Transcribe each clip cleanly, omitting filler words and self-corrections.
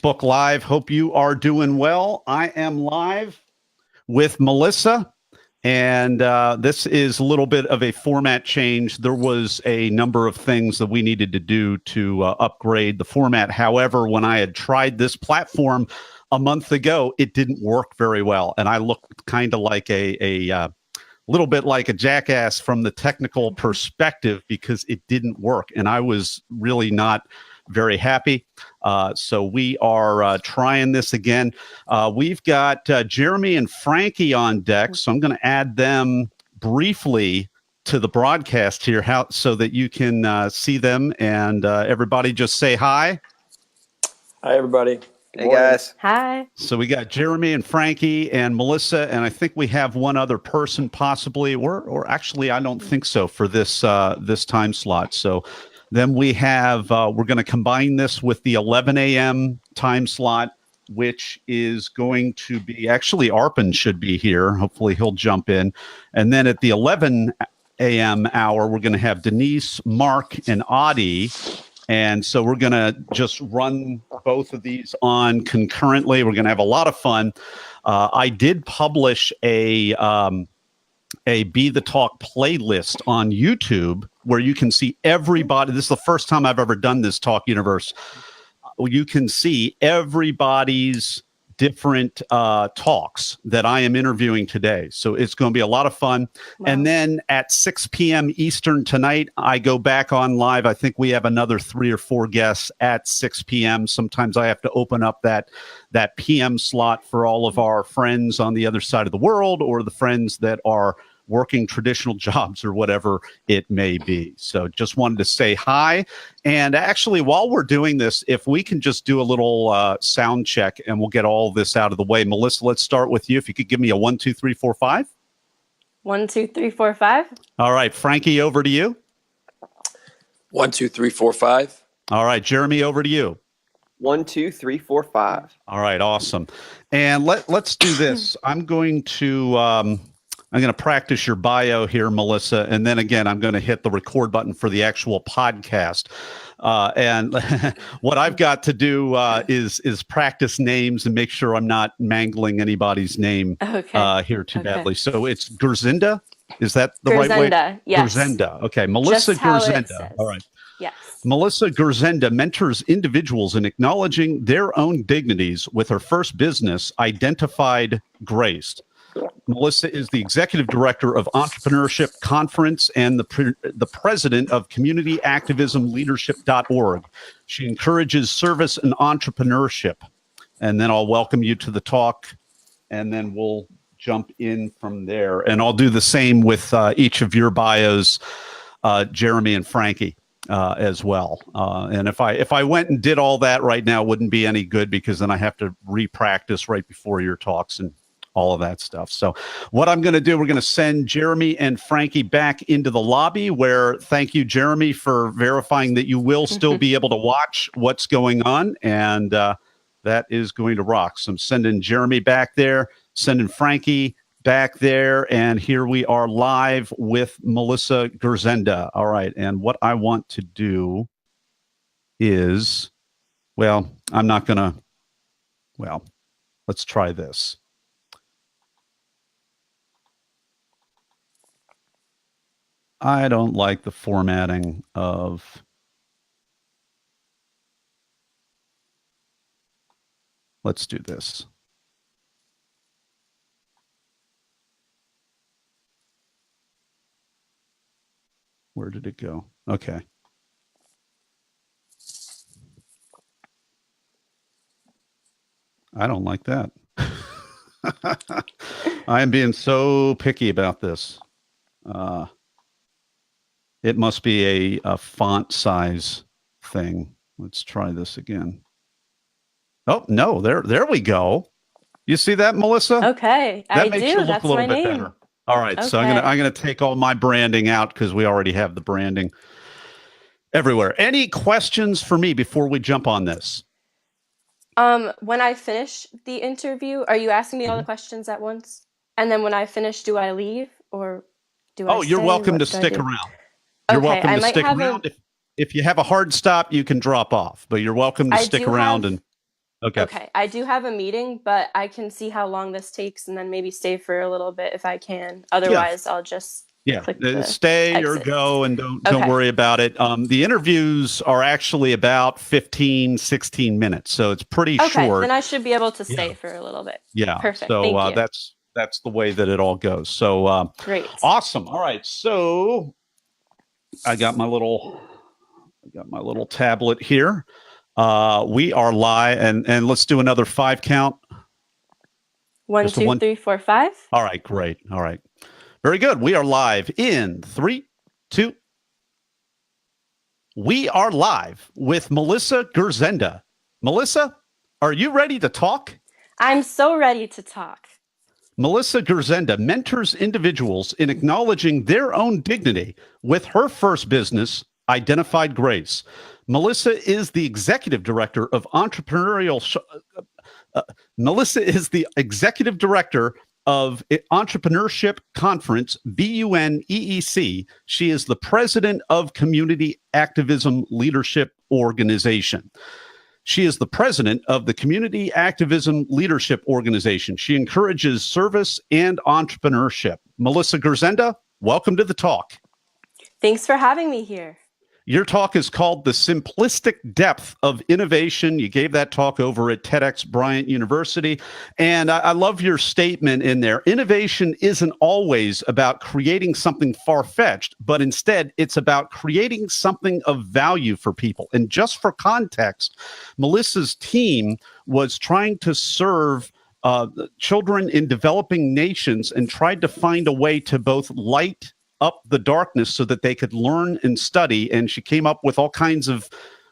Facebook Live. Hope you are doing well. I am live with Melissa, and this is a little bit of a format change. There was a number of things that we needed to do to upgrade the format. However, when I had tried this platform a month ago, it didn't work very well, and I looked kind of like a little bit like a jackass from the technical perspective because it didn't work, and I was really not very happy. So we are trying this again. We've got Jeremy and Frankie on deck, so I'm going to add them briefly to the broadcast here so that you can see them, and everybody just say hi. Hi, everybody. Hey, guys. Hi. So we got Jeremy and Frankie and Melissa, and I think we have one other person possibly, or actually I don't think so for this this time slot. So then we have, we're going to combine this with the 11 a.m. time slot, which is going to be, actually Arpan should be here. Hopefully he'll jump in. And then at the 11 a.m. hour, we're going to have Denise, Mark, and Audie. And so we're going to just run both of these on concurrently. We're going to have a lot of fun. I did publish a Be The Talk playlist on YouTube where you can see everybody. This is the first time I've ever done this Talk Universe. You can see everybody's different talks that I am interviewing today. So it's going to be a lot of fun. Wow. And then at 6 p.m. Eastern tonight, I go back on live. I think we have another 3 or 4 guests at 6 p.m. Sometimes I have to open up that PM slot for all of our friends on the other side of the world or the friends that are working traditional jobs or whatever it may be. So just wanted to say hi. And actually, while we're doing this, if we can just do a little sound check and we'll get all this out of the way. Melissa, let's start with you. If you could give me a 1, 2, 3, 4, 5. 1, 2, 3, 4, 5. All right. Frankie, over to you. 1, 2, 3, 4, 5. All right. Jeremy, over to you. 1, 2, 3, 4, 5. All right. Awesome. And let's do this. I'm going to practice your bio here, Melissa, and then again, I'm going to hit the record button for the actual podcast. And what I've got to do is practice names and make sure I'm not mangling anybody's name here too badly. So it's Gurzenda. Is that the right way? Gurzenda, yes. Gurzenda. Okay, Melissa Gurzenda. All right. Yes. Melissa Gurzenda mentors individuals in acknowledging their own dignities with her first business, Identified Grace. Melissa is the executive director of Entrepreneurship Conference and the president of communityactivismleadership.org. She encourages service and entrepreneurship. And then I'll welcome you to the talk, and then we'll jump in from there. And I'll do the same with each of your bios, Jeremy and Frankie, as well. And if I went and did all that right now, it wouldn't be any good because then I have to re-practice right before your talks and all of that stuff. So what I'm going to do, we're going to send Jeremy and Frankie back into the lobby where, thank you, Jeremy, for verifying that you will still be able to watch what's going on. And that is going to rock. So I'm sending Jeremy back there, sending Frankie back there. And here we are live with Melissa Gurzenda. All right. And what I want to do is, well, I'm not going to, well, let's try this. I don't like the formatting of let's do this. Where did it go? Okay. I don't like that. I am being so picky about this. It must be a font size thing. Let's try this again. Oh, no, there we go. You see that, Melissa? Okay, that I makes do. You look That's a little my bit name. better. All right, Okay. so I'm gonna take all my branding out because we already have the branding everywhere. Any questions for me before we jump on this? When I finish the interview, are you asking me all the questions at once? And then when I finish, do I leave or do I you're stay? welcome What to do I stick do? around. You're Okay, welcome I to might stick have around. If you have a hard stop, you can drop off, but you're welcome to I stick do around. have- And Okay. Okay, I do have a meeting, but I can see how long this takes and then maybe stay for a little bit if I can. Yeah. Otherwise, I'll just Yeah, click the stay or exit. go, and don't Okay. worry about it. The interviews are actually about 15, 16 minutes, so it's pretty Okay, short. then I should be able to Yeah. stay for a little bit. Yeah. Perfect. So Thank you. that's the way that it all goes. So Great. awesome. All right. So I got my little tablet here. We are live, and let's do another 5 count. 1, Just a 2, one. 3, 4, 5. All right, great. All right. Very good. We are live in 3, 2. We are live with Melissa Gurzenda. Melissa, are you ready to talk? I'm so ready to talk. Melissa Gurzenda mentors individuals in acknowledging their own dignity with her first business, Identified Grace. Melissa is the executive director of Melissa is the executive director of Entrepreneurship Conference, BUNEEC. She is the president of Community Activism Leadership Organization. She is the president of the Community Activism Leadership Organization. She encourages service and entrepreneurship. Melissa Gurzenda, welcome to the talk. Thanks for having me here. Your talk is called The Simplistic Depth of Innovation. You gave that talk over at TEDx Bryant University. And I love your statement in there. Innovation isn't always about creating something far-fetched, but instead it's about creating something of value for people. And just for context, Melissa's team was trying to serve children in developing nations and tried to find a way to both light up the darkness so that they could learn and study. And she came up with all kinds of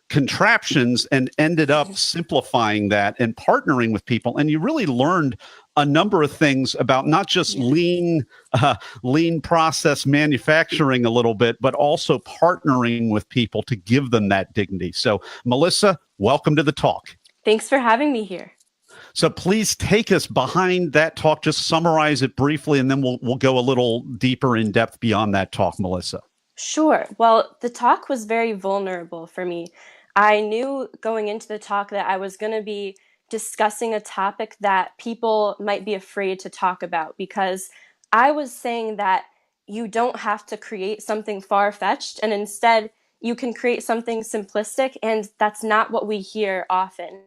contraptions and ended up simplifying that and partnering with people. And you really learned a number of things about not just lean process manufacturing a little bit, but also partnering with people to give them that dignity. So, Melissa, welcome to the talk. Thanks for having me here. So please take us behind that talk. Just summarize it briefly, and then we'll go a little deeper in depth beyond that talk, Melissa. Sure. Well, the talk was very vulnerable for me. I knew going into the talk that I was going to be discussing a topic that people might be afraid to talk about, because I was saying that you don't have to create something far-fetched, and instead you can create something simplistic, and that's not what we hear often.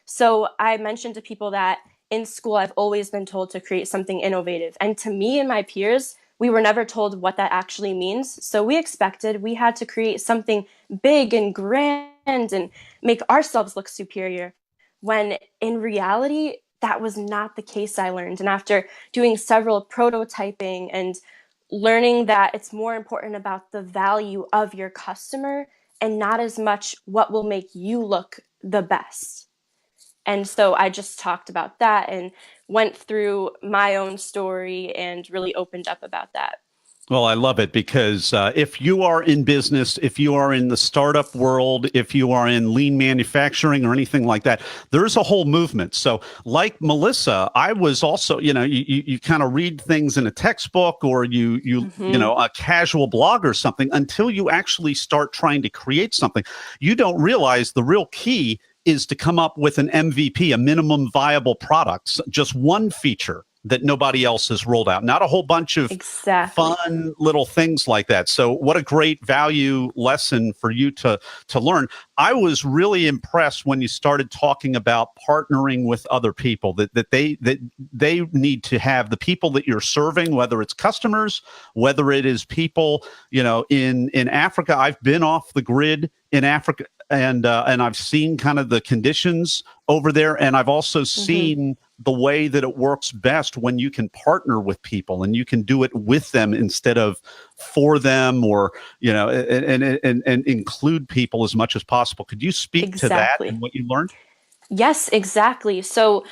So I mentioned to people that in school, I've always been told to create something innovative. And to me and my peers, we were never told what that actually means. So we expected we had to create something big and grand and make ourselves look superior, when in reality, that was not the case, I learned. And after doing several prototyping and learning that it's more important about the value of your customer and not as much what will make you look the best. And so I just talked about that and went through my own story and really opened up about that. Well, I love it because if you are in business, if you are in the startup world, if you are in lean manufacturing or anything like that, there's a whole movement. So like Melissa, I was also, you kind of read things in a textbook or you a casual blog or something until you actually start trying to create something. You don't realize the real key is to come up with an MVP, a minimum viable product, just one feature that nobody else has rolled out, not a whole bunch of fun little things like that. So what a great value lesson for you to learn. I was really impressed when you started talking about partnering with other people, that they need to have the people that you're serving, whether it's customers, whether it is people, in Africa. I've been off the grid in Africa, and I've seen kind of the conditions over there, and I've also seen the way that it works best when you can partner with people and you can do it with them instead of for them, or and include people as much as possible. Could you speak to that and what you learned? Yes, exactly. So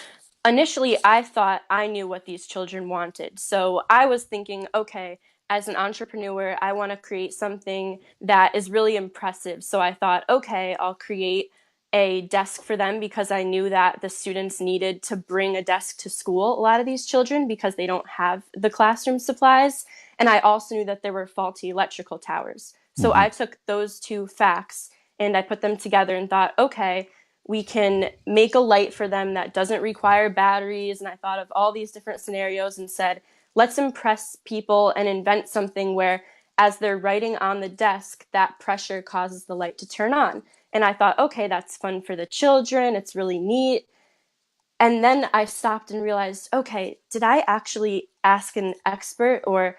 initially, I thought I knew what these children wanted. So I was thinking, okay, as an entrepreneur, I want to create something that is really impressive. So I thought, okay, I'll create a desk for them, because I knew that the students needed to bring a desk to school, a lot of these children, because they don't have the classroom supplies. And I also knew that there were faulty electrical towers. So I took those two facts and I put them together and thought, okay, we can make a light for them that doesn't require batteries. And I thought of all these different scenarios and said, let's impress people and invent something where as they're writing on the desk, that pressure causes the light to turn on. And I thought, okay, that's fun for the children. It's really neat. And then I stopped and realized, okay, did I actually ask an expert or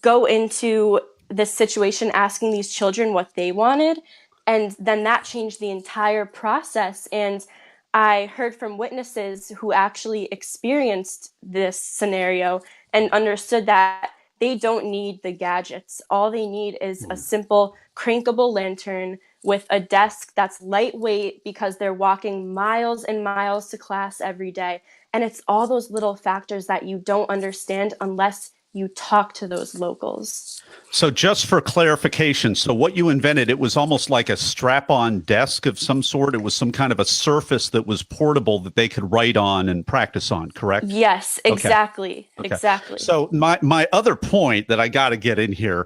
go into this situation asking these children what they wanted? And then that changed the entire process. And I heard from witnesses who actually experienced this scenario and understood that they don't need the gadgets. All they need is a simple crankable lantern with a desk that's lightweight because they're walking miles and miles to class every day. And it's all those little factors that you don't understand unless you talk to those locals. So just for clarification, so what you invented, it was almost like a strap-on desk of some sort. It was some kind of a surface that was portable that they could write on and practice on, correct? Yes, exactly. Okay. Exactly. So my other point that I got to get in here,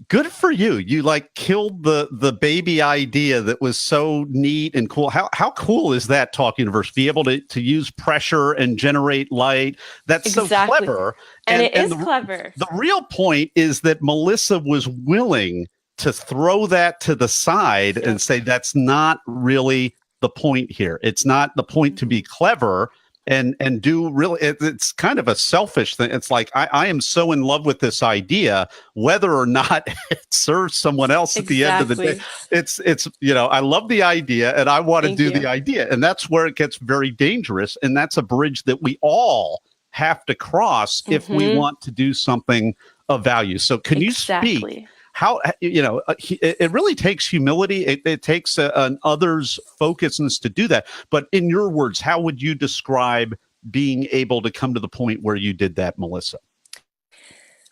good for you. You like killed the baby idea that was so neat and cool. How cool is that, Talk Universe? Be able to use pressure and generate light. That's so clever. And it is clever. The real point is that Melissa was willing to throw that to the side and say, that's not really the point here. It's not the point to be clever and do really, it's kind of a selfish thing. It's like, I am so in love with this idea, whether or not it serves someone else at the end of the day. It's, I love the idea and I want to do the idea. And that's where it gets very dangerous. And that's a bridge that we all have to cross if we want to do something of value. So can you speak how, it really takes humility. It takes an others focusedness to do that. But in your words, how would you describe being able to come to the point where you did that, Melissa?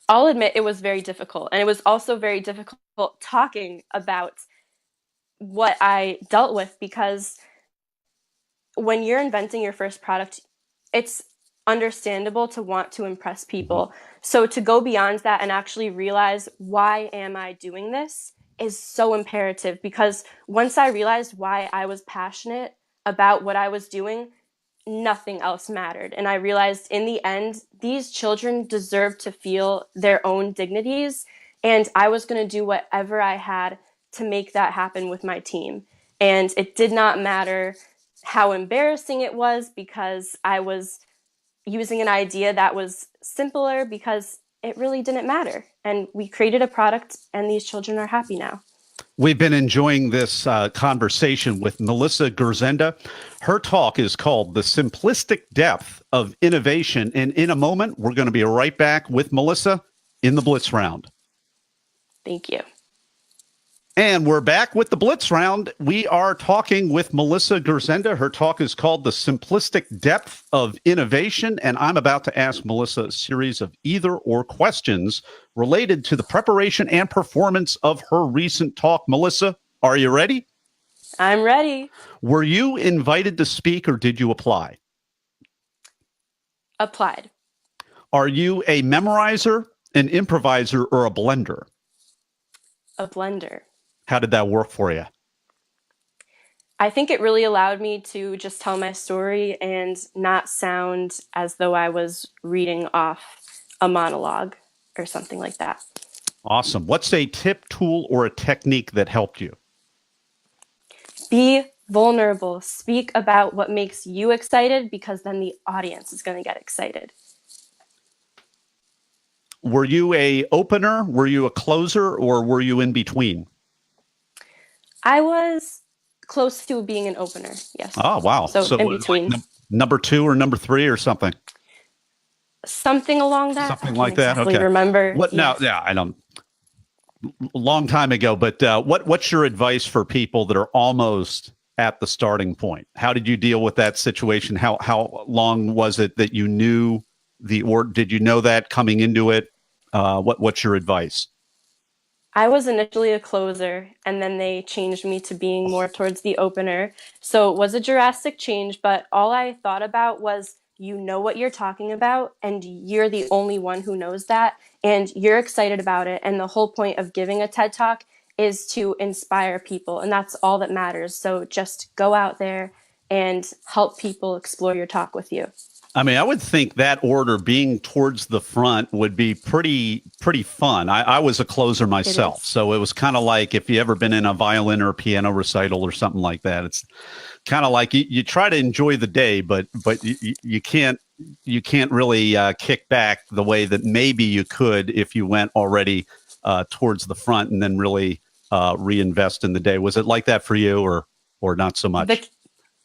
I'll admit it was very difficult. And it was also very difficult talking about what I dealt with, because when you're inventing your first product, it's understandable to want to impress people. So to go beyond that and actually realize, why am I doing this, is so imperative, because once I realized why I was passionate about what I was doing, nothing else mattered. And I realized in the end, these children deserve to feel their own dignities. And I was going to do whatever I had to make that happen with my team. And it did not matter how embarrassing it was, because I was using an idea that was simpler, because it really didn't matter. And we created a product and these children are happy now. We've been enjoying this conversation with Melissa Gurzenda. Her talk is called The Simplistic Depth of Innovation. And in a moment, we're going to be right back with Melissa in the Blitz Round. Thank you. And we're back with the Blitz Round. We are talking with Melissa Gurzenda. Her talk is called The Simplistic Depth of Innovation. And I'm about to ask Melissa a series of either or questions related to the preparation and performance of her recent talk. Melissa, are you ready? I'm ready. Were you invited to speak or did you apply? Applied. Are you a memorizer, an improviser, or a blender? A blender. How did that work for you? I think it really allowed me to just tell my story and not sound as though I was reading off a monologue or something like that. Awesome. What's a tip, tool, or a technique that helped you? Be vulnerable. Speak about what makes you excited, because then the audience is going to get excited. Were you a opener? Were you a closer? Or were you in between? I was close to being an opener, yes. Oh, wow. So in between. Like number 2 or number 3 or something? Something along that. Something like that, exactly okay. Remember. What now? Yeah, I don't. A long time ago, but what's your advice for people that are almost at the starting point? How did you deal with that situation? How long was it that you knew did you know that coming into it? What's your advice? I was initially a closer, and then they changed me to being more towards the opener. So it was a drastic change, but all I thought about was, you know what you're talking about, and you're the only one who knows that, and you're excited about it. And the whole point of giving a TED Talk is to inspire people, and that's all that matters. So just go out there and help people explore your talk with you. I mean, I would think that order, being towards the front, would be pretty fun. I was a closer myself, so it was kind of like if you ever been in a violin or piano recital or something like that. It's kind of like you try to enjoy the day, but you can't really kick back the way that maybe you could if you went already towards the front and then really reinvest in the day. Was it like that for you, or not so much?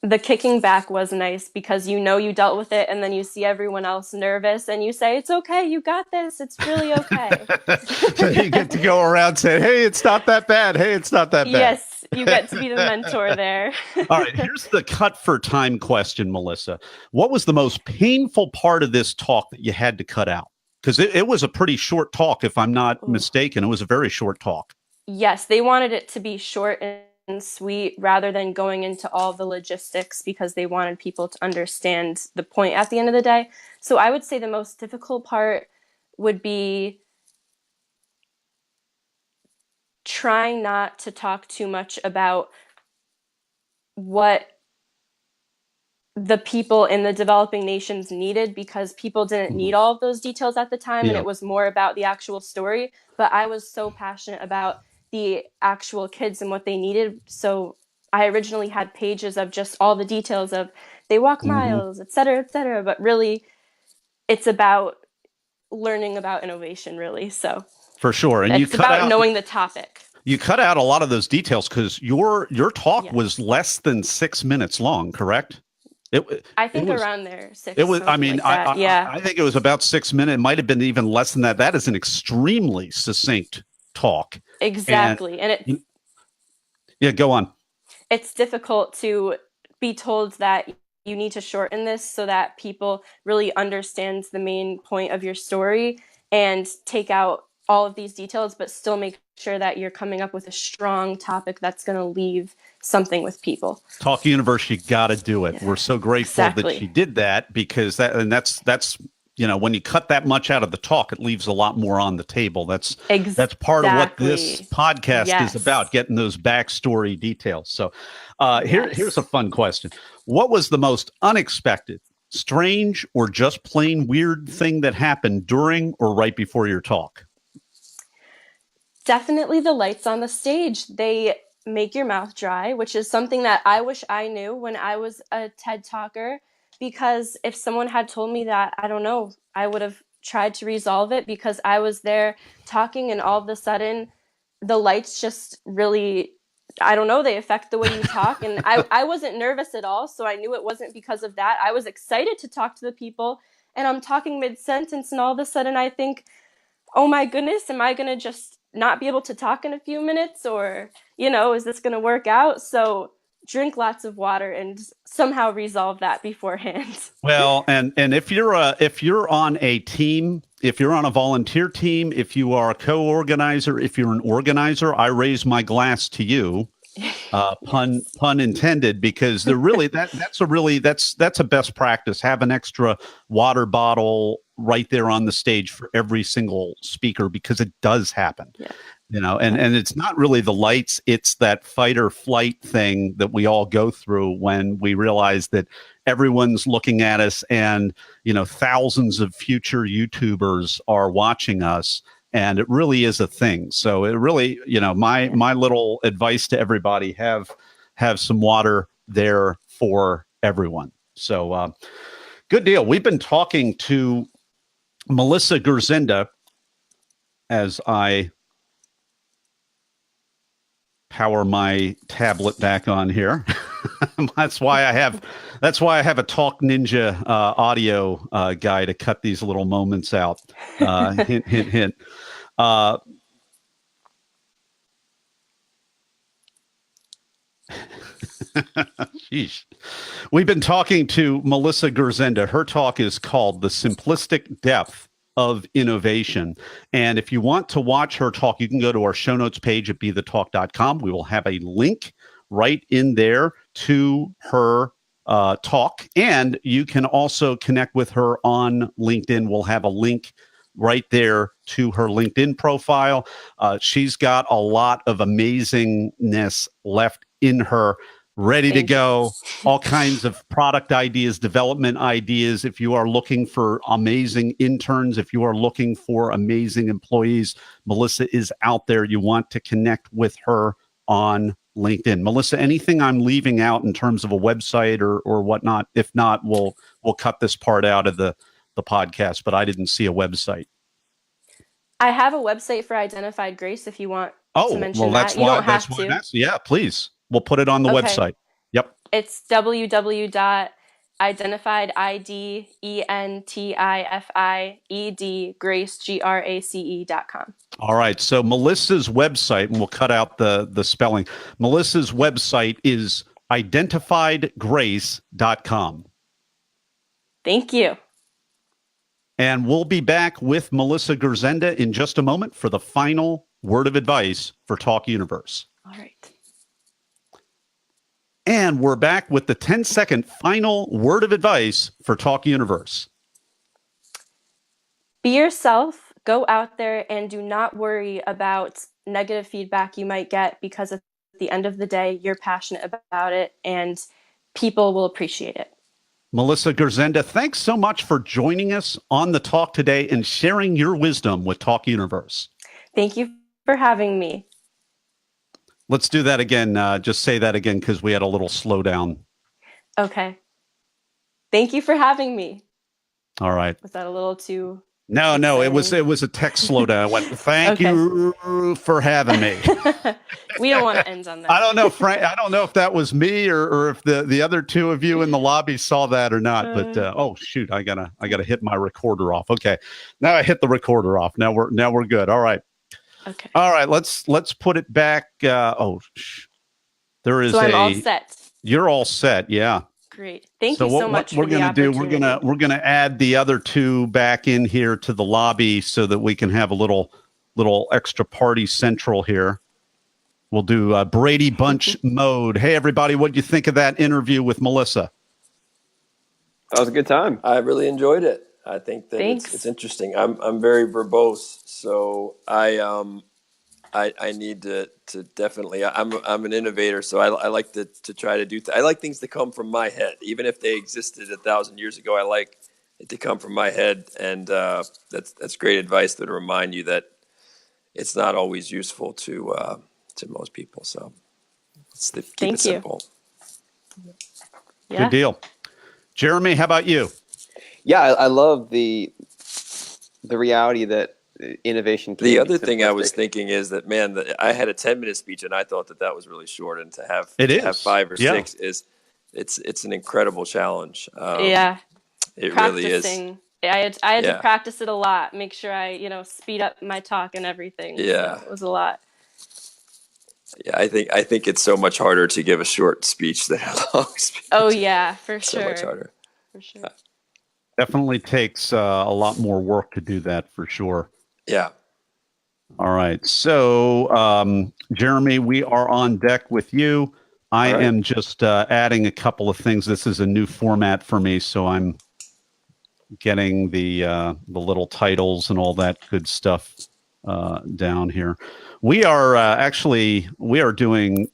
The kicking back was nice because you dealt with it, and then you see everyone else nervous and you say, it's okay, you got this, it's really okay. You get to go around saying, hey, it's not that bad. Hey, it's not that bad. Yes, you get to be the mentor there. All right, here's the cut for time question, Melissa. What was the most painful part of this talk that you had to cut out? Because it was a pretty short talk, if I'm not mistaken. It was a very short talk. Yes, they wanted it to be short and sweet rather than going into all the logistics, because they wanted people to understand the point at the end of the day. So I would say the most difficult part would be trying not to talk too much about what the people in the developing nations needed, because people didn't need all of those details at the time, and it was more about the actual story. But I was so passionate about the actual kids and what they needed. So I originally had pages of just all the details of they walk miles, et cetera, but really it's about learning about innovation, really. So for sure. And it's about knowing the topic. You cut out a lot of those details because your talk was less than 6 minutes long, correct? I think around there, 6. It was. I mean, like I think it was about 6 minutes. It might have been even less than that. That is an extremely succinct talk. Exactly, and yeah, go on. It's difficult to be told that you need to shorten this so that people really understand the main point of your story and take out all of these details, but still make sure that you're coming up with a strong topic that's going to leave something with people. Talk Universe, you got to do it. Yeah. We're so grateful that she did that, because that's when you cut that much out of the talk, it leaves a lot more on the table. That's part of what this podcast is about, getting those backstory details. So here's a fun question. What was the most unexpected, strange, or just plain weird thing that happened during or right before your talk? Definitely the lights on the stage. They make your mouth dry, which is something that I wish I knew when I was a TED talker. Because if someone had told me that, I don't know, I would have tried to resolve it, because I was there talking and all of a sudden the lights just really, I don't know, they affect the way you talk. And I wasn't nervous at all. So I knew it wasn't because of that. I was excited to talk to the people, and I'm talking mid-sentence, and all of a sudden I think, oh my goodness, am I going to just not be able to talk in a few minutes? Or, is this going to work out? So drink lots of water and somehow resolve that beforehand. Well, and if you're on a team, if you're on a volunteer team, if you are a co-organizer, if you're an organizer, I raise my glass to you. Pun intended, because they're really that's a best practice. Have an extra water bottle right there on the stage for every single speaker, because it does happen. Yeah. And it's not really the lights, it's that fight or flight thing that we all go through when we realize that everyone's looking at us, and thousands of future YouTubers are watching us, and it really is a thing. So it really, my little advice to everybody, have some water there for everyone. So good deal. We've been talking to Melissa Gurzenda, as I power my tablet back on here. That's why I have a Talk Ninja audio guy to cut these little moments out. Hint, hint, hint. Sheesh. We've been talking to Melissa Gurzenda. Her talk is called The Simplistic Depth of Innovation. And if you want to watch her talk, you can go to our show notes page at BeTheTalk.com. We will have a link right in there to her talk. And you can also connect with her on LinkedIn. We'll have a link right there to her LinkedIn profile. She's got a lot of amazingness left in her, ready to Thank you. go. All kinds of product ideas, development ideas. If you are looking for amazing interns, if you are looking for amazing employees, Melissa is out there. You want to connect with her on LinkedIn. Melissa, anything I'm leaving out in terms of a website or whatnot? If not, we'll cut this part out of the podcast, but I didn't see a website. I have a website for Identified Grace if you want to mention well, that's that. You why don't have that's why to. I'm asking. Yeah, please. We'll put it on the Okay. website. Yep. It's www.identifiedgrace.com. All right. So Melissa's website, and we'll cut out the spelling. Melissa's website is identifiedgrace.com. Thank you. And we'll be back with Melissa Gurzenda in just a moment for the final word of advice for Talk Universe. All right. And we're back with the 10-second final word of advice for Talk Universe. Be yourself. Go out there and do not worry about negative feedback you might get, because at the end of the day, you're passionate about it and people will appreciate it. Melissa Gurzenda, thanks so much for joining us on the talk today and sharing your wisdom with Talk Universe. Thank you for having me. Let's do that again. Just say that again, because we had a little slowdown. Okay. Thank you for having me. All right. Was that a little too... No, it was a text slowdown. I went, thank you for having me. We don't want to end on that. I don't know, Frank. I don't know if that was me or if the other two of you in the lobby saw that or not. But oh shoot, I gotta hit my recorder off. Okay, now I hit the recorder off. Now we're good. All right. Okay. All right. Let's put it back. There is. So I'm all set. You're all set. Yeah. Great. Thank you so much for the opportunity. We're gonna add the other two back in here to the lobby so that we can have a little extra party central here. We'll do Brady Bunch mode. Hey everybody, what do you think of that interview with Melissa? That was a good time. I really enjoyed it. I think that it's interesting. I'm very verbose, so I need to definitely. I'm an innovator, so I like to try to do. I like things to come from my head, even if they existed 1,000 years ago. I like it to come from my head, and that's great advice to remind you that it's not always useful to most people. So let's keep it simple. Yeah. Good deal, Jeremy. How about you? Yeah, I love the reality that innovation. The other thing I was thinking is that, man, I had a 10-minute speech and I thought that was really short, and to have 5 or 6 is it's an incredible challenge. It really is. I had to practice it a lot. Make sure I speed up my talk and everything. Yeah, so it was a lot. Yeah, I think it's so much harder to give a short speech than a long speech. Oh yeah, for sure. So much harder. For sure. Definitely takes a lot more work to do that, for sure. Yeah. All right. So, Jeremy, we are on deck with you. I am just adding a couple of things. This is a new format for me, so I'm getting the little titles and all that good stuff down here. We are doing.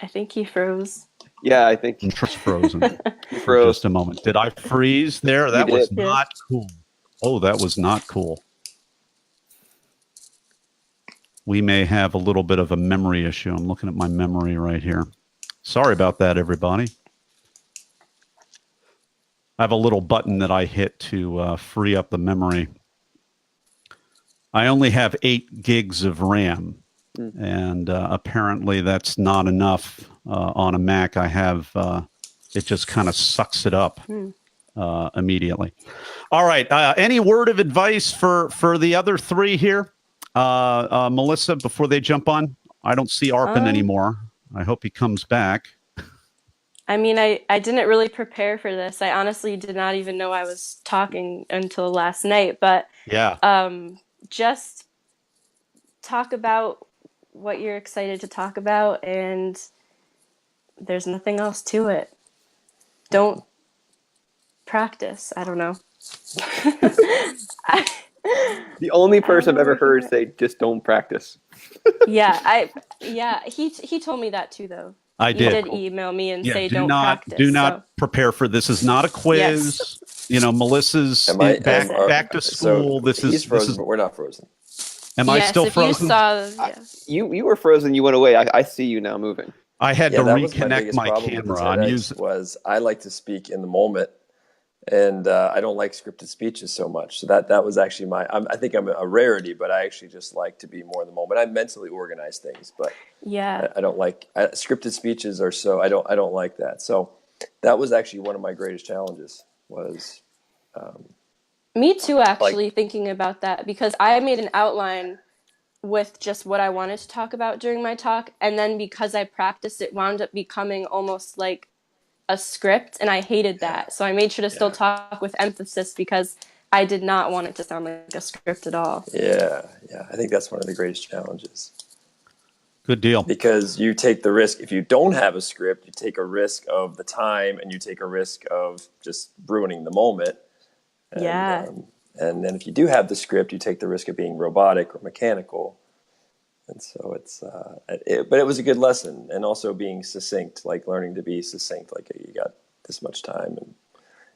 I think he froze. Yeah, I think Just frozen. For just a moment. Did I freeze there? That was not cool. Oh, that was not cool. We may have a little bit of a memory issue. I'm looking at my memory right here. Sorry about that, everybody. I have a little button that I hit to free up the memory. I only have 8 gigs of RAM. And apparently that's not enough on a Mac. I have it just kind of sucks it up immediately. All right. Any word of advice for the other 3 here? Melissa, before they jump on? I don't see Arpan anymore. I hope he comes back. I mean, I didn't really prepare for this. I honestly did not even know I was talking until last night. But just talk about what you're excited to talk about, and there's nothing else to it. Don't practice. I don't know. The only person I've ever heard say just don't practice. Yeah, he told me that too though. I You did. did email me and say do don't not practice. do not prepare for this. Is not a quiz. You know, Melissa's back to school. So he's frozen, but we're not frozen. Am I still frozen? You were frozen. You went away. I see you now moving. I had to reconnect my camera. I like to speak in the moment, and I don't like scripted speeches so much. So that was actually I think I'm a rarity, but I actually just like to be more in the moment. I mentally organize things, but I don't like scripted speeches are so I don't like that. So that was actually one of my greatest challenges was. Me too, actually, thinking about that, because I made an outline with just what I wanted to talk about during my talk, and then because I practiced, it wound up becoming almost like a script, and I hated that. So I made sure to still talk with emphasis because I did not want it to sound like a script at all. Yeah. I think that's one of the greatest challenges. Good deal. Because you take the risk. If you don't have a script, you take a risk of the time, and you take a risk of just ruining the moment. And, and then if you do have the script, you take the risk of being robotic or mechanical. And so but it was a good lesson. And also being succinct, like learning to be succinct, like you got this much time. And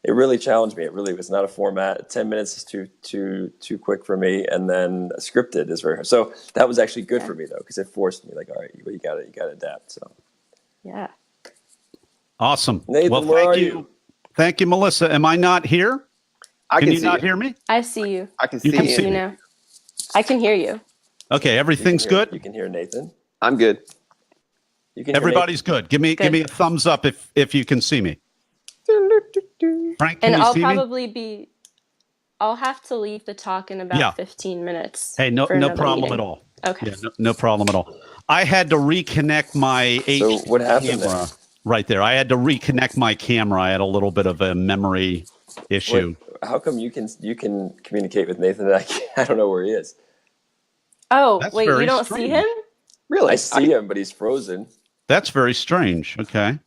it really challenged me. It really was not a format. 10 minutes is too quick for me. And then scripted is very hard. So that was actually good for me though, because it forced me like, all right, you got to adapt. So. Yeah. Awesome. Nathan, well, where are you? Thank you, Melissa. Am I not here? Can you not hear me? I see you. I can see you now. I can hear you. Okay, everything's good? You can hear Nathan. I'm good. Everybody's good. Give me a thumbs up if you can see me. Frank, can you see me? I'll have to leave the talk in about 15 minutes. Hey, no problem at all. Okay. Yeah, no problem at all. I had to reconnect my what happened camera right there. I had to reconnect my camera. I had a little bit of a memory issue. Wait, how come you can communicate with Nathan and I don't know where he is? Oh, wait, you don't see him? Really? I see him, but he's frozen. That's very strange. Okay.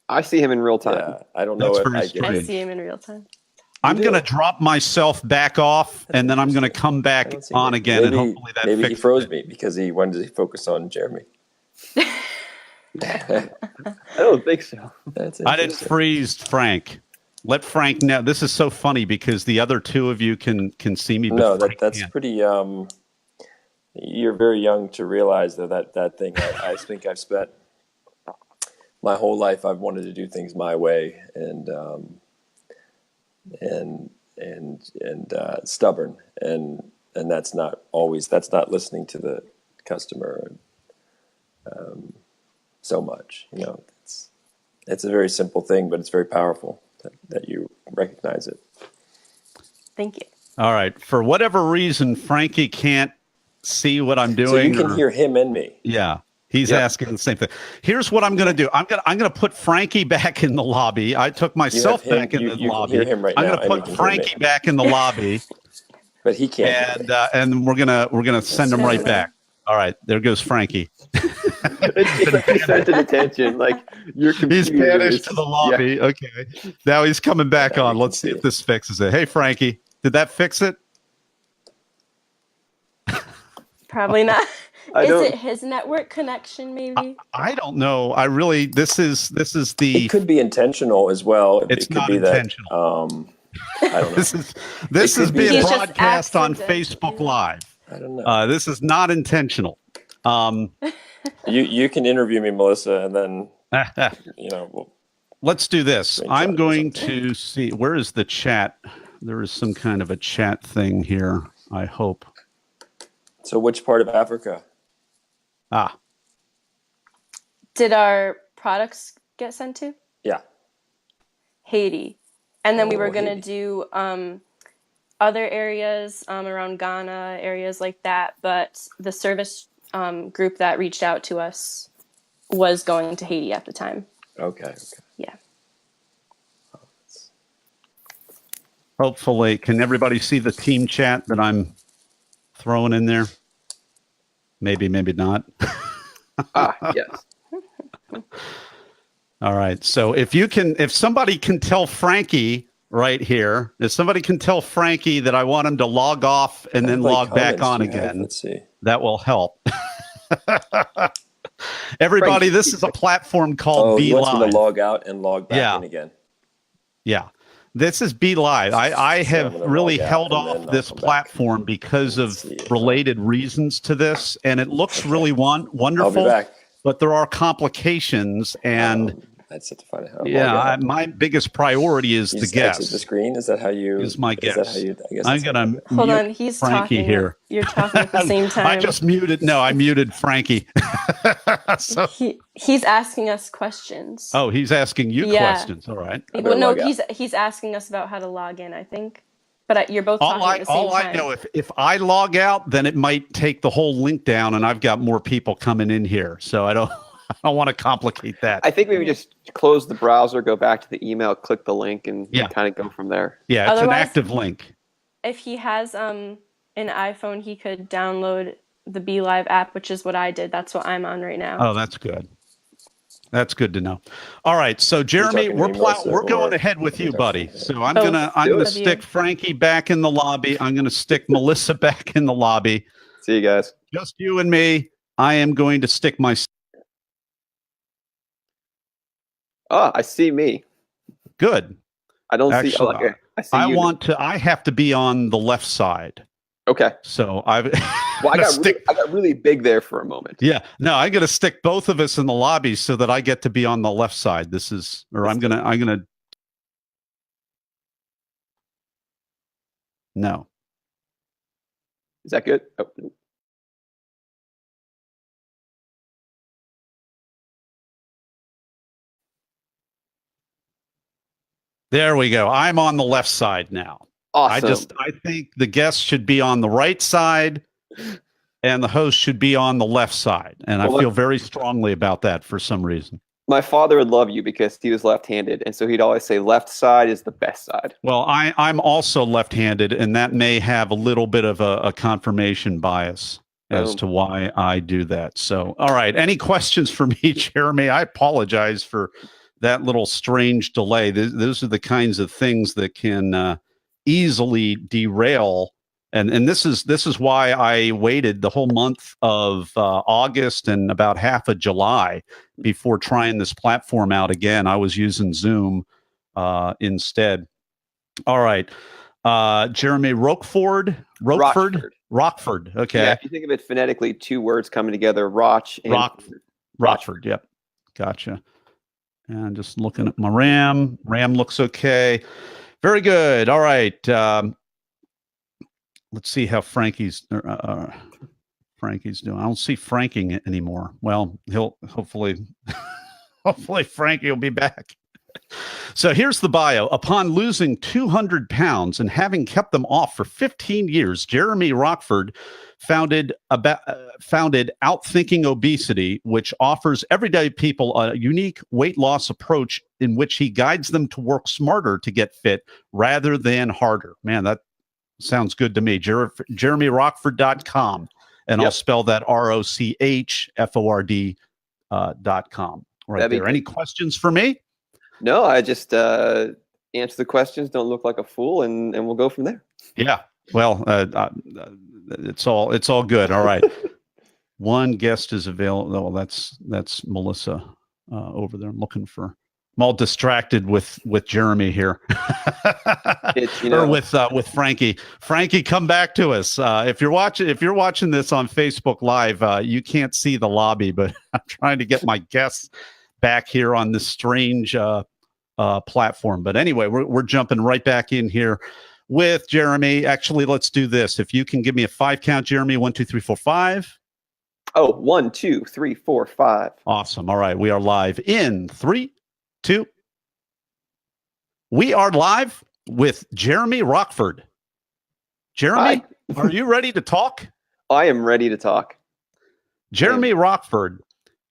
I see him in real time. Yeah, I don't know if I see him in real time. I'm going to drop myself back off, and then I'm going to come back on again, and hopefully that maybe he froze me because he wanted to focus on Jeremy. I don't think so. I didn't freeze Frank. Let Frank know. This is so funny because the other two of you can see me. No, that's pretty. You're very young to realize that thing. I think I've spent my whole life. I've wanted to do things my way, and stubborn, and that's not listening to the customer so much. You know, it's a very simple thing, but it's very powerful that you recognize it. Thank you. All right. For whatever reason, Frankie can't see what I'm doing. So you can hear him and me. Yeah. He's asking the same thing. Here's what I'm going to do. I'm going to put Frankie back in the lobby. I took myself back in the lobby. You can hear him right I'm now. going to put Frankie back in the lobby. But he can't. And we're gonna send him right back. All right, there goes Frankie. It's like he sent an attention. Like he's banished to the lobby. Yeah. Okay, now he's coming back on. Let's see if this fixes it. Hey, Frankie, did that fix it? Probably not. Is it his network connection? Maybe I don't know. I really this is the. It could be intentional as well. It's it could not be intentional. That. I don't know. This is being broadcast on Facebook Live. I don't know. This is not intentional. You can interview me, Melissa, and then let's do this. I'm going to see where is the chat. There is some kind of a chat thing here. I hope. So, which part of Africa? Did our products get sent to? Yeah. Haiti. And then we were going to do other areas around Ghana, areas like that. But the service group that reached out to us was going to Haiti at the time. Okay. Yeah. Hopefully, can everybody see the team chat that I'm throwing in there? Maybe not. Yes. All right. So if somebody can tell Frankie right here. If somebody can tell Frankie that I want him to log off and then log back on again, let's see. That will help. Everybody, this is a platform called he wants me BeLive. to log out and log back in again. Yeah. This is BeLive. I have really held off this platform because of related reasons to this, and it looks really wonderful. I'll be back. But there are complications, and I'd set to find out how to log out. my biggest priority is the guest. Exit the screen. Is that how you? Is my guest? Is that how you? I guess I'm gonna hold on. He's Frankie talking here. You're talking at the same time. I just muted. No, I muted Frankie. So he's asking us questions. Oh, he's asking you questions. All right. Well, no, he's asking us about how to log in, I think. But you're both talking at the same time. I know, if I log out, then it might take the whole link down, and I've got more people coming in here. So I don't want to complicate that. I think maybe just close the browser, go back to the email, click the link, and kind of go from there. Yeah, it's an active link. If he has an iPhone, he could download the BeLive app, which is what I did. That's what I'm on right now. Oh, that's good. That's good to know. All right, so Jeremy, we're going ahead with you, buddy. So I'm gonna stick Frankie back in the lobby. I'm gonna stick Melissa back in the lobby. See you guys. Just you and me. I am going to stick my. Oh, I see me. Good. I don't see. Oh, okay. I see I have to be on the left side. Okay. So I got really big there for a moment. Yeah. No, I'm going to stick both of us in the lobby so that I get to be on the left side. I'm going to. No. Is that good? Oh. There we go. I'm on the left side now. Awesome. I think the guest should be on the right side and the host should be on the left side. And I feel very strongly about that for some reason. My father would love you because he was left-handed. And so he'd always say left side is the best side. Well, I'm also left-handed, and that may have a little bit of a confirmation bias as to why I do that. So, all right. Any questions for me, Jeremy? I apologize for that little strange delay. Those are the kinds of things that can easily derail. And this is why I waited the whole month of August and about half of July before trying this platform out again. I was using Zoom instead. All right. Jeremy Rochford. Okay. Yeah, if you think of it phonetically, two words coming together, Roch and Rochford. Yep. Gotcha. And just looking at my RAM. RAM looks okay. Very good. All right. Let's see how Frankie's doing. I don't see Franking anymore. Well, he'll hopefully Frankie will be back. So here's the bio. Upon losing 200 pounds and having kept them off for 15 years, Jeremy Rochford founded Outthinking Obesity, which offers everyday people a unique weight loss approach in which he guides them to work smarter to get fit rather than harder. Man, that sounds good to me. JeremyRochford.com. And I'll spell that ROCHFORD.com. Right there. Any questions for me? No, I just answer the questions, don't look like a fool, and we'll go from there. Yeah. Well, it's all good. All right. One guest is available. Oh, that's Melissa over there. I'm all distracted with Jeremy here. Or with Frankie. Frankie, come back to us. If you're watching this on Facebook Live, you can't see the lobby, but I'm trying to get my guests back here on this strange platform. But anyway, we're jumping right back in here with Jeremy. Actually, let's do this. If you can give me a 5 count, Jeremy. 1, 2, 3, 4, 5. Oh, 1, 2, 3, 4, 5. Awesome. All right. We are live in 3, 2. We are live with Jeremy Rochford. Jeremy, are you ready to talk? I am ready to talk. Jeremy Rochford,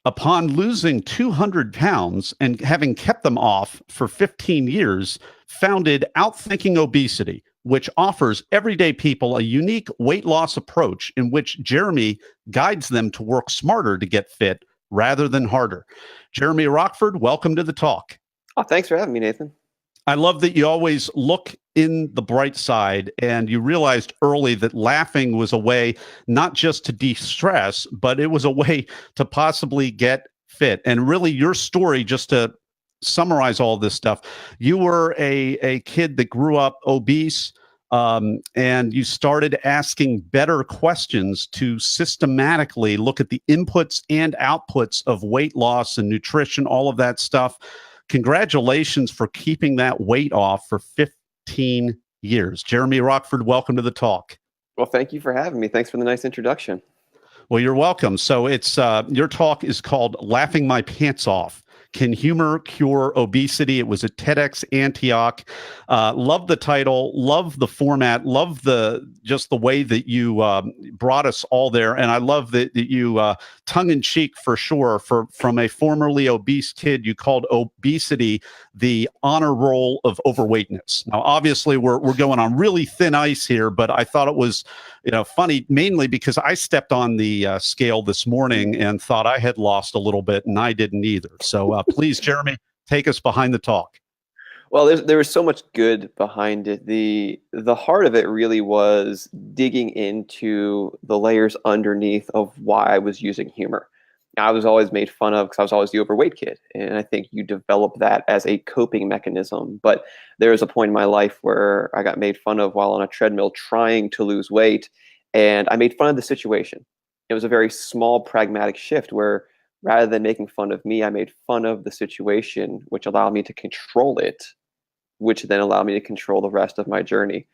upon losing 200 pounds and having kept them off for 15 years, founded Outthinking Obesity, which offers everyday people a unique weight loss approach in which Jeremy guides them to work smarter to get fit rather than harder. Jeremy Rochford, welcome to the talk. Oh, thanks for having me, Nathan. I love that you always look in the bright side, and you realized early that laughing was a way not just to de-stress, but it was a way to possibly get fit. And really, your story, just to summarize all this stuff, you were a kid that grew up obese, and you started asking better questions to systematically look at the inputs and outputs of weight loss and nutrition, all of that stuff. Congratulations for keeping that weight off for 15 years. Jeremy Rochford, welcome to the talk. Well, thank you for having me. Thanks for the nice introduction. Well, you're welcome. So it's your talk is called Laughing My Pants Off. Can humor cure obesity? It was at TEDx Antioch. Love the title, love the format, love just the way that you brought us all there, and I love that you tongue in cheek for sure. From a formerly obese kid, you called obesity the honor roll of overweightness. Now, obviously, we're going on really thin ice here, but I thought it was funny mainly because I stepped on the scale this morning and thought I had lost a little bit, and I didn't either. So please, Jeremy, take us behind the talk. Well, there was so much good behind it. The heart of it really was digging into the layers underneath of why I was using humor. I was always made fun of because I was always the overweight kid, and I think you develop that as a coping mechanism. But there was a point in my life where I got made fun of while on a treadmill trying to lose weight, and I made fun of the situation. It was a very small, pragmatic shift where rather than making fun of me, I made fun of the situation, which allowed me to control it, which then allowed me to control the rest of my journey.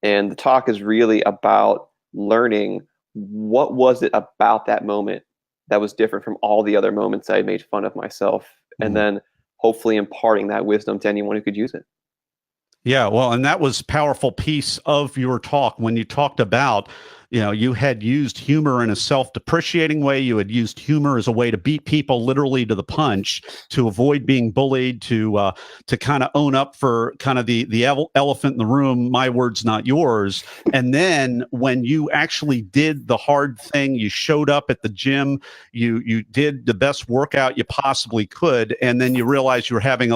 And the talk is really about learning what was it about that moment that was different from all the other moments I made fun of myself, and then hopefully imparting that wisdom to anyone who could use it. Yeah, well, and that was a powerful piece of your talk when you talked about, you had used humor in a self-depreciating way. You had used humor as a way to beat people literally to the punch, to avoid being bullied, to kind of own up for kind of the elephant in the room, my words, not yours. And then when you actually did the hard thing, you showed up at the gym, you did the best workout you possibly could, and then you realized you were having,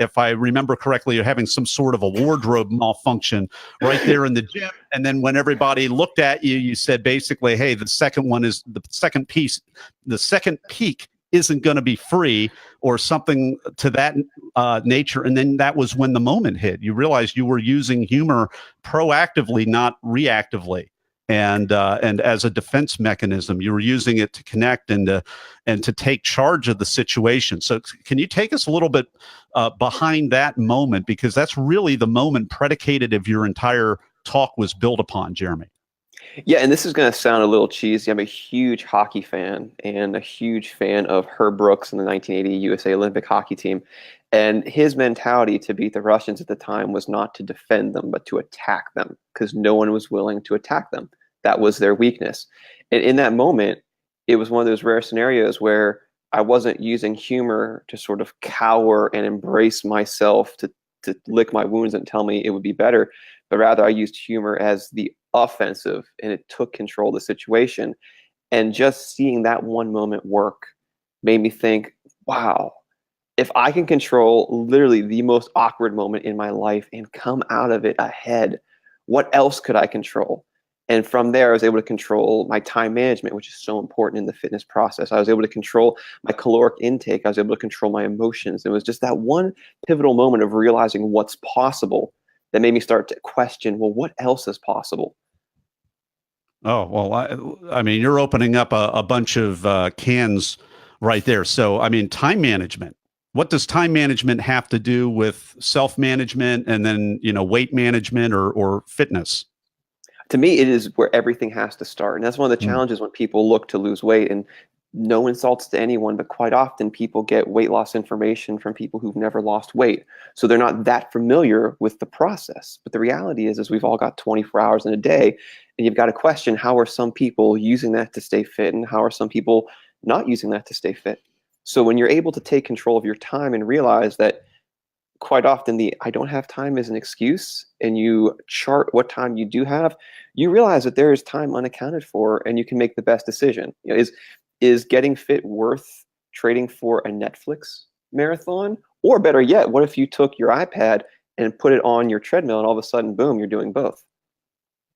if I remember correctly, you're having some sort of a wardrobe malfunction right there in the gym. And then when everybody looked at you, you said basically, hey, the second peak isn't going to be free, or something to that nature. And then that was when the moment hit. You realized you were using humor proactively, not reactively. And as a defense mechanism, you were using it to connect and to take charge of the situation. So can you take us a little bit behind that moment? Because that's really the moment predicated of your entire talk was built upon, Jeremy. Yeah, and this is going to sound a little cheesy. I'm a huge hockey fan and a huge fan of Herb Brooks and the 1980 USA Olympic hockey team. And his mentality to beat the Russians at the time was not to defend them, but to attack them, because no one was willing to attack them. That was their weakness. And in that moment, it was one of those rare scenarios where I wasn't using humor to sort of cower and embrace myself, to lick my wounds and tell me it would be better, but rather I used humor as the offensive, and it took control of the situation. And just seeing that one moment work made me think, wow, if I can control literally the most awkward moment in my life and come out of it ahead, what else could I control? And from there, I was able to control my time management, which is so important in the fitness process. I was able to control my caloric intake. I was able to control my emotions. It was just that one pivotal moment of realizing what's possible that made me start to question, well, what else is possible? Oh, well, I mean, you're opening up a bunch of cans right there. So, I mean, time management. What does time management have to do with self-management and then, weight management or fitness? To me, it is where everything has to start. And that's one of the challenges when people look to lose weight. And no insults to anyone, but quite often people get weight loss information from people who've never lost weight. So they're not that familiar with the process. But the reality is we've all got 24 hours in a day, and you've got to question, how are some people using that to stay fit, and how are some people not using that to stay fit? So when you're able to take control of your time and realize that quite often the I don't have time is an excuse, and you chart what time you do have, you realize that there is time unaccounted for, and you can make the best decision. Is getting fit worth trading for a Netflix marathon? Or better yet, what if you took your iPad and put it on your treadmill, and all of a sudden, boom, you're doing both.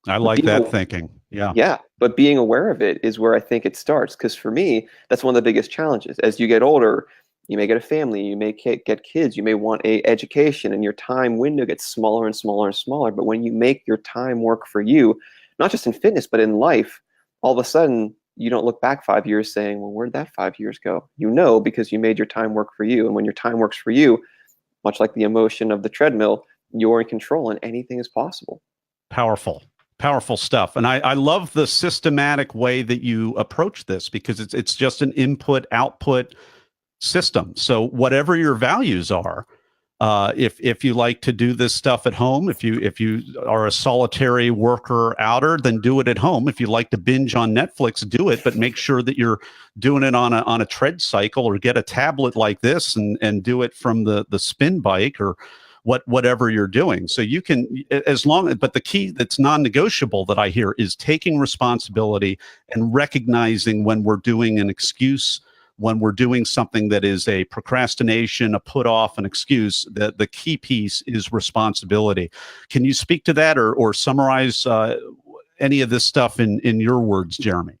I like that thinking. Yeah. Yeah. But being aware of it is where I think it starts. Because for me, that's one of the biggest challenges. As you get older, you may get a family, you may get kids, you may want a education, and your time window gets smaller and smaller and smaller. But when you make your time work for you, not just in fitness, but in life, all of a sudden, you don't look back 5 years saying, well, where'd that 5 years go? You know, because you made your time work for you. And when your time works for you, much like the emotion of the treadmill, you're in control and anything is possible. Powerful stuff. And I love the systematic way that you approach this, because it's just an input output system. So whatever your values are, if you like to do this stuff at home, if you are a solitary worker outer, then do it at home. If you like to binge on Netflix, do it, but make sure that you're doing it on a tread cycle, or get a tablet like this and do it from the spin bike, or whatever you're doing. So you can, but the key that's non-negotiable that I hear is taking responsibility and recognizing when we're doing an excuse, when we're doing something that is a procrastination, a put off, an excuse. The key piece is responsibility. Can you speak to that, or summarize any of this stuff in your words, Jeremy?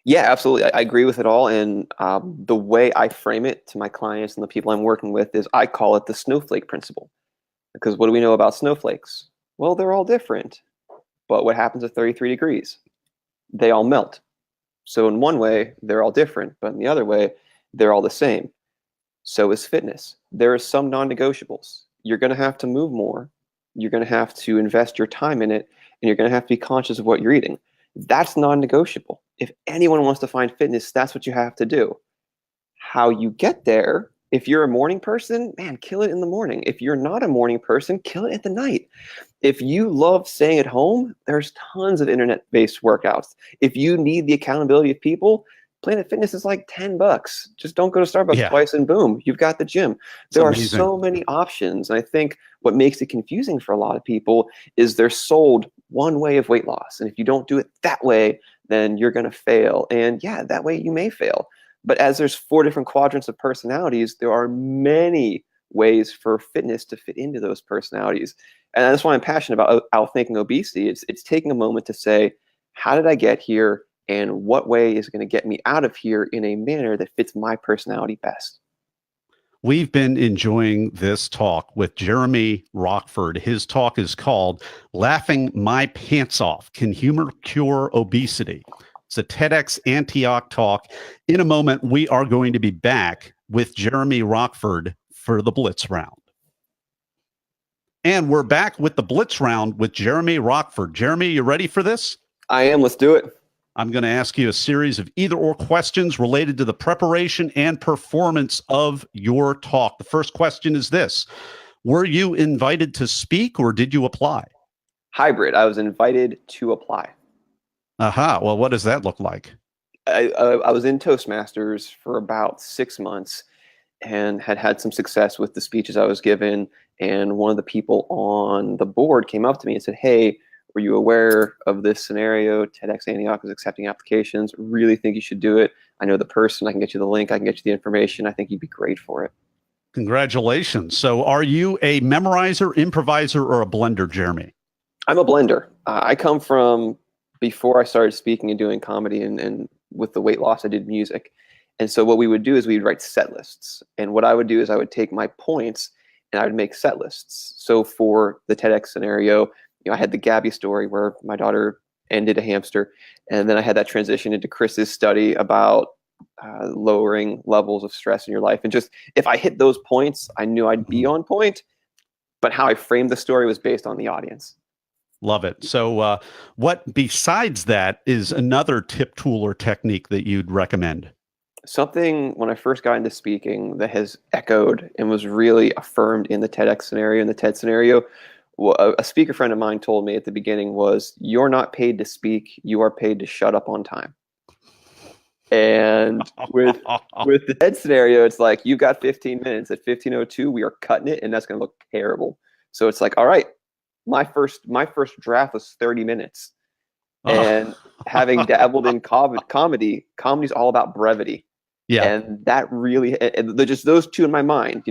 Yeah, absolutely. I agree with it all. And the way I frame it to my clients and the people I'm working with is I call it the snowflake principle. Because what do we know about snowflakes? Well, they're all different. But what happens at 33 degrees? They all melt. So in one way, they're all different, but in the other way, they're all the same. So is fitness. There are some non-negotiables. You're going to have to move more. You're going to have to invest your time in it, and you're going to have to be conscious of what you're eating. That's non-negotiable. If anyone wants to find fitness, that's what you have to do. How you get there, if you're a morning person, man, kill it in the morning. If you're not a morning person, kill it at the night. If you love staying at home, there's tons of internet-based workouts. If you need the accountability of people, Planet Fitness is like $10. Just don't go to Starbucks twice and boom, you've got the gym. There are so many options. And I think what makes it confusing for a lot of people is they're sold one way of weight loss. And if you don't do it that way, then you're going to fail. And yeah, that way you may fail. But as there's 4 different quadrants of personalities, there are many ways for fitness to fit into those personalities. And that's why I'm passionate about outthinking obesity. It's taking a moment to say, how did I get here? And what way is going to get me out of here in a manner that fits my personality best? We've been enjoying this talk with Jeremy Rochford. His talk is called Laughing My Pants Off, Can Humor Cure Obesity? It's a TEDx Antioch talk. In a moment, we are going to be back with Jeremy Rochford for the Blitz Round. And we're back with the Blitz Round with Jeremy Rochford. Jeremy, you ready for this? I am. Let's do it. I'm going to ask you a series of either-or questions related to the preparation and performance of your talk. The first question is this: were you invited to speak, or did you apply? Hybrid. I was invited to apply. Aha. Well, what does that look like? I was in Toastmasters for about 6 months and had some success with the speeches I was given. And one of the people on the board came up to me and said, hey, were you aware of this scenario? TEDx Antioch is accepting applications. Really think you should do it. I know the person. I can get you the link. I can get you the information. I think you'd be great for it. Congratulations. So are you a memorizer, improviser, or a blender, Jeremy? I'm a blender. I come from before I started speaking and doing comedy and with the weight loss, I did music. And so what we would do is we'd write set lists. And what I would do is I would take my points and I would make set lists. So for the TEDx scenario, I had the Gabby story where my daughter ended a hamster. And then I had that transition into Chris's study about lowering levels of stress in your life. And just, if I hit those points, I knew I'd be on point. But how I framed the story was based on the audience. Love it. So what besides that is another tip, tool, or technique that you'd recommend? Something when I first got into speaking that has echoed and was really affirmed in the TEDx scenario, in the TED scenario, a speaker friend of mine told me at the beginning was, you're not paid to speak, you are paid to shut up on time. And with the TED scenario, it's like, you've got 15 minutes. At 15:02, we are cutting it, and that's going to look terrible. So it's like, all right, my first draft was 30 minutes. And having dabbled in comedy's all about brevity. Yeah. And that really, just those two in my mind,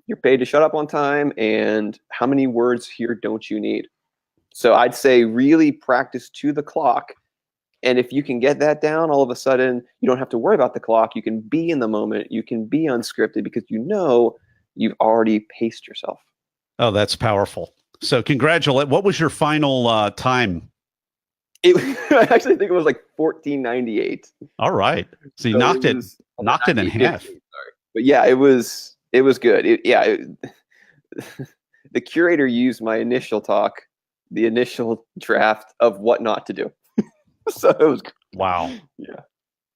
you're paid to shut up on time, and how many words here don't you need? So I'd say really practice to the clock. And if you can get that down, all of a sudden you don't have to worry about the clock. You can be in the moment. You can be unscripted because you know you've already paced yourself. Oh, that's powerful. So congratulate. What was your final time? I actually think it was like 1498. All right. So you knocked it in half. Sorry. But yeah, it was good. The curator used my initial talk, the initial draft of what not to do. So it was wow. Yeah.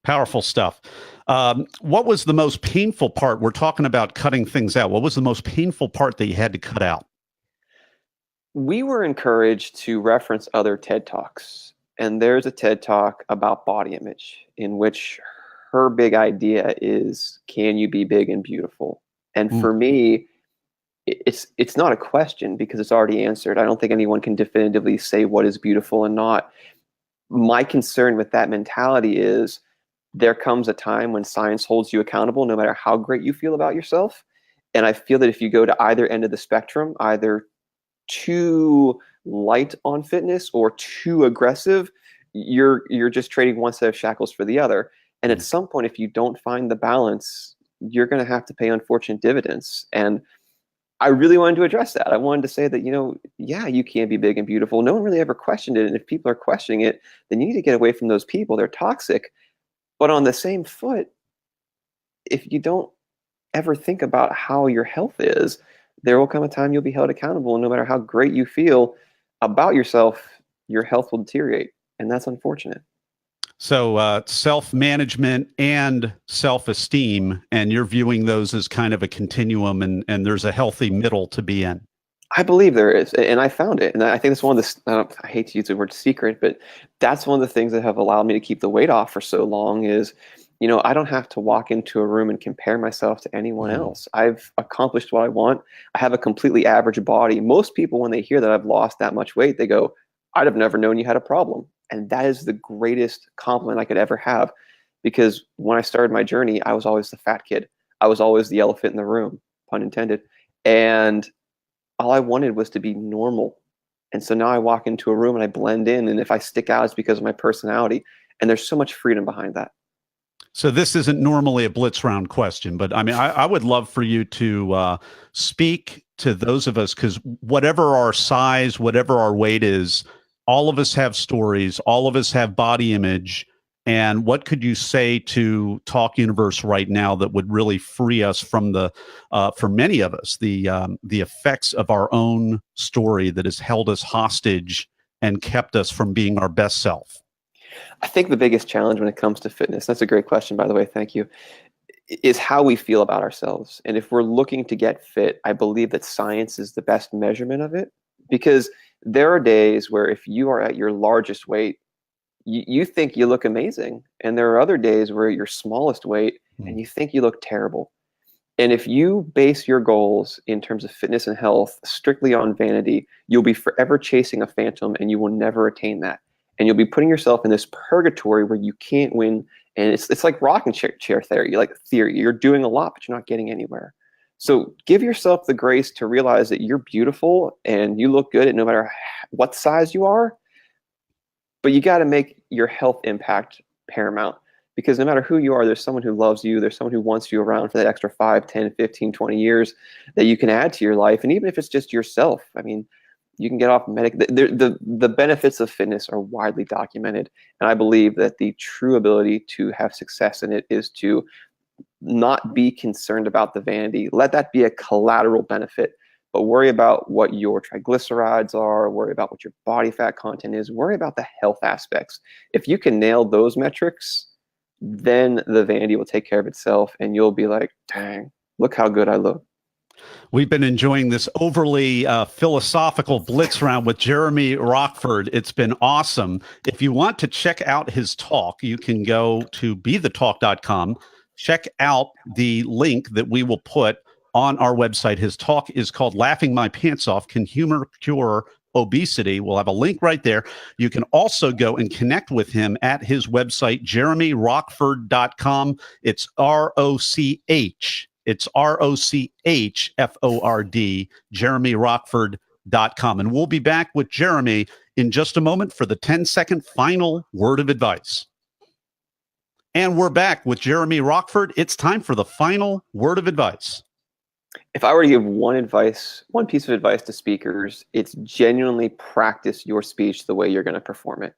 Powerful stuff. What was the most painful part? We're talking about cutting things out. What was the most painful part that you had to cut out? We were encouraged to reference other TED Talks. And there's a TED Talk about body image in which her big idea is, can you be big and beautiful? And for me, it's not a question because it's already answered. I don't think anyone can definitively say what is beautiful and not. My concern with that mentality is there comes a time when science holds you accountable no matter how great you feel about yourself. And I feel that if you go to either end of the spectrum, either too light on fitness or too aggressive, you're just trading one set of shackles for the other. And at some point, if you don't find the balance, you're going to have to pay unfortunate dividends. And I really wanted to address that. I wanted to say that, yeah, you can be big and beautiful. No one really ever questioned it. And if people are questioning it, then you need to get away from those people. They're toxic. But on the same foot, if you don't ever think about how your health is, there will come a time you'll be held accountable. And no matter how great you feel about yourself, your health will deteriorate. And that's unfortunate. So self-management and self-esteem, and you're viewing those as kind of a continuum, and there's a healthy middle to be in. I believe there is, and I found it. And I think that's one of the, I hate to use the word secret, but that's one of the things that have allowed me to keep the weight off for so long is, I don't have to walk into a room and compare myself to anyone else. I've accomplished what I want. I have a completely average body. Most people, when they hear that I've lost that much weight, they go, I'd have never known you had a problem. And that is the greatest compliment I could ever have, because when I started my journey, I was always the fat kid. I was always the elephant in the room, pun intended. And all I wanted was to be normal. And so now I walk into a room and I blend in. And if I stick out, it's because of my personality. And there's so much freedom behind that. So this isn't normally a blitz round question, but I mean, I would love for you to speak to those of us, because whatever our size, whatever our weight is, all of us have stories, all of us have body image. And what could you say to Talk Universe right now that would really free us from for many of us, the effects of our own story that has held us hostage and kept us from being our best self? I think the biggest challenge when it comes to fitness, that's a great question, by the way, thank you, is how we feel about ourselves. And if we're looking to get fit, I believe that science is the best measurement of it, because there are days where if you are at your largest weight, you think you look amazing. And there are other days where your smallest weight and you think you look terrible. And if you base your goals in terms of fitness and health strictly on vanity, you'll be forever chasing a phantom and you will never attain that. And you'll be putting yourself in this purgatory where you can't win. And it's like rocking chair theory. You're doing a lot, but you're not getting anywhere. So give yourself the grace to realize that you're beautiful and you look good at no matter what size you are. But you got to make your health impact paramount, because no matter who you are, there's someone who loves you. There's someone who wants you around for that extra 5, 10, 15, 20 years that you can add to your life. And even if it's just yourself, I mean, you can get off the benefits of fitness are widely documented. And I believe that the true ability to have success in it is to not be concerned about the vanity. Let that be a collateral benefit, but worry about what your triglycerides are, worry about what your body fat content is, worry about the health aspects. If you can nail those metrics, then the vanity will take care of itself and you'll be like, dang, look how good I look. We've been enjoying this overly philosophical blitz round with Jeremy Rochford. It's been awesome. If you want to check out his talk, you can go to BeTheTalk.com. Check out the link that we will put on our website. His talk is called Laughing My Pants Off, Can Humor Cure Obesity? We'll have a link right there. You can also go and connect with him at his website, jeremyrochford.com. It's ROCH. It's Rochford, JeremyRochford.com. And we'll be back with Jeremy in just a moment for the 10-second final word of advice. And we're back with Jeremy Rochford. It's time for the final word of advice. If I were to give one piece of advice to speakers, it's genuinely practice your speech the way you're going to perform it.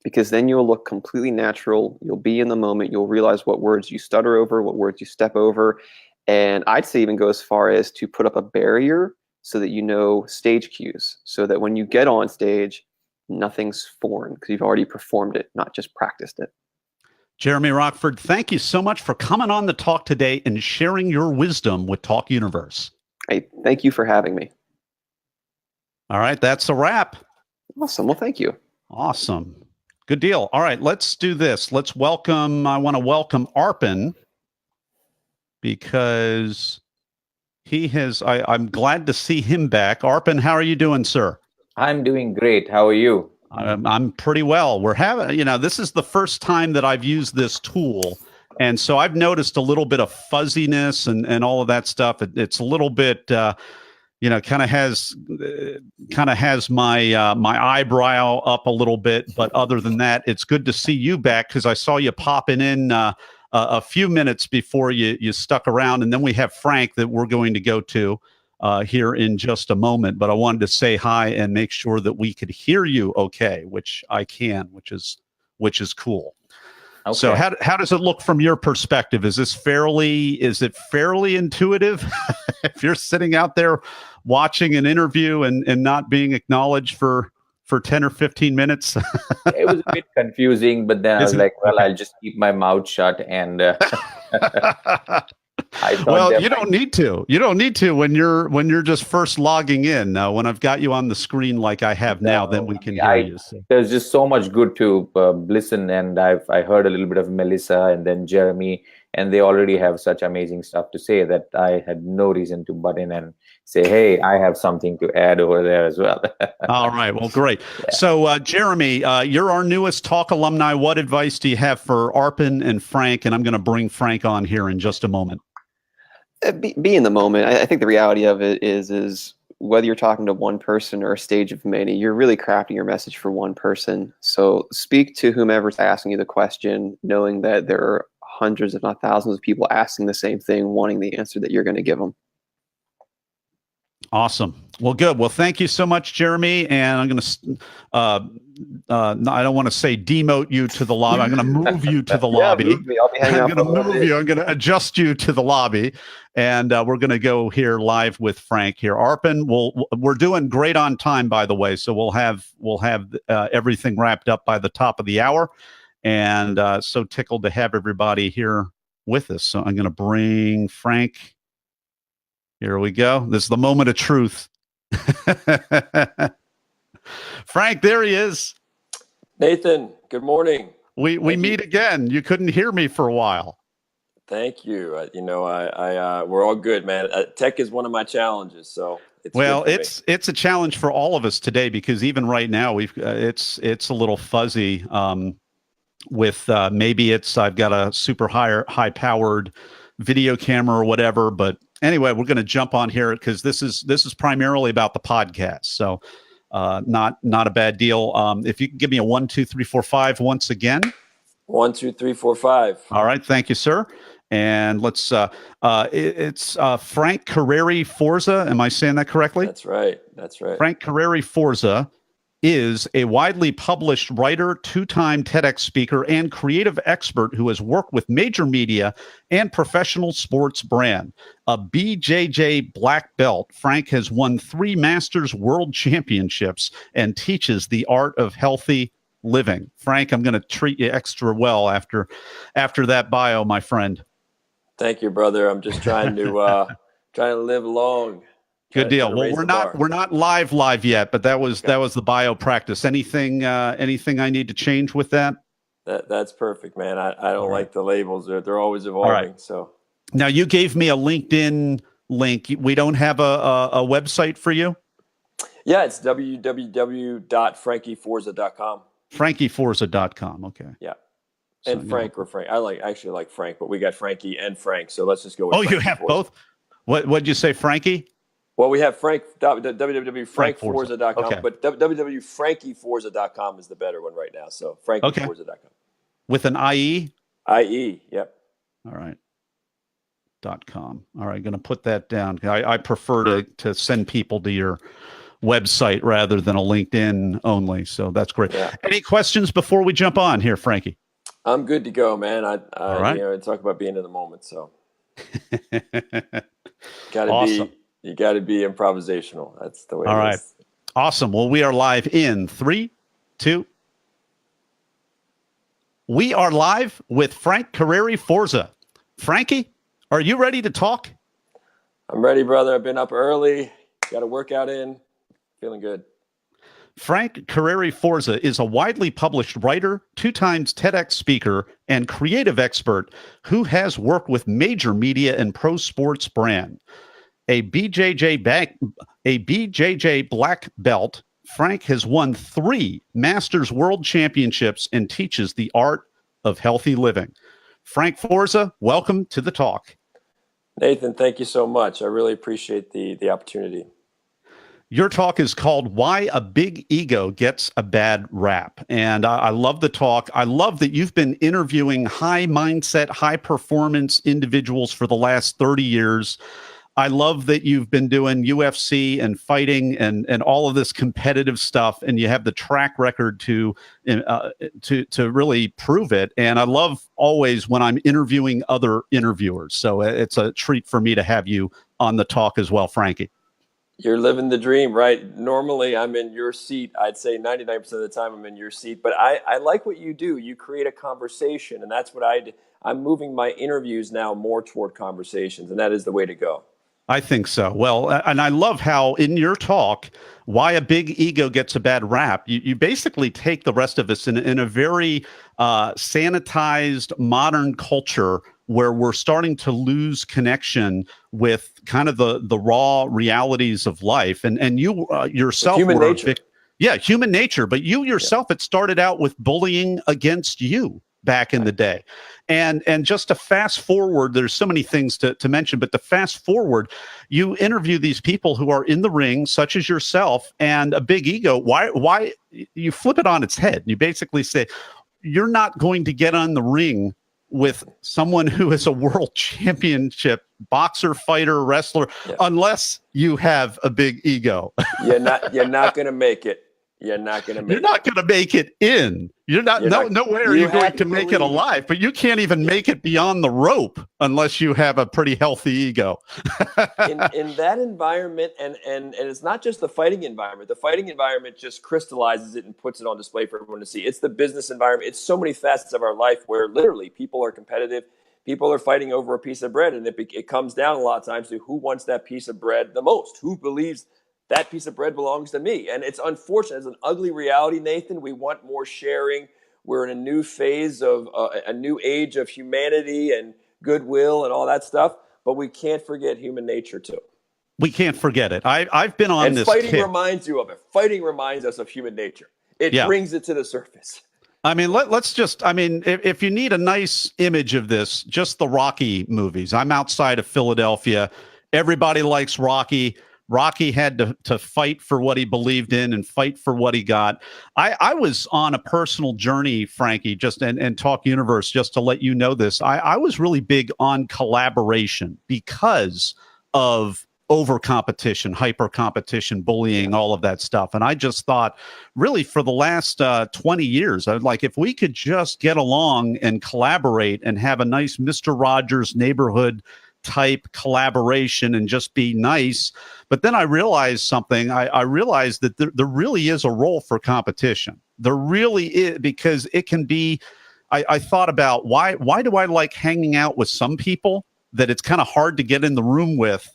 Because then you'll look completely natural. You'll be in the moment. You'll realize what words you stutter over, what words you step over. And I'd say even go as far as to put up a barrier so that you know stage cues, so that when you get on stage, nothing's foreign because you've already performed it, not just practiced it. Jeremy Rochford, thank you so much for coming on the talk today and sharing your wisdom with Talk Universe. Hey, thank you for having me. All right, that's a wrap. Awesome. Well, thank you. Awesome. Good deal. All right, let's do this. I want to welcome Arpan because I'm glad to see him back. Arpan, how are you doing, sir? I'm doing great. How are you? I'm pretty well. We're having, this is the first time that I've used this tool. And so I've noticed a little bit of fuzziness and all of that stuff. It's a little bit, kind of has my eyebrow up a little bit. But other than that, it's good to see you back because I saw you popping in a few minutes before you stuck around. And then we have Frank that we're going to go to here in just a moment, but I wanted to say hi and make sure that we could hear you okay, which I can, which is cool. Okay. So how does it look from your perspective? Is it fairly intuitive? If you're sitting out there watching an interview and not being acknowledged for 10 or 15 minutes? It was a bit confusing, but then I was like, well, I'll just keep my mouth shut and well, you don't need to. You don't need to when you're just first logging in. When I've got you on the screen like I have now, then we can hear you. So. There's just so much good to listen, and I heard a little bit of Melissa and then Jeremy, and they already have such amazing stuff to say that I had no reason to butt in and say, hey, I have something to add over there as well. All right. Well, great. Yeah. So, Jeremy, you're our newest Talk alumni. What advice do you have for Arpan and Frank? And I'm going to bring Frank on here in just a moment. Be in the moment. I think the reality of it is whether you're talking to one person or a stage of many, you're really crafting your message for one person. So speak to whomever's asking you the question, knowing that there are hundreds, if not thousands, of people asking the same thing, wanting the answer that you're going to give them. Awesome. Well, good. Well, thank you so much, Jeremy. And I'm going to, I don't want to say demote you to the lobby. I'm going to move you to the lobby. Move me. I'll be hanging out. I'm going to move you. I'm going to adjust you to the lobby. And we're going to go here live with Frank here. Arpan, we're doing great on time, by the way. So we'll have everything wrapped up by the top of the hour. And so tickled to have everybody here with us. So I'm going to bring Frank. Here we go. This is the moment of truth. Frank, there he is. Nathan, good morning. We meet again. You couldn't hear me for a while. Thank you. We're all good, man. Tech is one of my challenges, so it's a challenge for all of us today because even right now it's a little fuzzy. With maybe I've got a super high powered video camera or whatever, but anyway, we're going to jump on here because this is primarily about the podcast. So not a bad deal. If you can give me a 1, 2, 3, 4, 5 once again. 1, 2, 3, 4, 5. All right. Thank you, sir. And let's it's Frank Curreri Forza. Am I saying that correctly? That's right. Frank Curreri Forza is a widely published writer, 2-time TEDx speaker, and creative expert who has worked with major media and professional sports brand. A BJJ black belt, Frank has won 3 Masters World Championships and teaches the art of healthy living. Frank, I'm going to treat you extra well after that bio, my friend. Thank you, brother. I'm just trying to live long. Good deal. Well, we're not live yet, but that was the bio practice. Anything I need to change with that? That's perfect, man. I don't like the labels. They're always evolving. Right. So now you gave me a LinkedIn link. We don't have a website for you? Yeah, it's www.frankieforza.com. frankieforza.com. Okay. Yeah. And Frank or Frank. I actually like Frank, but we got Frankie and Frank, so let's just go with Frankie you have Forza. Both? What'd you say, Frankie? Well, we have www.frankforza.com, okay. but www.frankieforza.com is the better one right now. So frankieforza.com. With an IE? IE, yep. All right. .com. All right, going to put that down. I prefer to send people to your website rather than a LinkedIn only. So that's great. Yeah. Any questions before we jump on here, Frankie? I'm good to go, man. All right. I talk about being in the moment. So awesome. You got to be improvisational. That's the way. All right. Awesome. Well, we are live in 3, 2. We are live with Frank Curreri Forza. Frankie, are you ready to talk? I'm ready, brother. I've been up early. Got a workout in. Feeling good. Frank Curreri Forza is a widely published writer, 2 times TEDx speaker, and creative expert who has worked with major media and pro sports brand. A BJJ black belt, Frank has won 3 Masters World Championships and teaches the art of healthy living. Frank Forza, welcome to the talk. Nathan, thank you so much. I really appreciate the opportunity. Your talk is called Why a Big Ego Gets a Bad Rap. And I love the talk. I love that you've been interviewing high mindset, high performance individuals for the last 30 years. I love that you've been doing UFC and fighting and all of this competitive stuff, and you have the track record to really prove it. And I love always when I'm interviewing other interviewers. So it's a treat for me to have you on the talk as well, Frankie. You're living the dream, right? Normally, I'm in your seat. I'd say 99% of the time I'm in your seat. But I like what you do. You create a conversation, and that's what I'm moving my interviews now more toward conversations, and that is the way to go. I think so. Well, and I love how in your talk, Why a Big Ego Gets a Bad Rap, you basically take the rest of us in a very sanitized modern culture where we're starting to lose connection with kind of the raw realities of life. And you yourself human nature. Human nature. But you yourself, it started out with bullying against you back in the day. And just to fast forward, there's so many things to mention, but to fast forward, you interview these people who are in the ring, such as yourself, and a big ego. Why you flip it on its head? You basically say, you're not going to get on the ring with someone who is a world championship boxer, fighter, wrestler, unless you have a big ego. You're not going to make it. You're not going to make it. You're not going to make it in. No way are you going to make it alive, but you can't even make it beyond the rope unless you have a pretty healthy ego. in that environment, and it's not just the fighting environment. The fighting environment just crystallizes it and puts it on display for everyone to see. It's the business environment. It's so many facets of our life where literally people are competitive. People are fighting over a piece of bread, and it comes down a lot of times to who wants that piece of bread the most, who believes that piece of bread belongs to me. And it's unfortunate. It's an ugly reality, Nathan. We want more sharing. We're in a new phase of a new age of humanity and goodwill and all that stuff. But we can't forget human nature, too. We can't forget it. I've been on this. And fighting reminds you of it. Fighting reminds us of human nature. It brings it to the surface. I mean, let's just, if you need a nice image of this, just the Rocky movies. I'm outside of Philadelphia. Everybody likes Rocky. Rocky had to fight for what he believed in and fight for what he got. I was on a personal journey, Frankie, just and Talk Universe, just to let you know this. I was really big on collaboration because of over competition, hyper competition, bullying, all of that stuff. And I just thought, really, for the last 20 years, I was like, if we could just get along and collaborate and have a nice Mr. Rogers neighborhood type collaboration and just be nice. But then I realized something. I realized that there really is a role for competition. There really is, because it can be, I thought about why do I like hanging out with some people that it's kind of hard to get in the room with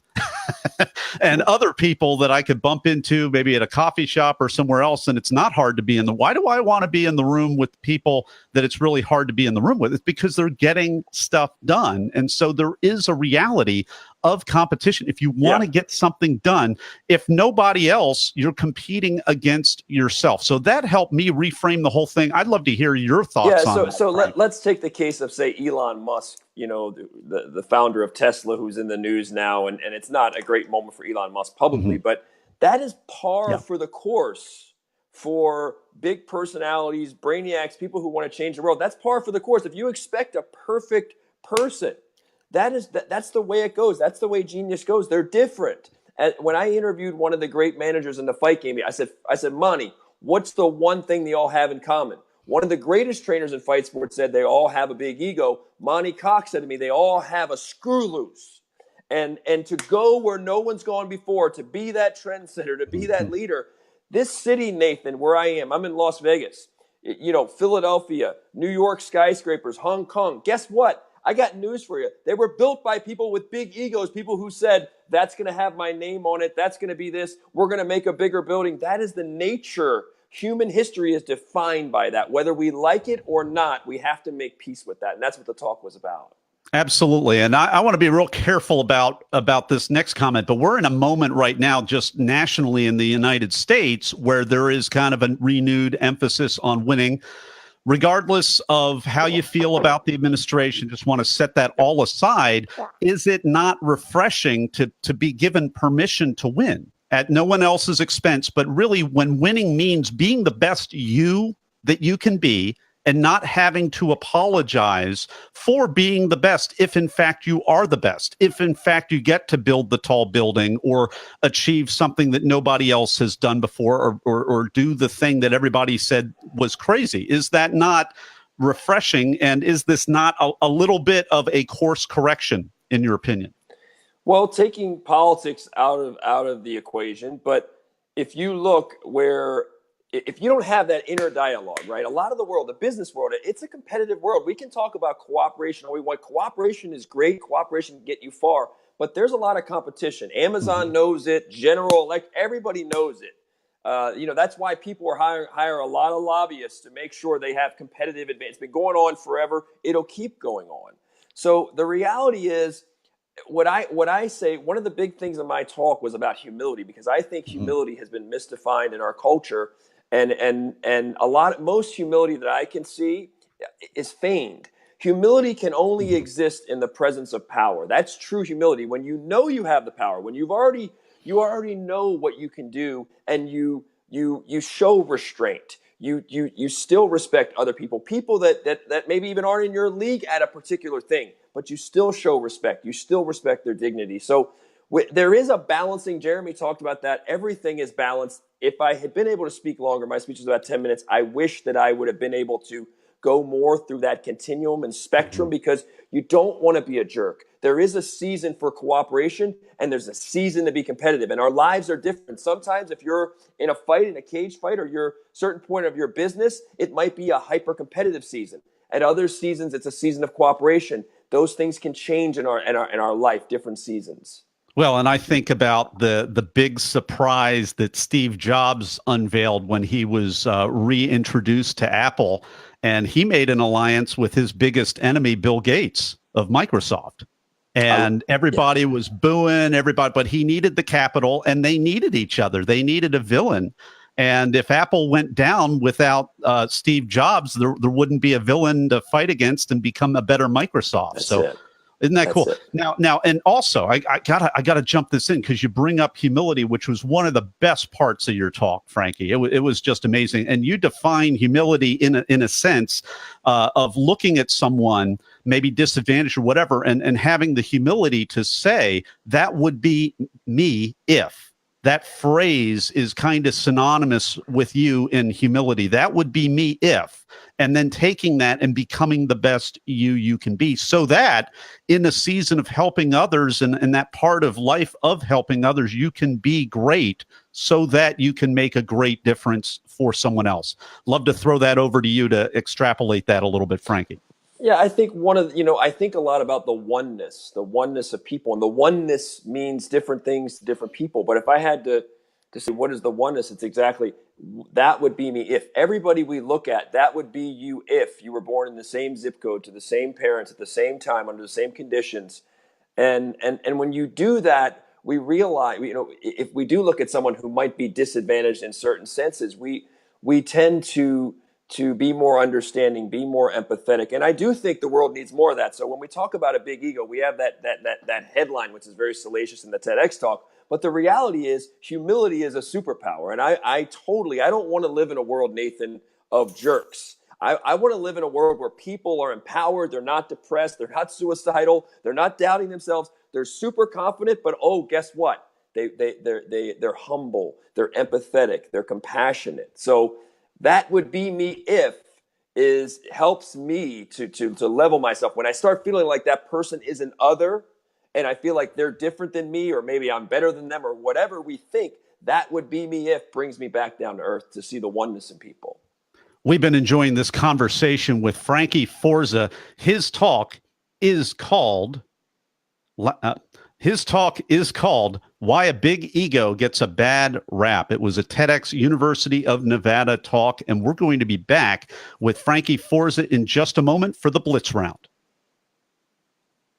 and other people that I could bump into maybe at a coffee shop or somewhere else, and it's not hard to be in the. Why do I want to be in the room with people that it's really hard to be in the room with? It's because they're getting stuff done. And so there is a reality of competition. If you want to get something done, if nobody else, you're competing against yourself. So that helped me reframe the whole thing. I'd love to hear your thoughts on that. So let's take the case of, say, Elon Musk, the founder of Tesla, who's in the news now, and it's not a great moment for Elon Musk publicly, but that is par for the course for big personalities, brainiacs, people who want to change the world. That's par for the course. If you expect a perfect person, that's the way it goes. That's the way genius goes. They're different. And when I interviewed one of the great managers in the fight game, I said, Monty, what's the one thing they all have in common? One of the greatest trainers in fight sports said they all have a big ego. Monty Cox said to me, they all have a screw loose. And to go where no one's gone before, to be that trendsetter, to be that leader. This city, Nathan, where I am, I'm in Las Vegas, Philadelphia, New York skyscrapers, Hong Kong. Guess what? I got news for you. They were built by people with big egos, people who said, that's going to have my name on it. That's going to be this. We're going to make a bigger building. That is the nature. Human history is defined by that. Whether we like it or not, we have to make peace with that. And that's what the talk was about. Absolutely. And I want to be real careful about this next comment, but we're in a moment right now, just nationally in the United States, where there is kind of a renewed emphasis on winning. Regardless of how you feel about the administration, just want to set that all aside. Is it not refreshing to be given permission to win at no one else's expense, but really when winning means being the best you that you can be, and not having to apologize for being the best if in fact you are the best, if in fact you get to build the tall building or achieve something that nobody else has done before, or do the thing that everybody said was crazy? Is that not refreshing? And is this not a little bit of a course correction, in your opinion? Well, taking politics out of the equation, but if you look if you don't have that inner dialogue, right? A lot of the world, the business world, it's a competitive world. We can talk about cooperation all we want. Cooperation is great. Cooperation can get you far, but there's a lot of competition. Amazon knows it. General Electric, everybody knows it. That's why people are hire a lot of lobbyists to make sure they have competitive advantage. It's been going on forever. It'll keep going on. So the reality is, what I say, one of the big things in my talk was about humility, because I think humility has been misdefined in our culture. And most humility that I can see is feigned. Humility can only exist in the presence of power. That's true humility. When you know you have the power, when you already know what you can do, and you show restraint. You still respect other people that maybe even aren't in your league at a particular thing, but you still show respect. You still respect their dignity. So there is a balancing. Jeremy talked about that. Everything is balanced. If I had been able to speak longer, my speech was about 10 minutes. I wish that I would have been able to go more through that continuum and spectrum, because you don't want to be a jerk. There is a season for cooperation, and there's a season to be competitive. And our lives are different. Sometimes if you're in a fight, in a cage fight, or you're a certain point of your business, it might be a hyper-competitive season. At other seasons, it's a season of cooperation. Those things can change in our life, different seasons. Well, and I think about the big surprise that Steve Jobs unveiled when he was reintroduced to Apple, and he made an alliance with his biggest enemy, Bill Gates of Microsoft. And everybody was booing everybody, but he needed the capital, and they needed each other. They needed a villain. And if Apple went down without Steve Jobs, there wouldn't be a villain to fight against and become a better Microsoft. That's so. it. Isn't that cool? It. Now, and also, I gotta jump this in, because you bring up humility, which was one of the best parts of your talk, Frankie. It was just amazing, and you define humility in a sense of looking at someone maybe disadvantaged or whatever, and having the humility to say, that would be me if. That phrase is kind of synonymous with you in humility. That would be me if. And then taking that and becoming the best you can be, so that in a season of helping others and that part of life of helping others, you can be great, so that you can make a great difference for someone else. Love to throw that over to you to extrapolate that a little bit, Frankie. Yeah, I think I think a lot about the oneness of people, and the oneness means different things to different people. But if I had to say what is the oneness, it's exactly that would be me. If everybody we look at, that would be you if you were born in the same zip code, to the same parents at the same time, under the same conditions. And when you do that, we realize, if we do look at someone who might be disadvantaged in certain senses, we tend to be more understanding, be more empathetic. And I do think the world needs more of that. So when we talk about a big ego, we have that headline, which is very salacious in the TEDx talk. But the reality is humility is a superpower. And I don't want to live in a world, Nathan, of jerks. I want to live in a world where people are empowered. They're not depressed. They're not suicidal. They're not doubting themselves. They're super confident. But guess what? They're humble. They're empathetic. They're compassionate. So that would be me helps me to level myself. When I start feeling like that person is an other, and I feel like they're different than me, or maybe I'm better than them, or whatever we think, that would be me brings me back down to earth to see the oneness in people. We've been enjoying this conversation with Curreri Forza. His talk is called Why a Big Ego Gets a Bad Rap. It was a TEDx University of Nevada talk, and we're going to be back with Curreri Forza in just a moment for the Blitz Round.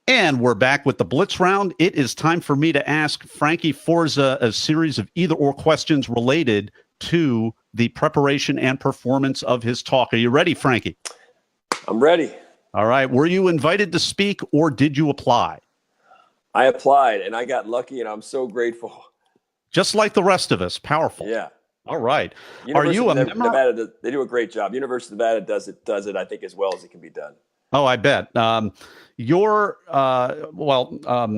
And we're back with the Blitz Round. It is time for me to ask Curreri Forza a series of either-or questions related to the preparation and performance of his talk. Are you ready, Frankie? I'm ready. All right. Were you invited to speak, or did you apply? I applied, and I got lucky, and I'm so grateful. Just like the rest of us. Powerful. Yeah. All right. University of Nevada, they do a great job. University of Nevada does it, I think, as well as it can be done. Oh, I bet.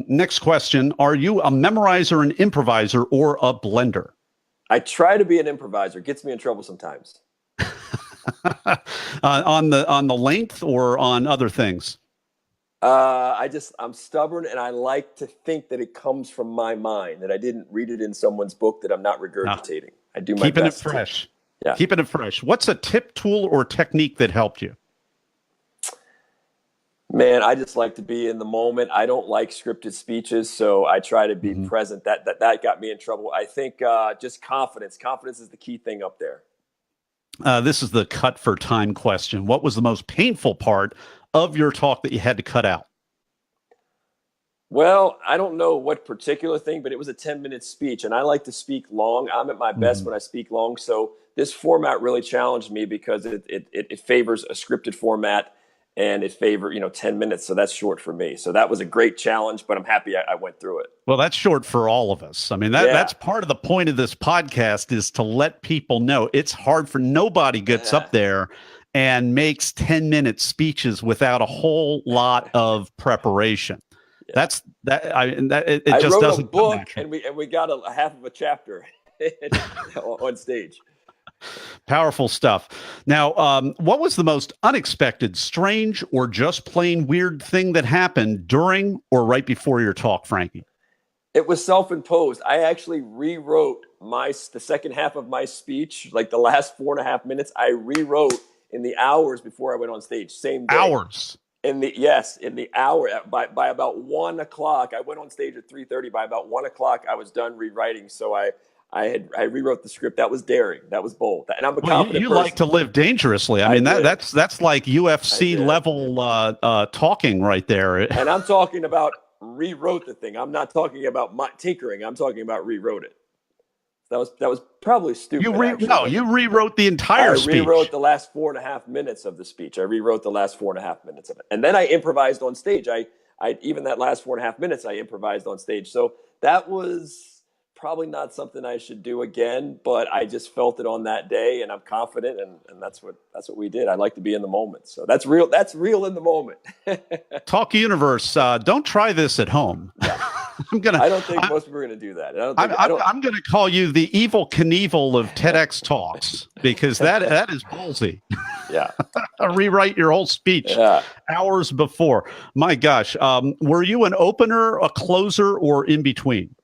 Next question. Are you a memorizer, an improviser, or a blender? I try to be an improviser. It gets me in trouble sometimes. On the length or on other things? I'm stubborn, and I like to think that it comes from my mind, that I didn't read it in someone's book, that I'm not regurgitating. I do my keeping best. Keeping it fresh. Yeah. Keeping it fresh. What's a tip, tool, or technique that helped you? Man, I just like to be in the moment. I don't like scripted speeches, so I try to be present. That got me in trouble. I think just confidence. Confidence is the key thing up there. This is the cut for time question. What was the most painful part of your talk that you had to cut out? Well, I don't know what particular thing, but it was a 10-minute speech, and I like to speak long. I'm at my best when I speak long, so this format really challenged me because it favors a scripted format. And it favored, 10 minutes. So that's short for me. So that was a great challenge, but I'm happy I went through it. Well, that's short for all of us. I mean, that's part of the point of this podcast, is to let people know it's hard. For nobody gets up there and makes 10-minute speeches without a whole lot of preparation. Yeah. It just doesn't. I wrote a book, and we got a half of a chapter on stage. Powerful stuff. Now, what was the most unexpected, strange, or just plain weird thing that happened during or right before your talk, Frankie? It was self-imposed. I actually rewrote the second half of my speech, like the last 4.5 minutes. I rewrote in the hours before I went on stage. Same day. Hours. In the hour by about 1 o'clock. I went on stage at 3:30. By about 1 o'clock, I was done rewriting. So I rewrote the script. That was daring. That was bold. And I'm a confident you person. Like to live dangerously. I mean, that's like UFC level talking right there. And I'm talking about rewrote the thing. I'm not talking about tinkering. I'm talking about rewrote it. That was probably stupid. You rewrote the entire speech. I rewrote the last 4.5 minutes of the speech. I rewrote the last 4.5 minutes of it. And then I improvised on stage. I even that last 4.5 minutes, I improvised on stage. So that was probably not something I should do again, but I just felt it on that day, and I'm confident, and that's what we did. I like to be in the moment. So that's real in the moment. Talk Universe, don't try this at home. Yeah. I don't think most people are going to do that. I'm going to call you the Evel Knievel of TEDx talks, because that is ballsy. Yeah. Rewrite your whole speech hours before. My gosh. Were you an opener, a closer, or in between?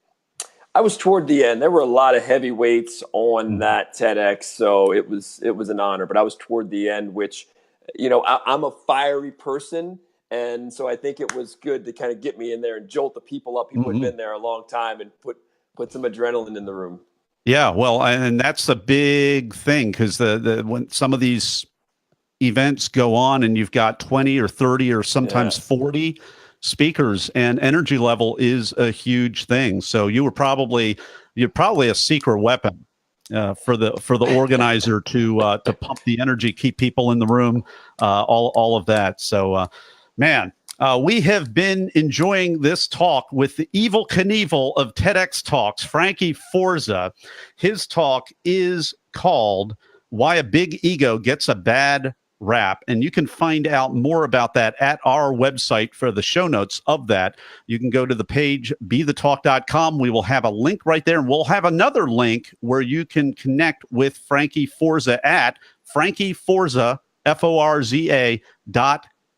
I was toward the end. There were a lot of heavyweights on that TEDx, so it was an honor. But I was toward the end, which, I'm a fiery person, and so I think it was good to kind of get me in there and jolt the people up. People had been there a long time and put some adrenaline in the room. Yeah, well, and that's a big thing, because when some of these events go on and you've got 20 or 30 or sometimes 40 speakers, and energy level is a huge thing. So you're probably a secret weapon for the organizer to pump the energy, keep people in the room, all of that. So, man. We have been enjoying this talk with the Evel Knievel of TEDx Talks, Frankie Forza. His talk is called Why a Big Ego Gets a Bad Rap. And you can find out more about that at our website for the show notes of that. You can go to the page, BeTheTalk.com. We will have a link right there. And we'll have another link where you can connect with Frankie Forza at Frankie Forza, FORZA.com.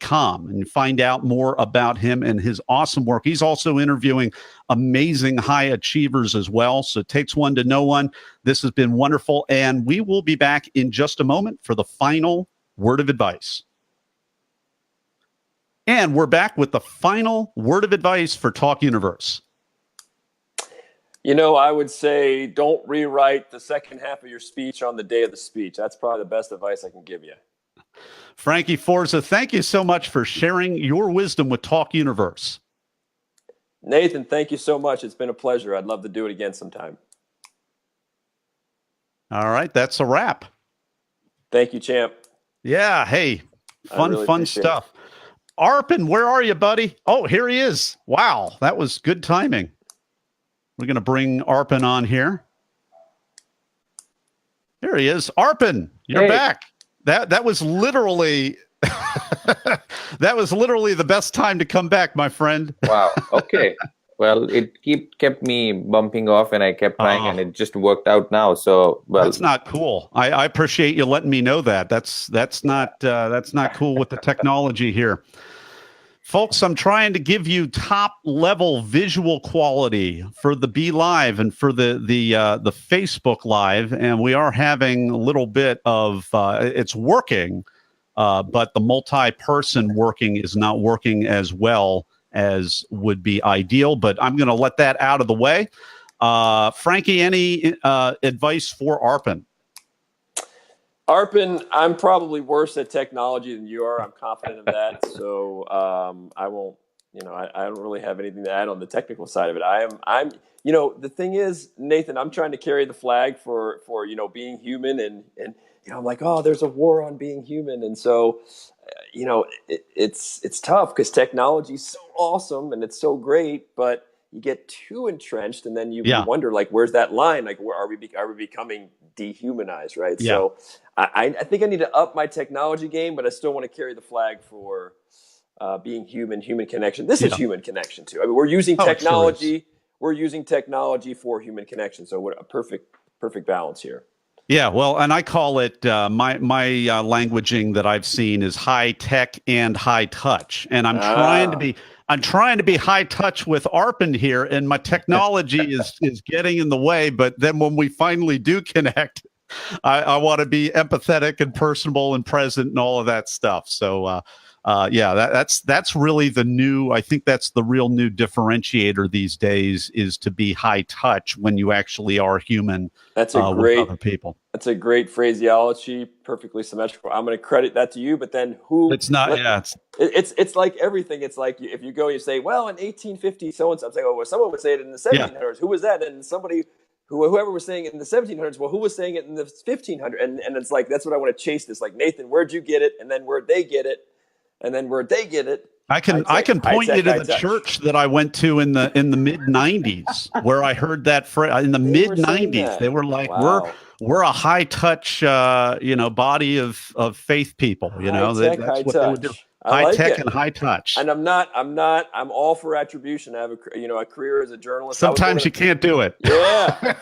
And find out more about him and his awesome work. He's also interviewing amazing high achievers as well. So it takes one to know one. This has been wonderful. And we will be back in just a moment for the final word of advice. And we're back with the final word of advice for Talk Universe. You know, I would say don't rewrite the second half of your speech on the day of the speech. That's probably the best advice I can give you. Frankie Forza, thank you so much for sharing your wisdom with Talk Universe. Nathan, thank you so much. It's been a pleasure. I'd love to do it again sometime. All right, that's a wrap. Thank you, champ. Yeah, hey, fun stuff. Arpan, where are you, buddy? Oh, here he is. Wow, that was good timing. We're going to bring Arpan on here. There he is. Arpan, you're back. That was literally that was literally the best time to come back, my friend. Wow. Okay. Well, it kept me bumping off, and I kept trying, and it just worked out now. So, well, that's not cool. I appreciate you letting me know that. That's not cool with the technology here. Folks, I'm trying to give you top level visual quality for the Be Live and for the Facebook Live, and we are having a little bit of it's working, but the multi-person working is not working as well as would be ideal. But I'm going to let that out of the way. Frankie, any advice for Arpan? Arpan, I'm probably worse at technology than you are. I'm confident of that. So I won't, I don't really have anything to add on the technical side of it. I'm, the thing is, Nathan, I'm trying to carry the flag for being human, and I'm like, oh, there's a war on being human. And so, it's tough because technology is so awesome and it's so great, but you get too entrenched, and then you wonder, like, where's that line? Like, where are we becoming dehumanized, right? Yeah. So I think I need to up my technology game, but I still want to carry the flag for being human connection. This is human connection too. I mean, we're using technology. Sure, we're using technology for human connection. So what a perfect balance here. Yeah, well, and I call it my languaging that I've seen is high tech and high touch, and I'm trying to be high touch with Arpan here, and my technology is getting in the way. But then when we finally do connect, I want to be empathetic and personable and present and all of that stuff. So that's really the new. I think that's the real new differentiator these days, is to be high touch when you actually are human. With other people. That's a great phraseology, perfectly symmetrical. I'm going to credit that to you, but then who? It's not. It's like everything. It's like if you go, you say, well, in 1850, so and so. I'm saying, well, someone would say it in the 1700s. Yeah. Who was that? And somebody. Whoever was saying it in the 1700s, well, who was saying it in the 1500s? And it's like, that's what I want to chase this. Like, Nathan, where'd you get it? And then where'd they get it? And then where'd they get it? I can point you to the church that I went to in the mid 90s, where I heard that phrase in the mid 90s. They were like, wow. we're a high touch, body of faith people. That's what they would do. High tech and high touch. And I'm all for attribution. I have a career as a journalist. Sometimes you can't do it. Yeah.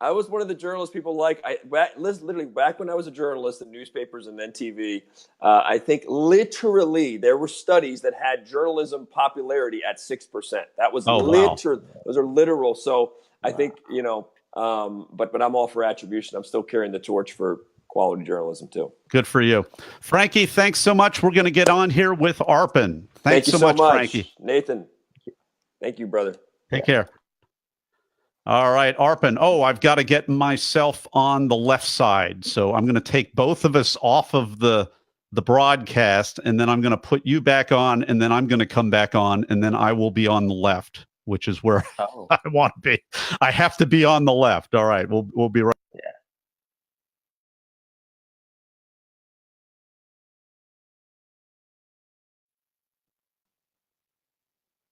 I was one of the journalists people literally back when I was a journalist in newspapers and then TV. I think literally there were studies that had journalism popularity at 6%. That was literal. Wow. Those are literal. So I think, but I'm all for attribution. I'm still carrying the torch for quality journalism too. Good for you. Frankie, thanks so much. We're going to get on here with Arpan. Thanks so much, Frankie. Nathan, thank you, brother. Take care. All right, Arpan. Oh, I've got to get myself on the left side. So I'm going to take both of us off of the the broadcast, and then I'm going to put you back on, and then I'm going to come back on, and then I will be on the left, which is where I want to be. I have to be on the left. All right, we'll be right. Yeah.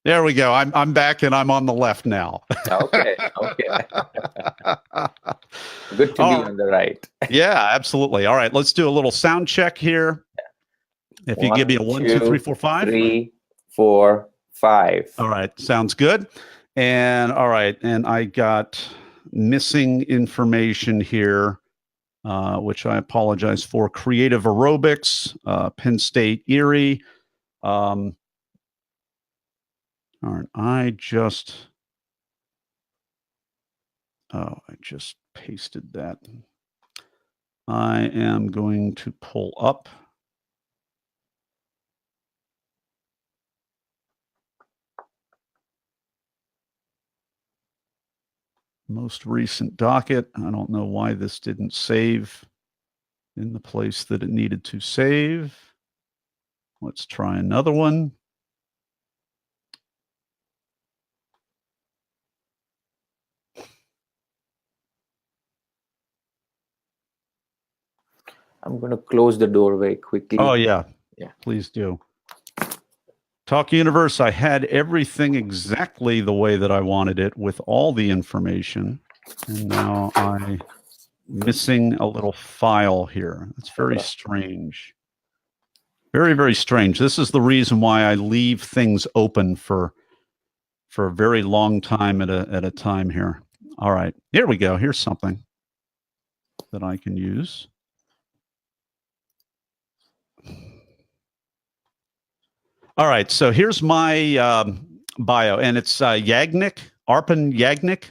There we go. I'm back, and I'm on the left now. Okay. Good to be on the right. Yeah, absolutely. All right, let's do a little sound check here. If you give me a 1, 2, 3, 4, 5. 3, 4, 5. All right, sounds good. And all right, and I got missing information here, which I apologize for. Creative Aerobics, Penn State Erie. All right, I just pasted that. I am going to pull up. Most recent docket. I don't know why this didn't save in the place that it needed to save. Let's try another one. I'm going to close the door very quickly. Oh, yeah. Please do. Talk Universe, I had everything exactly the way that I wanted it with all the information. And now I'm missing a little file here. It's very strange. Very, very strange. This is the reason why I leave things open for a very long time at a time here. All right, here we go. Here's something that I can use. All right, so here's my bio, and it's Yagnik, Arpan Yagnik.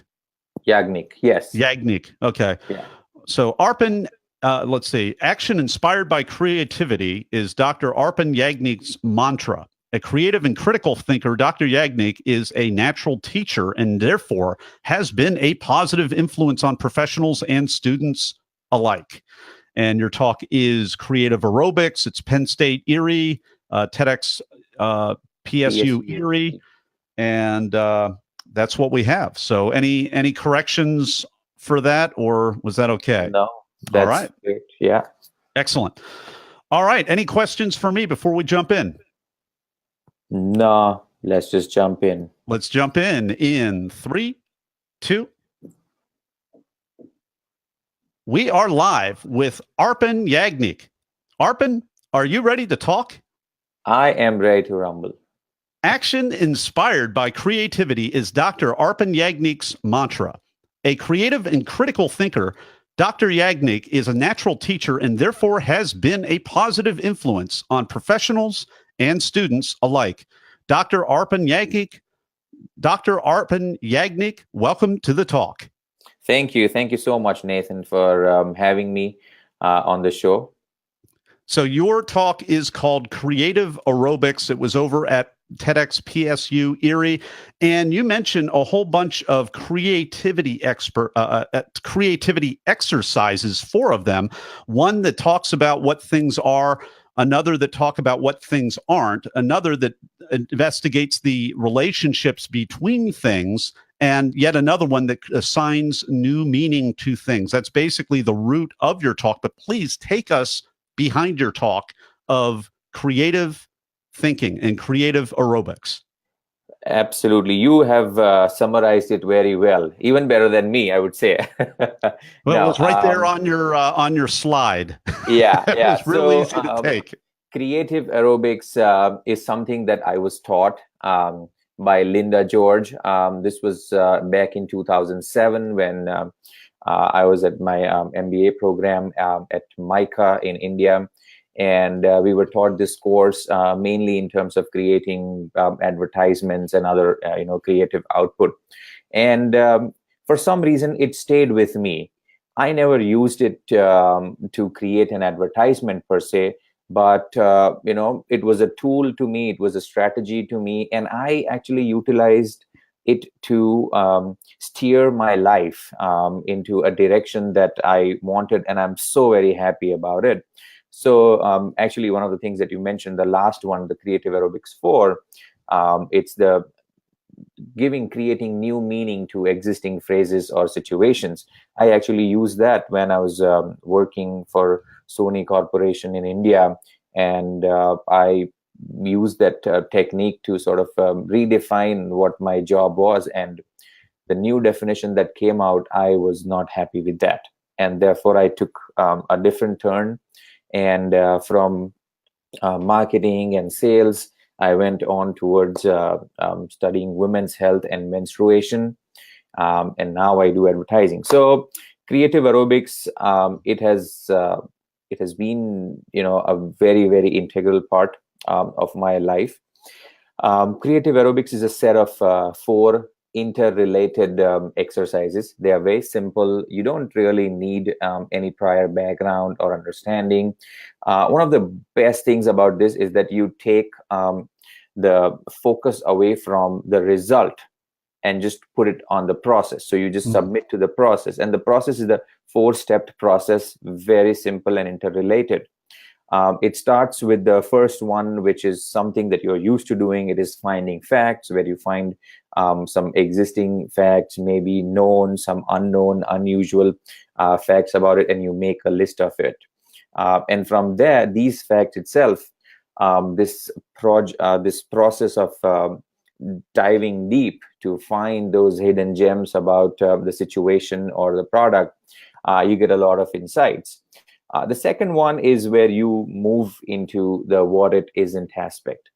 Yagnik, yes. Yagnik, okay. Yeah. So Arpan, let's see, action inspired by creativity is Dr. Arpan Yagnik's mantra. A creative and critical thinker, Dr. Yagnik is a natural teacher and therefore has been a positive influence on professionals and students alike. And your talk is Creative Aerobics. It's Penn State Erie, TEDx PSU Erie, and that's what we have. So any corrections for that, or was that okay? No, that's all right. Great. Yeah. Excellent. All right. Any questions for me before we jump in? No, let's just jump in. Let's jump in 3, 2. We are live with Arpan Yagnik. Arpan, are you ready to talk? I am ready to rumble. Action inspired by creativity is Dr. Arpan Yagnik's mantra. A creative and critical thinker, Dr. Yagnik is a natural teacher and therefore has been a positive influence on professionals and students alike. Dr. Arpan Yagnik, welcome to the talk. Thank you. Thank you so much, Nathan, for having me on the show. So your talk is called Creative Aerobics. It was over at TEDx PSU Erie, and you mentioned a whole bunch of creativity exercises, 4 of them. One that talks about what things are, another that talk about what things aren't, another that investigates the relationships between things, and yet another one that assigns new meaning to things. That's basically the root of your talk, but please take us behind your talk of creative thinking and creative aerobics. Absolutely. You have summarized it very well, even better than me, I would say. Well, it's right there on your slide. Yeah. It's really easy to take. Creative aerobics is something that I was taught by Linda George. This was back in 2007 when I was at my MBA program at MICA in India. And we were taught this course mainly in terms of creating advertisements and other, creative output. And for some reason, it stayed with me. I never used it to create an advertisement per se, but it was a tool to me. It was a strategy to me, and I actually utilized it to steer my life into a direction that I wanted, and I'm so very happy about it. So actually, one of the things that you mentioned, the last one, the Creative Aerobics 4, it's the creating new meaning to existing phrases or situations. I actually used that when I was working for Sony Corporation in India, and I used that technique to sort of redefine what my job was. And the new definition that came out, I was not happy with that, and therefore I took a different turn. And from marketing and sales, I went on towards studying women's health and menstruation, and now I do advertising. So Creative Aerobics, it has been, a very, very integral part of my life. Creative Aerobics is a set of 4 interrelated exercises. They are very simple. You don't really need any prior background or understanding. One of the best things about this is that you take the focus away from the result and just put it on the process. So you just submit to the process, and the process is the 4-step process, very simple and interrelated. It starts with the first one, which is something that you're used to doing. It is finding facts, where you find some existing facts, maybe known, some unknown, unusual facts about it, and you make a list of it. And from there, these facts itself, this process of diving deep to find those hidden gems about the situation or the product, you get a lot of insights. The second one is where you move into the what it isn't aspect.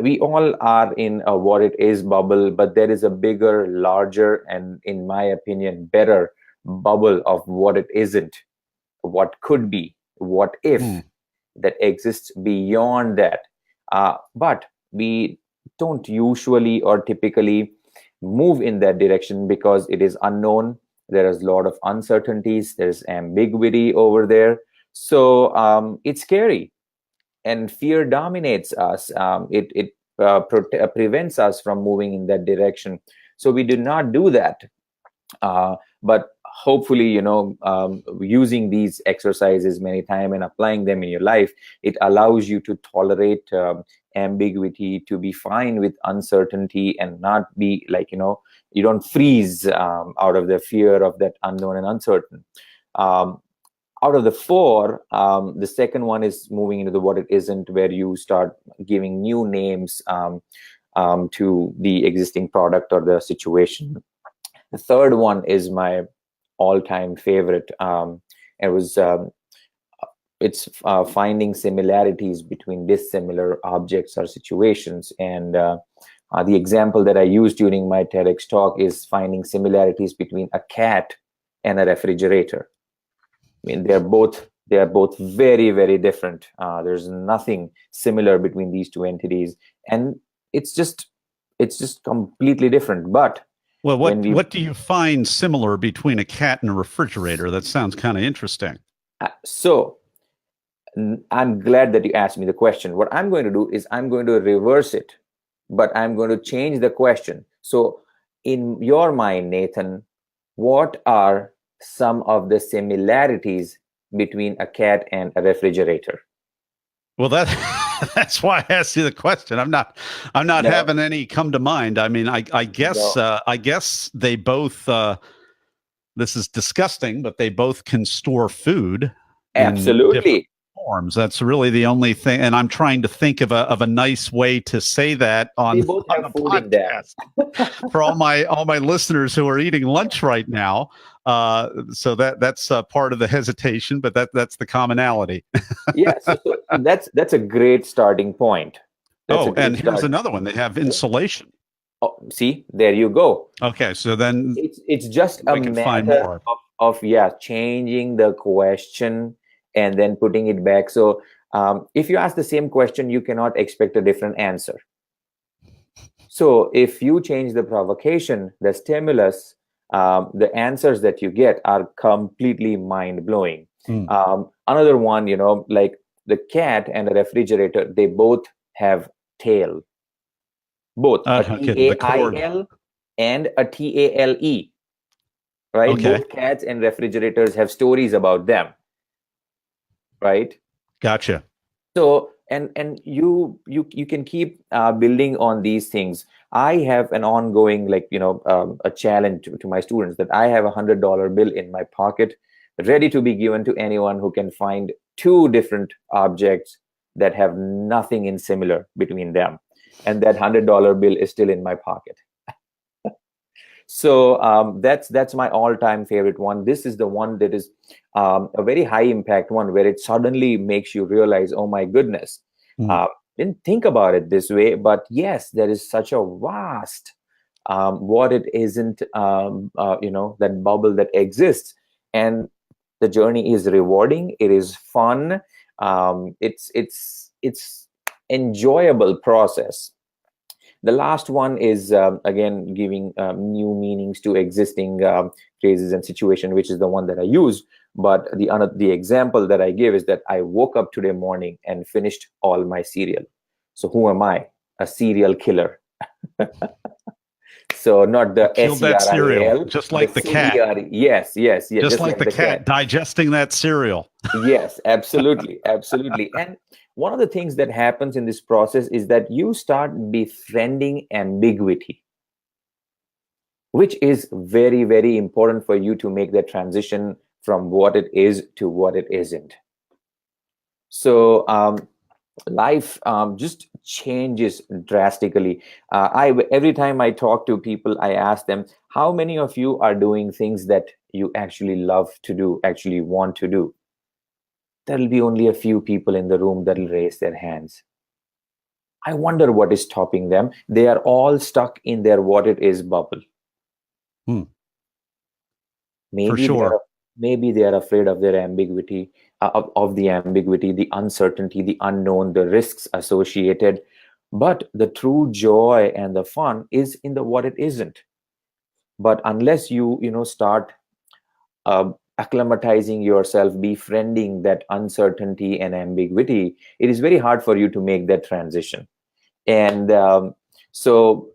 We all are in a what it is bubble, but there is a bigger, larger, and in my opinion, better bubble of what it isn't, what could be, what if, that exists beyond that. But we don't usually or typically move in that direction because it is unknown. There is a lot of uncertainties. There's ambiguity over there. So it's scary, and fear dominates us. It prevents us from moving in that direction. So we do not do that. But hopefully, using these exercises many times and applying them in your life, it allows you to tolerate ambiguity, to be fine with uncertainty, and not be like, you don't freeze out of the fear of that unknown and uncertain. Out of the 4, the second one is moving into the what it isn't, where you start giving new names to the existing product or the situation. The third one is my all-time favorite. It's finding similarities between dissimilar objects or situations. And the example that I used during my TEDx talk is finding similarities between a cat and a refrigerator. I mean, they are both very, very different. There's nothing similar between these two entities, and it's just completely different. But well, what do you find similar between a cat and a refrigerator? That sounds kind of interesting. So I'm glad that you asked me the question. What I'm going to do is I'm going to reverse it, but I'm going to change the question. So in your mind, Nathan, what are some of the similarities between a cat and a refrigerator? Well, that's why I asked you the question. I'm not having any come to mind. I mean, I guess they both. This is disgusting, but they both can store food. Absolutely. Forms. That's really the only thing. And I'm trying to think of a nice way to say that on the podcast for all my listeners who are eating lunch right now. So that's part of the hesitation, but that's the commonality. Yes, so that's a great starting point. Here's another one. They have insulation. Oh, see, there you go. Okay, so then it's just a matter of changing the question and then putting it back. So if you ask the same question, you cannot expect a different answer. So if you change the provocation, the stimulus, the answers that you get are completely mind-blowing. Another one, like the cat and the refrigerator, they both have tail. Both a T-A-I-L and a T-A-L-E. Right? Okay. Both cats and refrigerators have stories about them. right? Gotcha. So and you can keep building on these things. I have an ongoing, like, a challenge to my students, that I have $100 bill in my pocket, ready to be given to anyone who can find two different objects that have nothing in similar between them, and that $100 bill is still in my pocket. So that's my all-time favorite one. This is the one that is a very high impact one, where it suddenly makes you realize, oh my goodness, didn't think about it this way, but yes, there is such a vast what it isn't, that bubble that exists, and the journey is rewarding. It is fun. It's enjoyable process. The last one is, again, giving new meanings to existing phrases and situation, which is the one that I use. But the example that I give is that I woke up today morning and finished all my cereal. So who am I? A serial killer. So not the killed that cereal, SERIAL, just like the cat. Yes, just like the cat digesting that cereal. Yes, absolutely, absolutely. And one of the things that happens in this process is that you start befriending ambiguity, which is very, very important for you to make that transition from what it is to what it isn't. So life just changes drastically. Every time I talk to people, I ask them, how many of you are doing things that you actually love to do, actually want to do? There'll be only a few people in the room that'll raise their hands. I wonder what is stopping them. They are all stuck in their what it is bubble. Maybe, for sure. Maybe they are afraid of their ambiguity, of the ambiguity, the uncertainty, the unknown, the risks associated. But the true joy and the fun is in the what it isn't. But unless you start acclimatizing yourself, befriending that uncertainty and ambiguity, it is very hard for you to make that transition. And so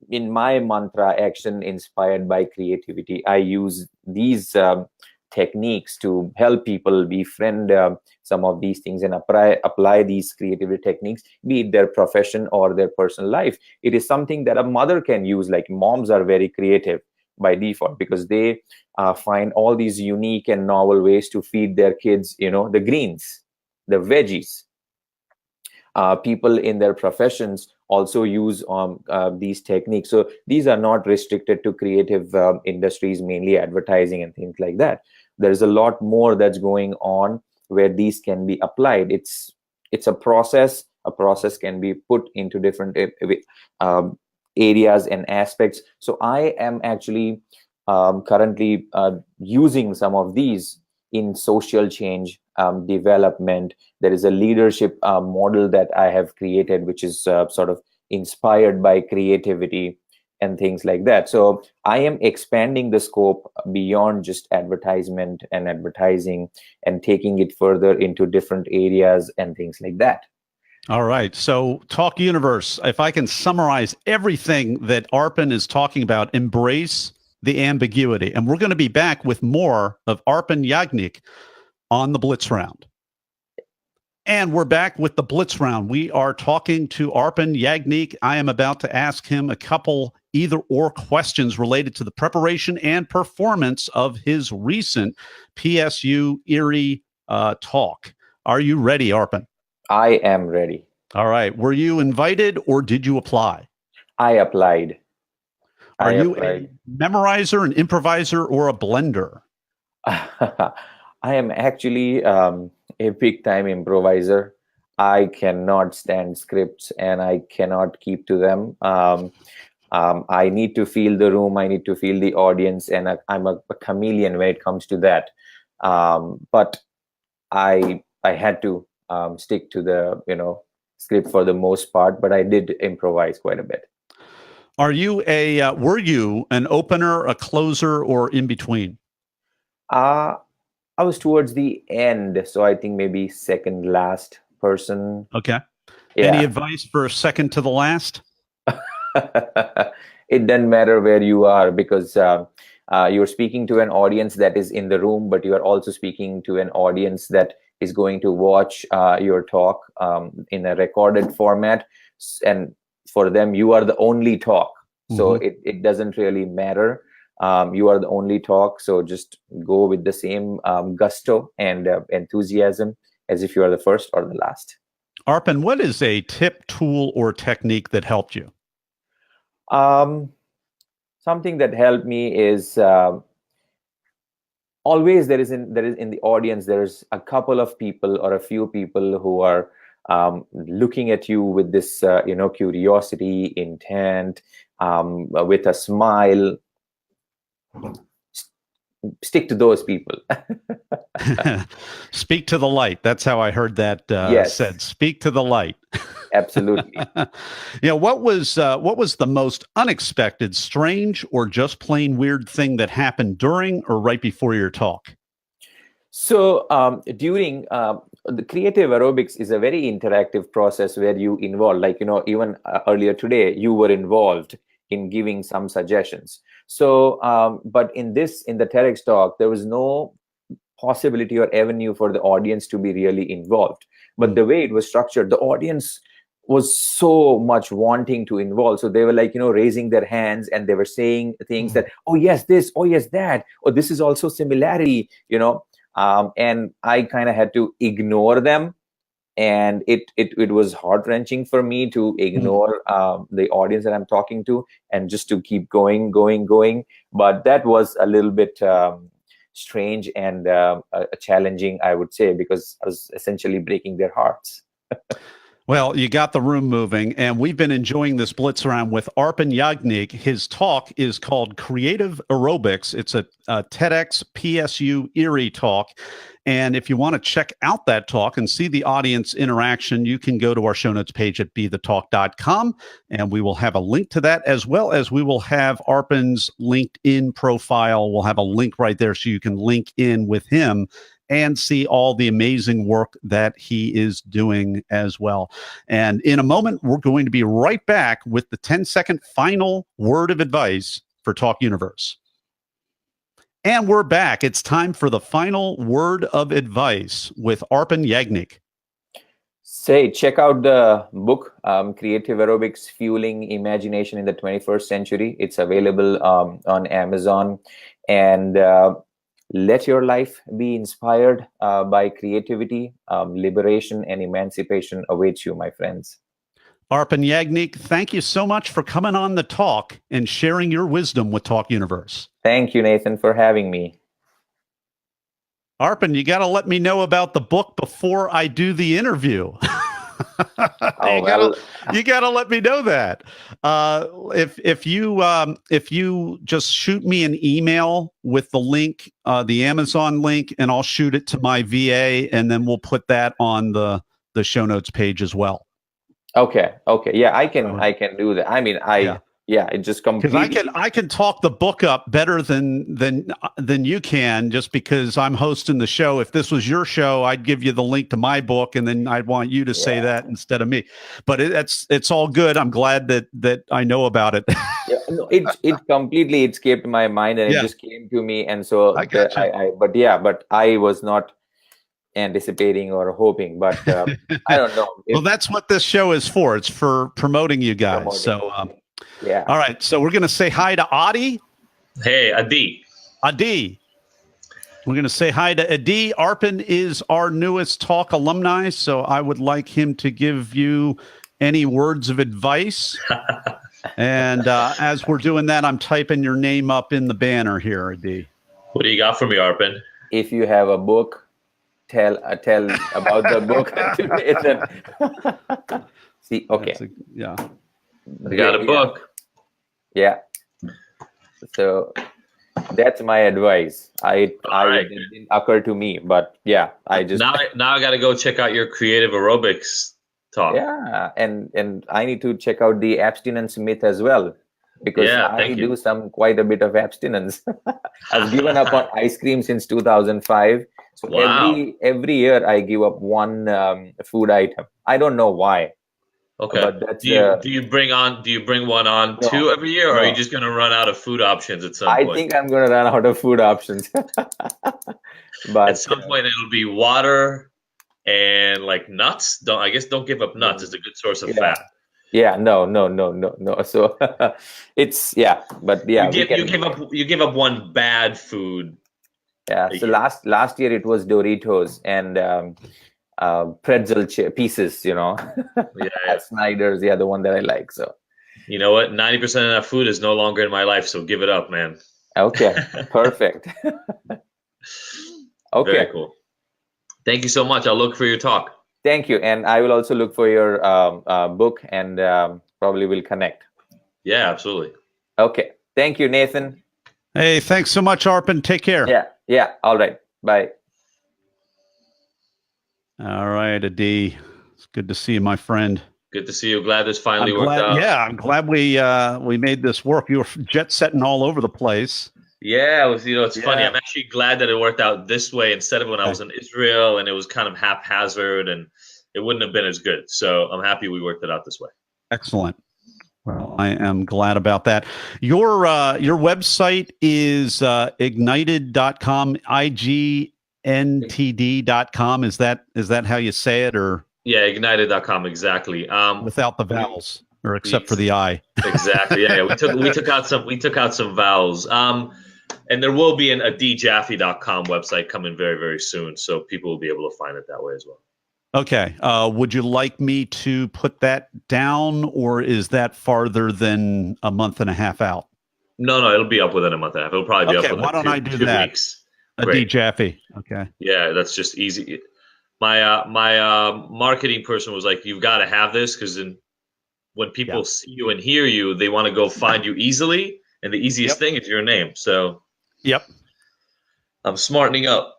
in my mantra, action inspired by creativity, I use these techniques to help people befriend some of these things and apply these creativity techniques, be it their profession or their personal life. It is something that a mother can use. Like, moms are very creative by default because they find all these unique and novel ways to feed their kids, the greens, the veggies. People in their professions also use these techniques. So these are not restricted to creative industries, mainly advertising and things like that. There's a lot more that's going on where these can be applied. It's a process. A process can be put into different areas and aspects. So I am actually currently using some of these in social change development. There is a leadership model that I have created, which is sort of inspired by creativity and things like that. So I am expanding the scope beyond just advertisement and advertising and taking it further into different areas and things like that. All right. So Talk Universe, if I can summarize everything that Arpan is talking about, embrace the ambiguity. And we're going to be back with more of Arpan Yagnik on the Blitz Round. And we're back with the Blitz Round. We are talking to Arpan Yagnik. I am about to ask him a couple either-or questions related to the preparation and performance of his recent PSU Erie talk. Are you ready, Arpan? I am ready. All right. Were you invited or did you apply? I applied. Are you a memorizer, an improviser, or a blender? I am actually a big-time improviser. I cannot stand scripts and I cannot keep to them. I need to feel the room. I need to feel the audience, and I'm a chameleon when it comes to that. But I had to stick to the script for the most part, but I did improvise quite a bit. Were you an opener, a closer, or in between? I was towards the end, so I think maybe second last person. Okay. Yeah. Any advice for second to the last? It doesn't matter where you are, because you're speaking to an audience that is in the room, but you are also speaking to an audience that is going to watch your talk in a recorded format, and for them you are the only talk. So it doesn't really matter. You are the only talk, so just go with the same gusto and enthusiasm as if you are the first or the last. Arpan, what is a tip, tool, or technique that helped you? Something that helped me is always there is in the audience, there's a couple of people or a few people who are looking at you with this curiosity, intent, with a smile. Stick to those people. Speak to the light. That's how I heard that said. Speak to the light. Absolutely. What was the most unexpected, strange, or just plain weird thing that happened during or right before your talk? So during the creative aerobics is a very interactive process where you involve, like, even earlier today, you were involved in giving some suggestions. So, but in the TEDx talk, there was no possibility or avenue for the audience to be really involved. But the way it was structured, the audience was so much wanting to involve. So they were like, raising their hands, and they were saying things that, oh yes, this, oh yes, that, or this is also similarity, and I kind of had to ignore them. And it was heart-wrenching for me to ignore the audience that I'm talking to and just to keep going. But that was a little bit strange and challenging, I would say, because I was essentially breaking their hearts. Well, you got the room moving, and we've been enjoying this blitz around with Arpan Yagnik. His talk is called Creative Aerobics. It's a TEDx PSU Erie talk. And if you want to check out that talk and see the audience interaction, you can go to our show notes page at BeTheTalk.com, and we will have a link to that, as well as we will have Arpan's LinkedIn profile. We'll have a link right there so you can link in with him and see all the amazing work that he is doing as well. And in a moment, we're going to be right back with the 10-second final word of advice for Talk Universe. And we're back. It's time for the final word of advice with Arpan Yagnik. Check out the book, Creative Aerobics, Fueling Imagination in the 21st Century. It's available on Amazon. And let your life be inspired by creativity. Liberation and emancipation awaits you, my friends. Arpan Yagnik, thank you so much for coming on the talk and sharing your wisdom with Talk Universe. Thank you, Nathan, for having me. Arpan, you got to let me know about the book before I do the interview. You gotta let me know that. If you just shoot me an email with the link, the Amazon link, and I'll shoot it to my VA, and then we'll put that on the show notes page as well. Okay. Yeah, I can do that. I mean, it just completely. Because I can talk the book up better than you can, just because I'm hosting the show. If this was your show, I'd give you the link to my book, and then I'd want you to say that instead of me. But it's all good. I'm glad that I know about it. It completely escaped my mind, and it just came to me, and so I gotcha. But I was not anticipating or hoping, but I don't know. Well, that's what this show is for. It's for promoting you guys. So yeah. All right. So we're going to say hi to Adi. Hey, Adi. We're going to say hi to Adi. Arpan is our newest talk alumni, so I would like him to give you any words of advice. And as we're doing that, I'm typing your name up in the banner here, Adi. What do you got for me, Arpan? If you have a book, tell about the book to Nathan. See, okay. I got a book. Yeah. So that's my advice. It didn't occur to me, but yeah, I just now I got to go check out your creative aerobics talk. Yeah, and I need to check out the abstinence myth as well, because I do quite a bit of abstinence. I've given up on ice cream since 2005. So every year I give up one food item. I don't know why. Okay. But do you bring one on two every year, or are you just going to run out of food options at some point? I think I'm going to run out of food options. But at some point it'll be water, and like nuts. Don't give up nuts. It's a good source of fat. Yeah, no. So it's but yeah, you give up one bad food. Yeah. So last year it was Doritos and pretzel pieces, Snyder's, the one that I like. So you know what? 90% of that food is no longer in my life, so give it up, man. Okay, perfect. Okay. Very cool. Thank you so much. I'll look for your talk. Thank you. And I will also look for your book and probably will connect. Yeah, absolutely. Okay. Thank you, Nathan. Hey, thanks so much, Arpan. Take care. Yeah. All right. Bye. All right, Adi. It's good to see you, my friend. Good to see you. Glad this finally worked out. Yeah, I'm glad we made this work. You were jet setting all over the place. Yeah, it's funny. I'm actually glad that it worked out this way instead of when I was in Israel and it was kind of haphazard and it wouldn't have been as good. So I'm happy we worked it out this way. Excellent. Well, I am glad about that. Your website is ignited.com, IGNTD.com. Is that how you say it, or? Yeah, ignited.com, exactly. Without the vowels, or except for the I. Exactly. Yeah. We took out some vowels. And there will be a djaffe.com website coming very, very soon, so people will be able to find it that way as well. Okay. Would you like me to put that down, or is that farther than a month and a half out? No, it'll be up within a month and a half. It'll probably be up within why don't I do 2 that? weeks. D Jaffe. Okay. Yeah, that's just easy. My marketing person was like, "You've got to have this because when people see you and hear you, they want to go find you easily, and the easiest thing is your name." So, I'm smartening up.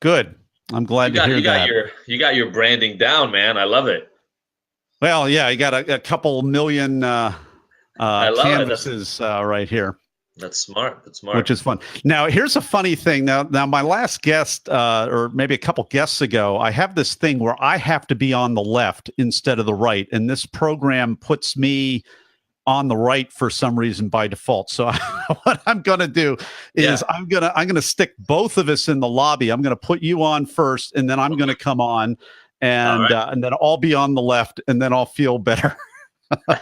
Good. I'm glad to hear that. You got your branding down, man. I love it. Well, yeah, you got a couple million canvases right here. That's smart. Which is fun. Now, here's a funny thing. Now, my last guest, or maybe a couple guests ago, I have this thing where I have to be on the left instead of the right, and this program puts me on the right for some reason by default. So what I'm going to do is I'm going to stick both of us in the lobby. I'm going to put you on first, and then I'm going to come on, and then I'll be on the left, and then I'll feel better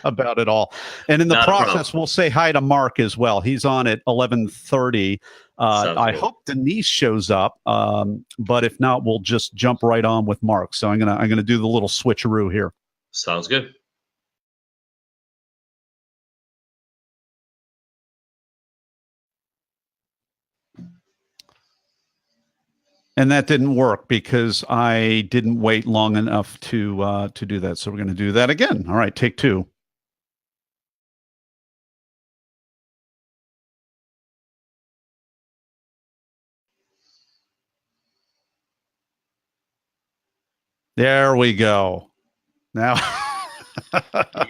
about it all. And in the process, we'll say hi to Mark as well. He's on at 11:30. I hope Denise shows up, but if not, we'll just jump right on with Mark. So I'm gonna do the little switcheroo here. Sounds good. And that didn't work because I didn't wait long enough to do that. So we're going to do that again. All right, take two. There we go. Now you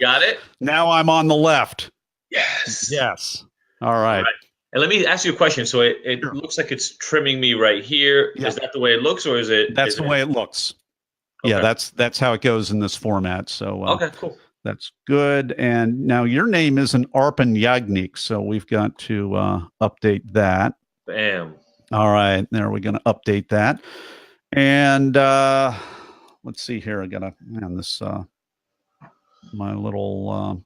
got it? Now I'm on the left. Yes. All right. And let me ask you a question. So it looks like it's trimming me right here. Yeah. Is that the way it looks, or is it? That's the way it looks. Okay. Yeah, that's how it goes in this format. So okay, cool. That's good. And now your name is an Arpan Yagnik, so we've got to update that. Bam. All right, there we're going to update that. And let's see here. I got to this my little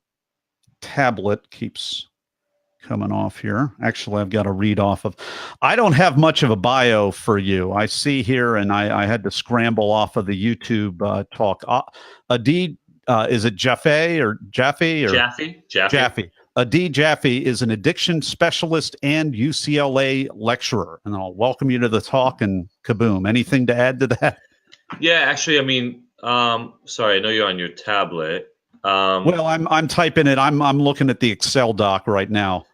tablet keeps coming off here. Actually, I've got to read off of. I don't have much of a bio for you. I see here, and I had to scramble off of the YouTube talk. Adi, is it Jaffe or Jaffe or Jaffe? Jaffe. Adi Jaffe is an addiction specialist and UCLA lecturer, and I'll welcome you to the talk. And kaboom! Anything to add to that? Yeah, actually, I mean, sorry, I know you're on your tablet. Well, I'm typing it. I'm looking at the Excel doc right now.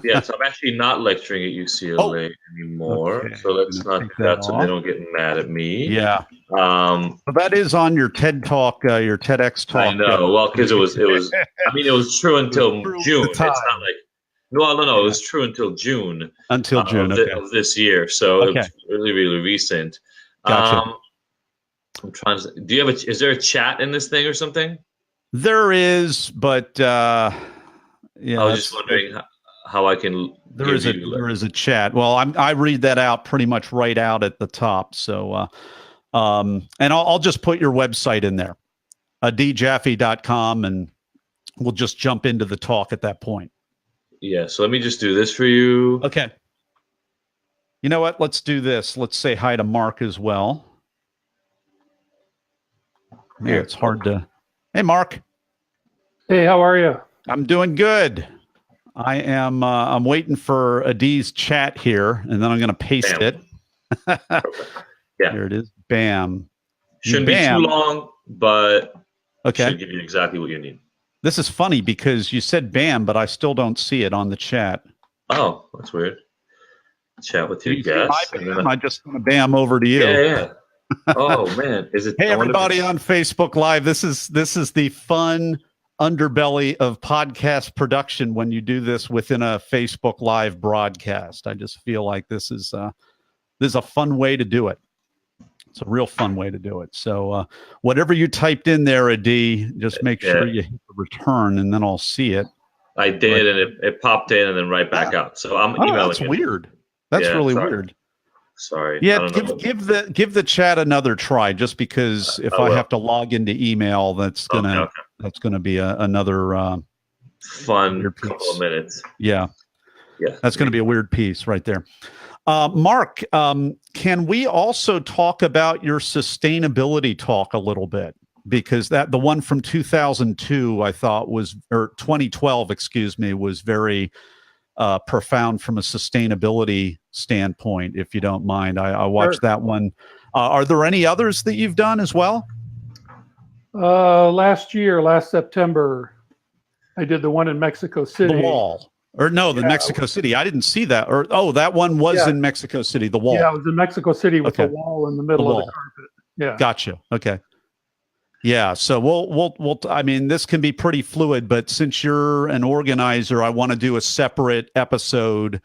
Yeah, so I'm actually not lecturing at UCLA anymore. Okay. So let's not do that so they don't get mad at me. Yeah. But that is on your TED Talk, your TEDx talk. I know. Well, because it was. I mean, it was true until June. It's not like. No. It was true until June. Until June of this year. So it was really, really recent. Gotcha. I'm trying to. Do you have is there a chat in this thing or something? There is, but yeah. I was just wondering how I can. There is a chat. Well, I read that out pretty much right out at the top. So And I'll just put your website in there, djaffe.com, and we'll just jump into the talk at that point. Yeah, so let me just do this for you. Okay. You know what? Let's do this. Let's say hi to Mark as well. Man, it's hard to... Hey, Mark. Hey, how are you? I'm doing good. I'm waiting for Adi's chat here, and then I'm going to paste it. Yeah. Here it is. Bam. Shouldn't be too long, but okay. Should give you exactly what you need. This is funny because you said bam, but I still don't see it on the chat. Oh, that's weird. Chat with your guests. I just want to bam over to you. Yeah. Oh man, is it? Hey, everybody on Facebook Live. This is the fun underbelly of podcast production when you do this within a Facebook Live broadcast. I just feel like this is a fun way to do it. It's a real fun way to do it. So whatever you typed in there, Adi, just make sure you hit the return, and then I'll see it. I did, and it popped in and then right back out. So I'm emailing. That's weird. That's really weird. Sorry. Yeah, give the chat another try, just because if I have to log into email, that's gonna be another fun couple of minutes. Yeah, that's gonna be a weird piece right there. Mark, can we also talk about your sustainability talk a little bit? Because the one from 2002, I thought or 2012, excuse me, was very profound from a sustainability standpoint, if you don't mind. I watched that one. Are there any others that you've done as well? Last September, I did the one in Mexico City. The wall. Or no, the Mexico City. I didn't see that. Or that one was in Mexico City, the wall. Yeah, it was in Mexico City with the wall in the middle of the carpet. Yeah. Gotcha. Okay. Yeah, so we'll I mean, this can be pretty fluid, but since you're an organizer, I want to do a separate episode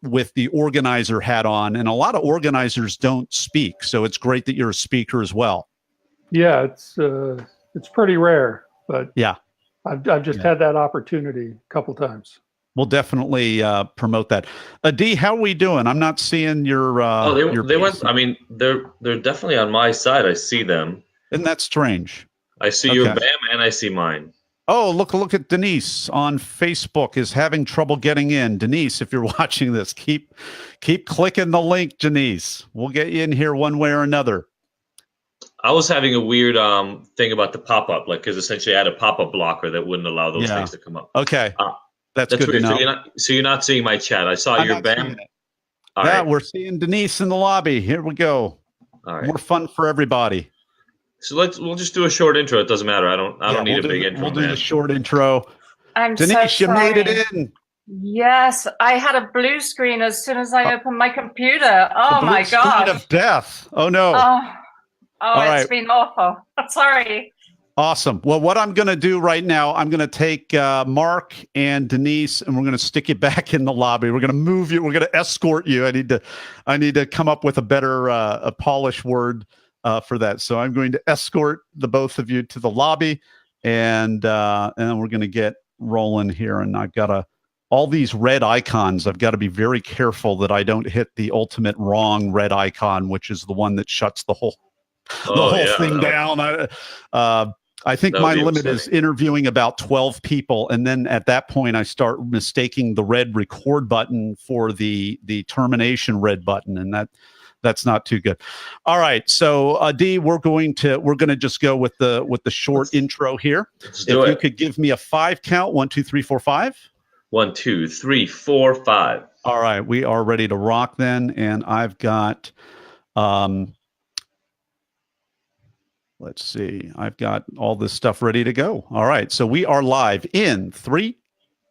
with the organizer hat on, and a lot of organizers don't speak, so it's great that you're a speaker as well. Yeah, it's pretty rare, but yeah, I've just had that opportunity a couple times. We'll definitely promote that. Adi, how are we doing? I'm not seeing your. They went. I mean, they're definitely on my side. I see them. Isn't that strange? I see your BAM and I see mine. Oh, look at Denise on Facebook is having trouble getting in. Denise, if you're watching this, keep clicking the link, Denise. We'll get you in here one way or another. I was having a weird thing about the pop-up, because essentially I had a pop-up blocker that wouldn't allow those things to come up. Okay. That's good weird. to know. So you're not seeing my chat. I saw your BAM. We're seeing Denise in the lobby. Here we go. All right. More fun for everybody. So we'll just do a short intro. It doesn't matter. I don't need a big intro. We'll do the short intro. Denise, you made it in. Yes, I had a blue screen as soon as I opened my computer. Oh my God! Screen of death. Oh no. It's been awful. Sorry. Awesome. Well, what I'm going to do right now, I'm going to take Mark and Denise, and we're going to stick you back in the lobby. We're going to move you. We're going to escort you. I need to come up with a better, a polished word for that. So I'm going to escort the both of you to the lobby, and then we're going to get rolling here. And I've got all these red icons. I've got to be very careful that I don't hit the ultimate wrong red icon, which is the one that shuts the whole thing down. I think my limit is interviewing about 12 people, and then at that point I start mistaking the red record button for the termination red button, and that's not too good. All right, so D, we're going to just go with the short intro here. If you could give me a 5 count, 1, 2, 3, 4, 5. 1, 2, 3, 4, 5. All right, we are ready to rock then, and I've got let's see. I've got all this stuff ready to go. All right. So we are live in 3,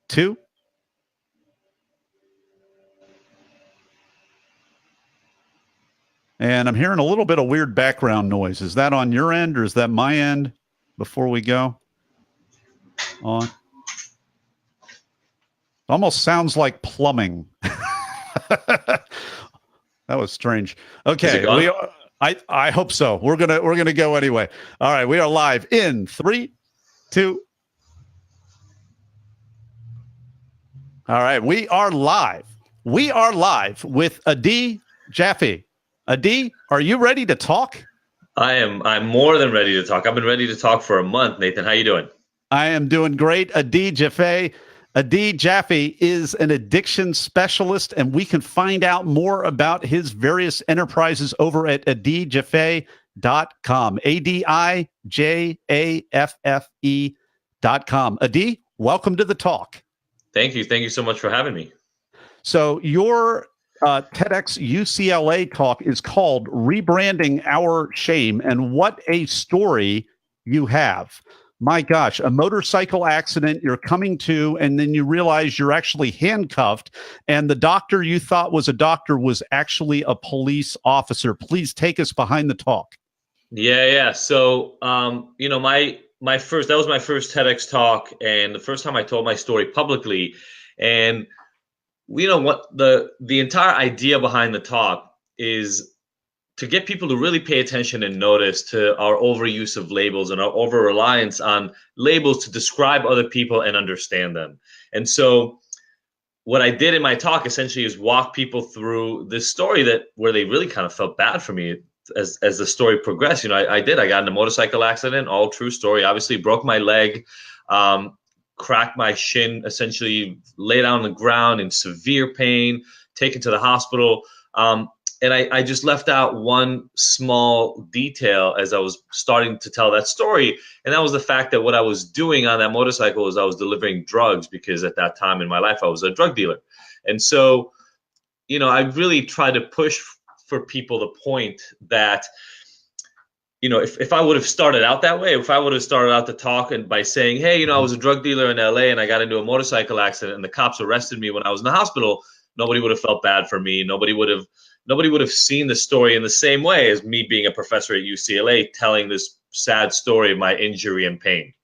2. And I'm hearing a little bit of weird background noise. Is that on your end or is that my end before we go on? Almost sounds like plumbing. That was strange. Okay. We are. I hope so. We're gonna go anyway. All right, we are live in 3, 2. All right, we are live. We are live with Adi Jaffe. Adi, are you ready to talk? I'm more than ready to talk. I've been ready to talk for a month, Nathan. How you doing? I am doing great. Adi Jaffe. Adi Jaffe is an addiction specialist, and we can find out more about his various enterprises over at adijaffe.com. ADIJAFFE.com. Adi, welcome to the talk. Thank you. Thank you so much for having me. So your TEDx UCLA talk is called Rebranding Our Shame, and what a story you have. My gosh, a motorcycle accident, you're coming to, and then you realize you're actually handcuffed, and the doctor you thought was a doctor was actually a police officer. Please take us behind the talk. Yeah. So, you know, that was my first TEDx talk, and the first time I told my story publicly. And you know what, the entire idea behind the talk is to get people to really pay attention and notice to our overuse of labels and our over-reliance on labels to describe other people and understand them. And so what I did in my talk essentially is walk people through this story where they really kind of felt bad for me as the story progressed. You know, I got in a motorcycle accident, all true story, obviously broke my leg, cracked my shin, essentially lay down on the ground in severe pain, taken to the hospital. And I just left out one small detail as I was starting to tell that story. And that was the fact that what I was doing on that motorcycle was I was delivering drugs, because at that time in my life, I was a drug dealer. And so, you know, I really tried to push for people the point that, you know, if I would have started out that way, if I would have started out the talk and by saying, hey, you know, I was a drug dealer in LA and I got into a motorcycle accident and the cops arrested me when I was in the hospital, nobody would have felt bad for me. Nobody would have seen the story in the same way as me being a professor at UCLA telling this sad story of my injury and pain.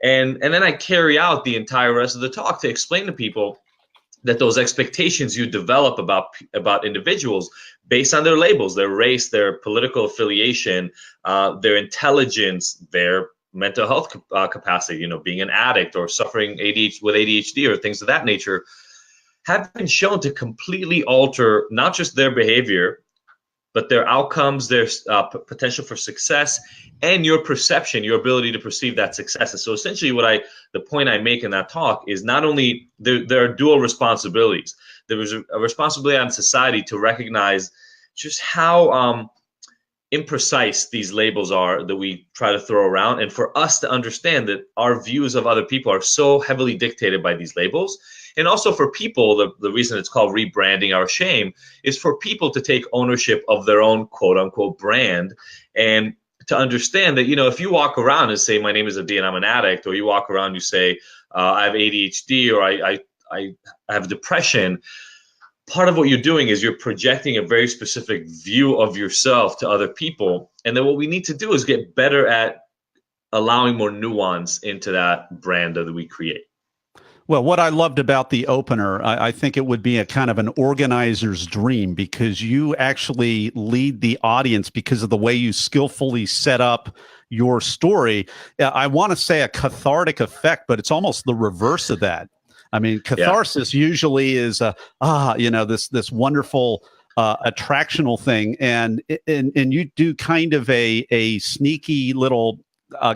And then I carry out the entire rest of the talk to explain to people that those expectations you develop about individuals based on their labels, their race, their political affiliation, their intelligence, their mental health capacity, you know, being an addict or suffering with ADHD or things of that nature, have been shown to completely alter not just their behavior, but their outcomes, their potential for success, and your perception, your ability to perceive that success. And so essentially the point I make in that talk is not only there are dual responsibilities. There is a responsibility on society to recognize just how imprecise these labels are that we try to throw around, and for us to understand that our views of other people are so heavily dictated by these labels. And also for people, the reason it's called Rebranding Our Shame is for people to take ownership of their own quote unquote brand, and to understand that, you know, if you walk around and say, my name is Adi and I'm an addict, or you walk around and you say, I have ADHD, or I have depression, part of what you're doing is you're projecting a very specific view of yourself to other people. And then what we need to do is get better at allowing more nuance into that brand that we create. Well, what I loved about the opener, I think it would be a kind of an organizer's dream, because you actually lead the audience because of the way you skillfully set up your story. I want to say a cathartic effect, but it's almost the reverse of that. I mean, catharsis usually is this wonderful attractional thing, and you do kind of a sneaky little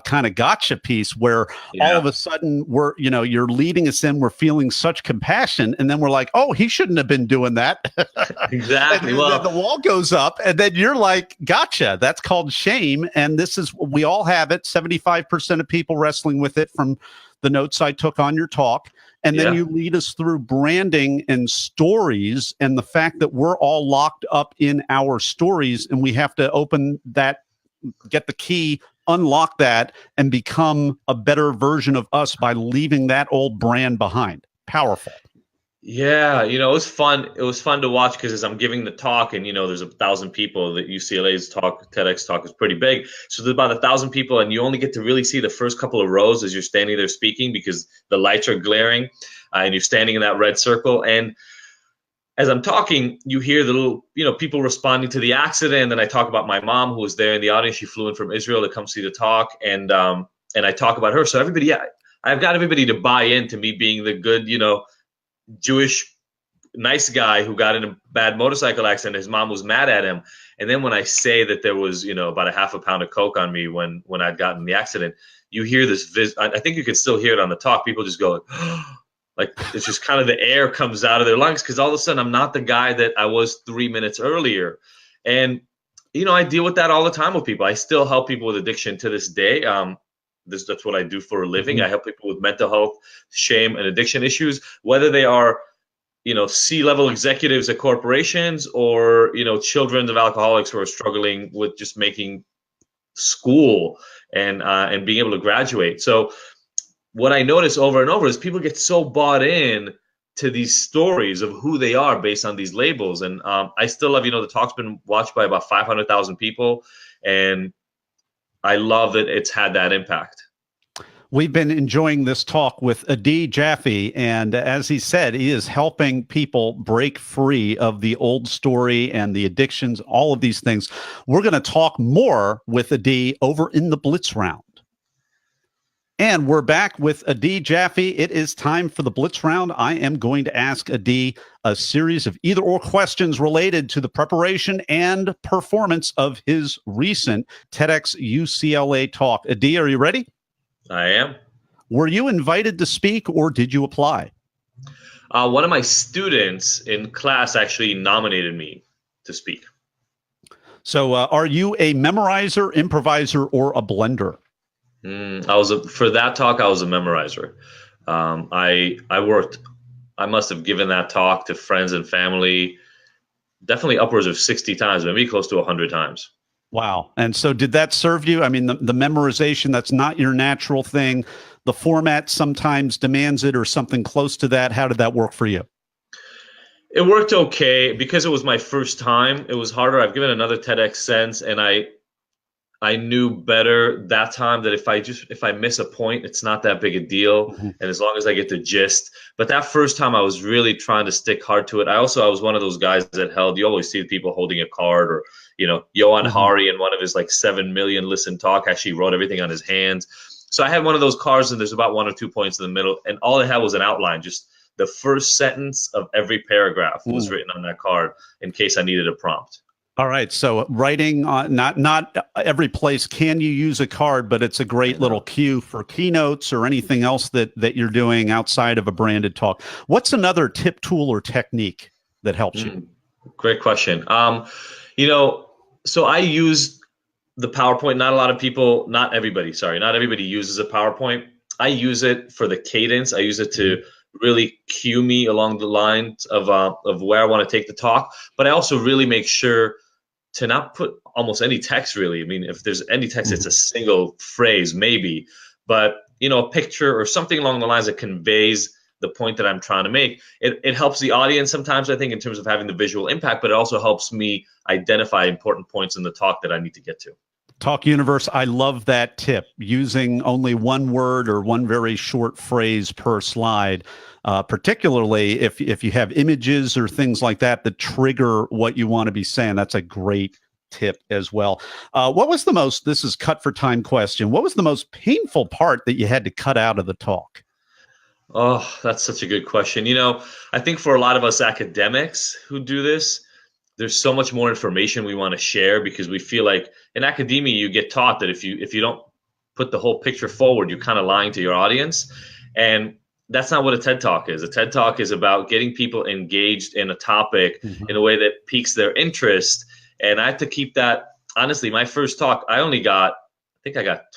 kind of gotcha piece where all of a sudden you're leading us in, we're feeling such compassion, and then we're like, oh, he shouldn't have been doing that. Exactly. And then the wall goes up, and then you're like, gotcha, that's called shame. And we all have it. 75% of people wrestling with it from the notes I took on your talk. And then you lead us through branding and stories, and the fact that we're all locked up in our stories, and we have to open that, get the key, unlock that, and become a better version of us by leaving that old brand behind. Powerful. Yeah, you know, it was fun. It was fun to watch, because as I'm giving the talk, and, you know, there's 1,000 people, that UCLA's TEDx talk is pretty big. So there's about 1,000 people, and you only get to really see the first couple of rows as you're standing there speaking, because the lights are glaring, and you're standing in that red circle. And as I'm talking, you hear the little, you know, people responding to the accident. And then I talk about my mom, who was there in the audience. She flew in from Israel to come see the talk. And I talk about her. So everybody, I've got everybody to buy into me being the good, you know, Jewish nice guy who got in a bad motorcycle accident. His mom was mad at him. And then when I say that there was, about a half a pound of coke on me when I'd gotten in the accident, you hear this. I think you can still hear it on the talk. People just go like it's just kind of the air comes out of their lungs because all of a sudden I'm not the guy that I was 3 minutes earlier. And I deal with that all the time with people. I still help people with addiction to this day. That's what I do for a living. I help people with mental health, shame, and addiction issues, whether they are C-level executives at corporations or, children of alcoholics who are struggling with just making school and being able to graduate. So what I notice over and over is people get so bought in to these stories of who they are based on these labels. And I still love, the talk's been watched by about 500,000 people. And I love that it's had that impact. We've been enjoying this talk with Adi Jaffe, and as he said, he is helping people break free of the old story and the addictions, all of these things. We're going to talk more with Adi over in the Blitz round. And we're back with Adi Jaffe. It is time for the Blitz round. I am going to ask Adi a series of either-or questions related to the preparation and performance of his recent TEDx UCLA talk. Adi, are you ready? I am. Were you invited to speak or did you apply? One of my students in class actually nominated me to speak. So are you a memorizer, improviser, or a blender? For that talk, I was a memorizer. I must have given that talk to friends and family definitely upwards of 60 times, maybe close to 100 times. Wow. And so did that serve you? I mean, the memorization, that's not your natural thing. The format sometimes demands it or something close to that. How did that work for you? It worked okay because it was my first time. It was harder. I've given another TEDx since, and I knew better that time that if I miss a point, it's not that big a deal. Mm-hmm. And as long as I get the gist. But that first time I was really trying to stick hard to it. I was one of those guys that you always see people holding a card or, Johan Hari in one of his 7 million listen talk actually wrote everything on his hands. So I had one of those cards and there's about 1 or 2 points in the middle. And all it had was an outline. Just the first sentence of every paragraph was written on that card in case I needed a prompt. All right. So writing not every place can you use a card, but it's a great little cue for keynotes or anything else that you're doing outside of a branded talk. What's another tip, tool, or technique that helps you? Great question. So I use the PowerPoint. Not everybody uses a PowerPoint. I use it for the cadence. I use it to really cue me along the lines of where I want to take the talk. But I also really make sure to not put almost any text, really. I mean, if there's any text, it's a single phrase, maybe. But, a picture or something along the lines that conveys the point that I'm trying to make. It helps the audience sometimes, I think, in terms of having the visual impact, but it also helps me identify important points in the talk that I need to get to. Talk Universe, I love that tip, using only one word or one very short phrase per slide, particularly if you have images or things like that trigger what you want to be saying. That's a great tip as well. This is cut for time question, what was the most painful part that you had to cut out of the talk? Oh, that's such a good question. I think for a lot of us academics who do this, there's so much more information we want to share because we feel like in academia, you get taught that if you don't put the whole picture forward, you're kind of lying to your audience. And that's not what a TED Talk is. A TED Talk is about getting people engaged in a topic in a way that piques their interest. And I had to keep that, honestly, my first talk, I got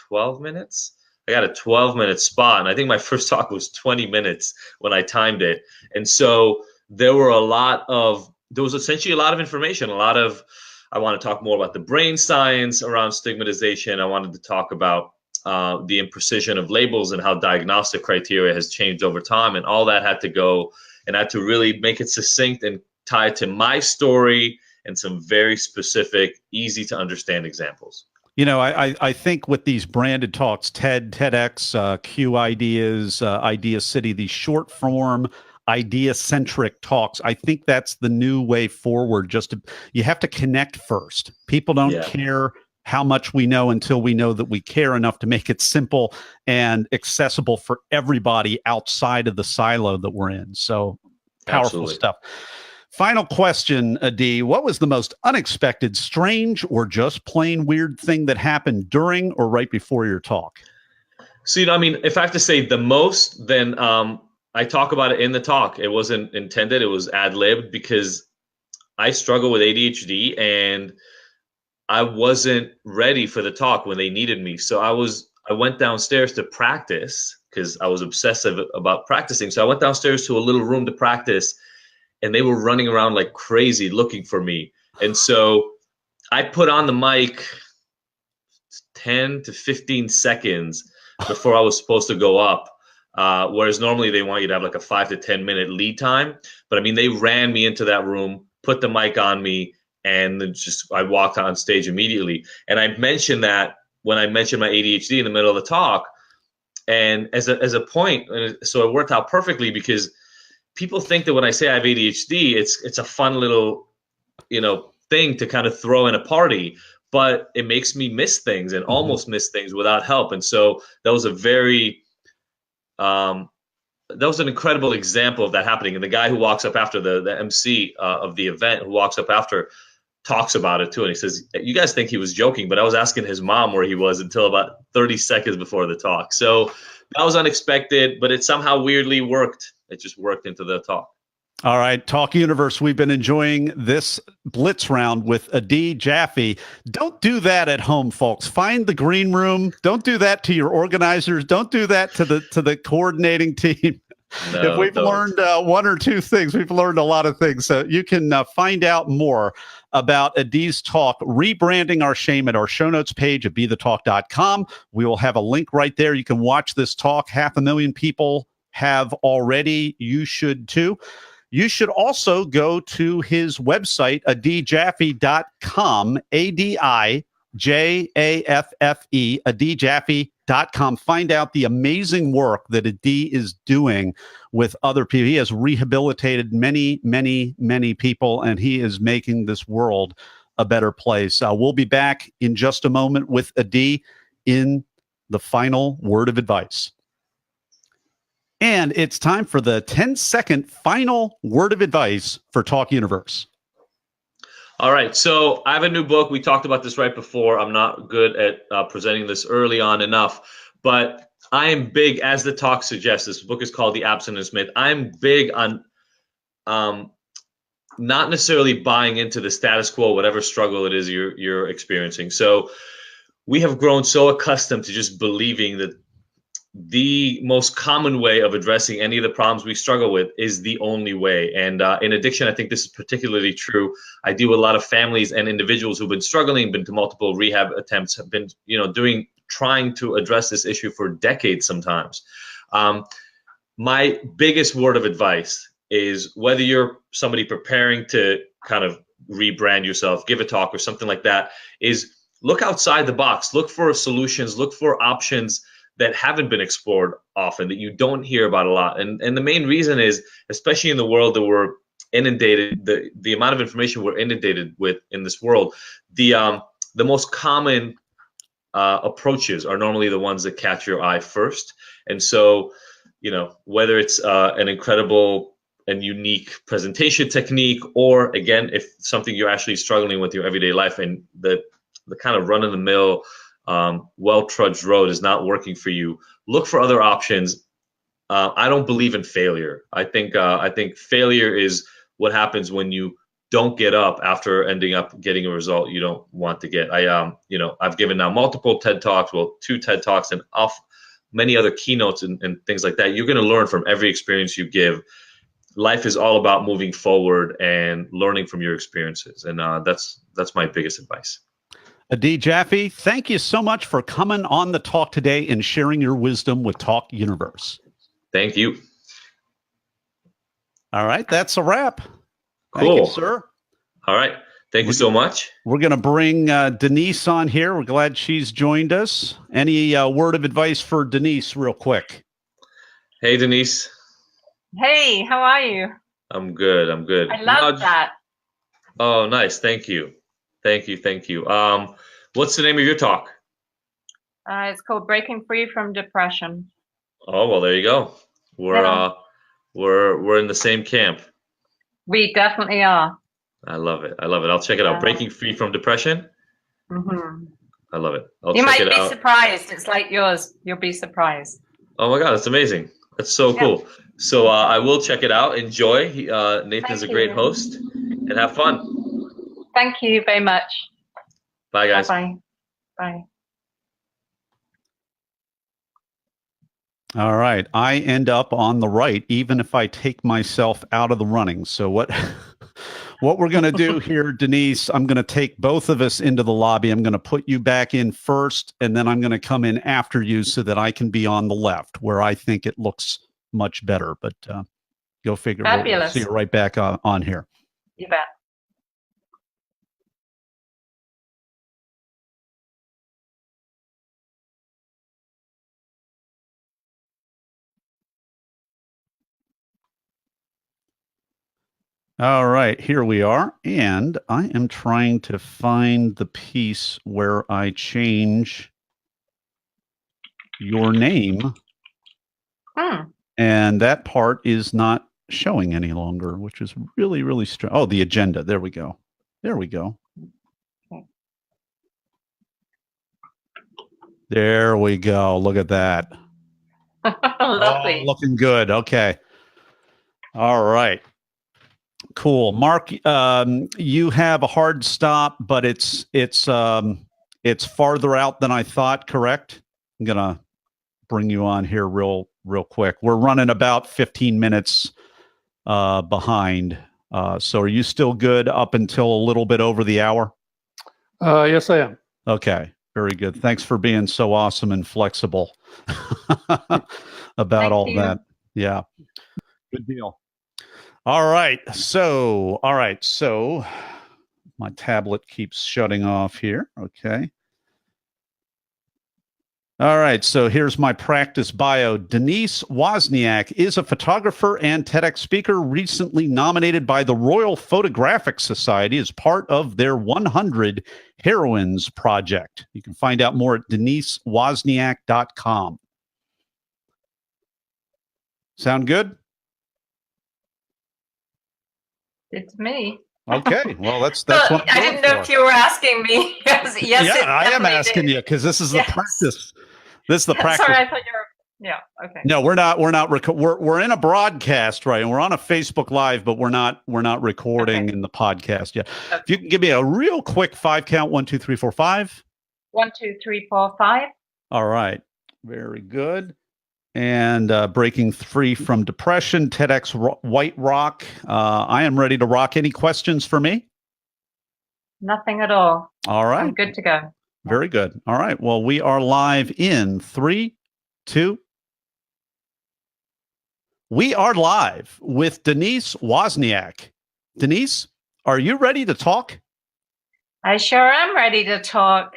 12 minutes. I got a 12-minute spot. And I think my first talk was 20 minutes when I timed it. And so there was essentially a lot of information, I want to talk more about the brain science around stigmatization. I wanted to talk about the imprecision of labels and how diagnostic criteria has changed over time. And all that had to go, and I had to really make it succinct and tie it to my story and some very specific, easy to understand examples. I think with these branded talks, TEDx, Q Ideas, Idea City, these short form, idea-centric talks, I think that's the new way forward. You have to connect first. People don't care how much we know until we know that we care enough to make it simple and accessible for everybody outside of the silo that we're in. So Powerful Absolutely. stuff. Final question, Adi. What was the most unexpected, strange, or just plain weird thing that happened during or right before your talk? So, I mean, if I have to say the most, then I talk about it in the talk. It wasn't intended. It was ad-libbed because I struggle with ADHD and I wasn't ready for the talk when they needed me. So I went downstairs to practice because I was obsessive about practicing. So I went downstairs to a little room to practice, and they were running around like crazy looking for me. And so I put on the mic 10 to 15 seconds before I was supposed to go up. Whereas normally they want you to have like a 5 to 10 minute lead time. But I mean, they ran me into that room, put the mic on me, and then I walked on stage immediately. And I mentioned that when I mentioned my ADHD in the middle of the talk. And as a point, so it worked out perfectly because people think that when I say I have ADHD, it's a fun little, thing to kind of throw in a party, but it makes me miss things and almost miss things without help. And so that was that was an incredible example of that happening. And the guy who walks up after the MC of the event, who walks up after, talks about it too. And he says, you guys think he was joking, but I was asking his mom where he was until about 30 seconds before the talk. So that was unexpected, but it somehow weirdly worked. It just worked into the talk. All right, Talk Universe, we've been enjoying this blitz round with Adi Jaffe. Don't do that at home, folks. Find the green room. Don't do that to your organizers. Don't do that to the coordinating team. No, if we've learned one or two things, we've learned a lot of things. So you can find out more about Adi's talk, Rebranding Our Shame, at our show notes page at BeTheTalk.com. We will have a link right there. You can watch this talk. 500,000 people have already. You should too. You should also go to his website, adijaffe.com, ADIJAFFE, adijaffe.com. Find out the amazing work that Adi is doing with other people. He has rehabilitated many, many, many people, and he is making this world a better place. We'll be back in just a moment with Adi in the final word of advice. And it's time for the 10-second final word of advice for Talk Universe. All right. So I have a new book. We talked about this right before. I'm not good at presenting this early on enough, but I am big, as the talk suggests. This book is called The Abstinence Myth. I'm big on not necessarily buying into the status quo, whatever struggle it is you're experiencing. So we have grown so accustomed to just believing that the most common way of addressing any of the problems we struggle with is the only way. And in addiction, I think this is particularly true. I deal with a lot of families and individuals who've been struggling, been to multiple rehab attempts, have been, trying to address this issue for decades sometimes. My biggest word of advice is, whether you're somebody preparing to kind of rebrand yourself, give a talk or something like that, is look outside the box, look for solutions, look for options that haven't been explored often, that you don't hear about a lot. And the main reason is, especially in the world that we're inundated, the amount of information we're inundated with in this world, the most common approaches are normally the ones that catch your eye first. And so, whether it's an incredible and unique presentation technique, or again, if something you're actually struggling with your everyday life and the kind of run-of-the-mill well-trudged road is not working for you, look for other options. I don't believe in failure. I think failure is what happens when you don't get up after ending up getting a result you don't want to get. I've given now multiple TED Talks, 2 TED Talks, and many other keynotes and things like that. You're going to learn from every experience you give. Life is all about moving forward and learning from your experiences, and that's my biggest advice. Adi Jaffe, thank you so much for coming on the talk today and sharing your wisdom with Talk Universe. Thank you. All right, that's a wrap. Cool. Thank you, sir. All right. Thank you so much. We're going to bring Denise on here. We're glad she's joined us. Any word of advice for Denise real quick? Hey, Denise. Hey, how are you? I'm good. I love that. Oh, nice. Thank you. Thank you. What's the name of your talk? It's called Breaking Free from Depression. Oh, well, there you go. We're in the same camp. We definitely are. I love it. I love it. I'll check it out. Breaking Free from Depression. I love it. I'll you check might it be out. surprised. It's like yours. You'll be surprised. Oh my God, that's amazing. That's so cool. So I will check it out. Enjoy. Nathan's a great host, and have fun. Thank you very much. Bye, guys. Bye. Bye. All right. I end up on the right, even if I take myself out of the running. So what we're going to do here, Denise, I'm going to take both of us into the lobby. I'm going to put you back in first, and then I'm going to come in after you so that I can be on the left where I think it looks much better. But go figure. We'll see you right back on here. You bet. All right, here we are. And I am trying to find the piece where I change your name. And that part is not showing any longer, which is really, really strange. Oh, the agenda. There we go. There we go. There we go. Look at that. Lovely. Oh, looking good. Okay. All right. Cool. Mark, you have a hard stop, but it's farther out than I thought, correct? I'm going to bring you on here real quick. We're running about 15 minutes behind. So are you still good up until a little bit over the hour? Yes, I am. Okay. Very good. Thanks for being so awesome and flexible about all that. Yeah. Good deal. All right. So my tablet keeps shutting off here. Okay. All right. So here's my practice bio. Denise Wozniak is a photographer and TEDx speaker recently nominated by the Royal Photographic Society as part of their 100 Heroines project. You can find out more at denisewozniak.com. Sound good? It's me. Okay, well that's what I didn't know if you were asking me. Yes, yeah, I am asking you because this is the practice. This is the practice. Sorry, I thought you were. Yeah. Okay. No, we're not. We're in a broadcast, right? And we're on a Facebook Live, but we're not recording in the podcast yet. Okay. If you can give me a real quick 5 count, 1, 2, 3, 4, 5. 1, 2, 3, 4, 5. All right, very good. And breaking free from depression, TEDx White Rock. I am ready to rock. Any questions for me? Nothing at all. All right. I'm good to go. Very good. All right. Well, we are live in 3, 2. We are live with Denise Wozniak. Denise, are you ready to talk? I sure am ready to talk.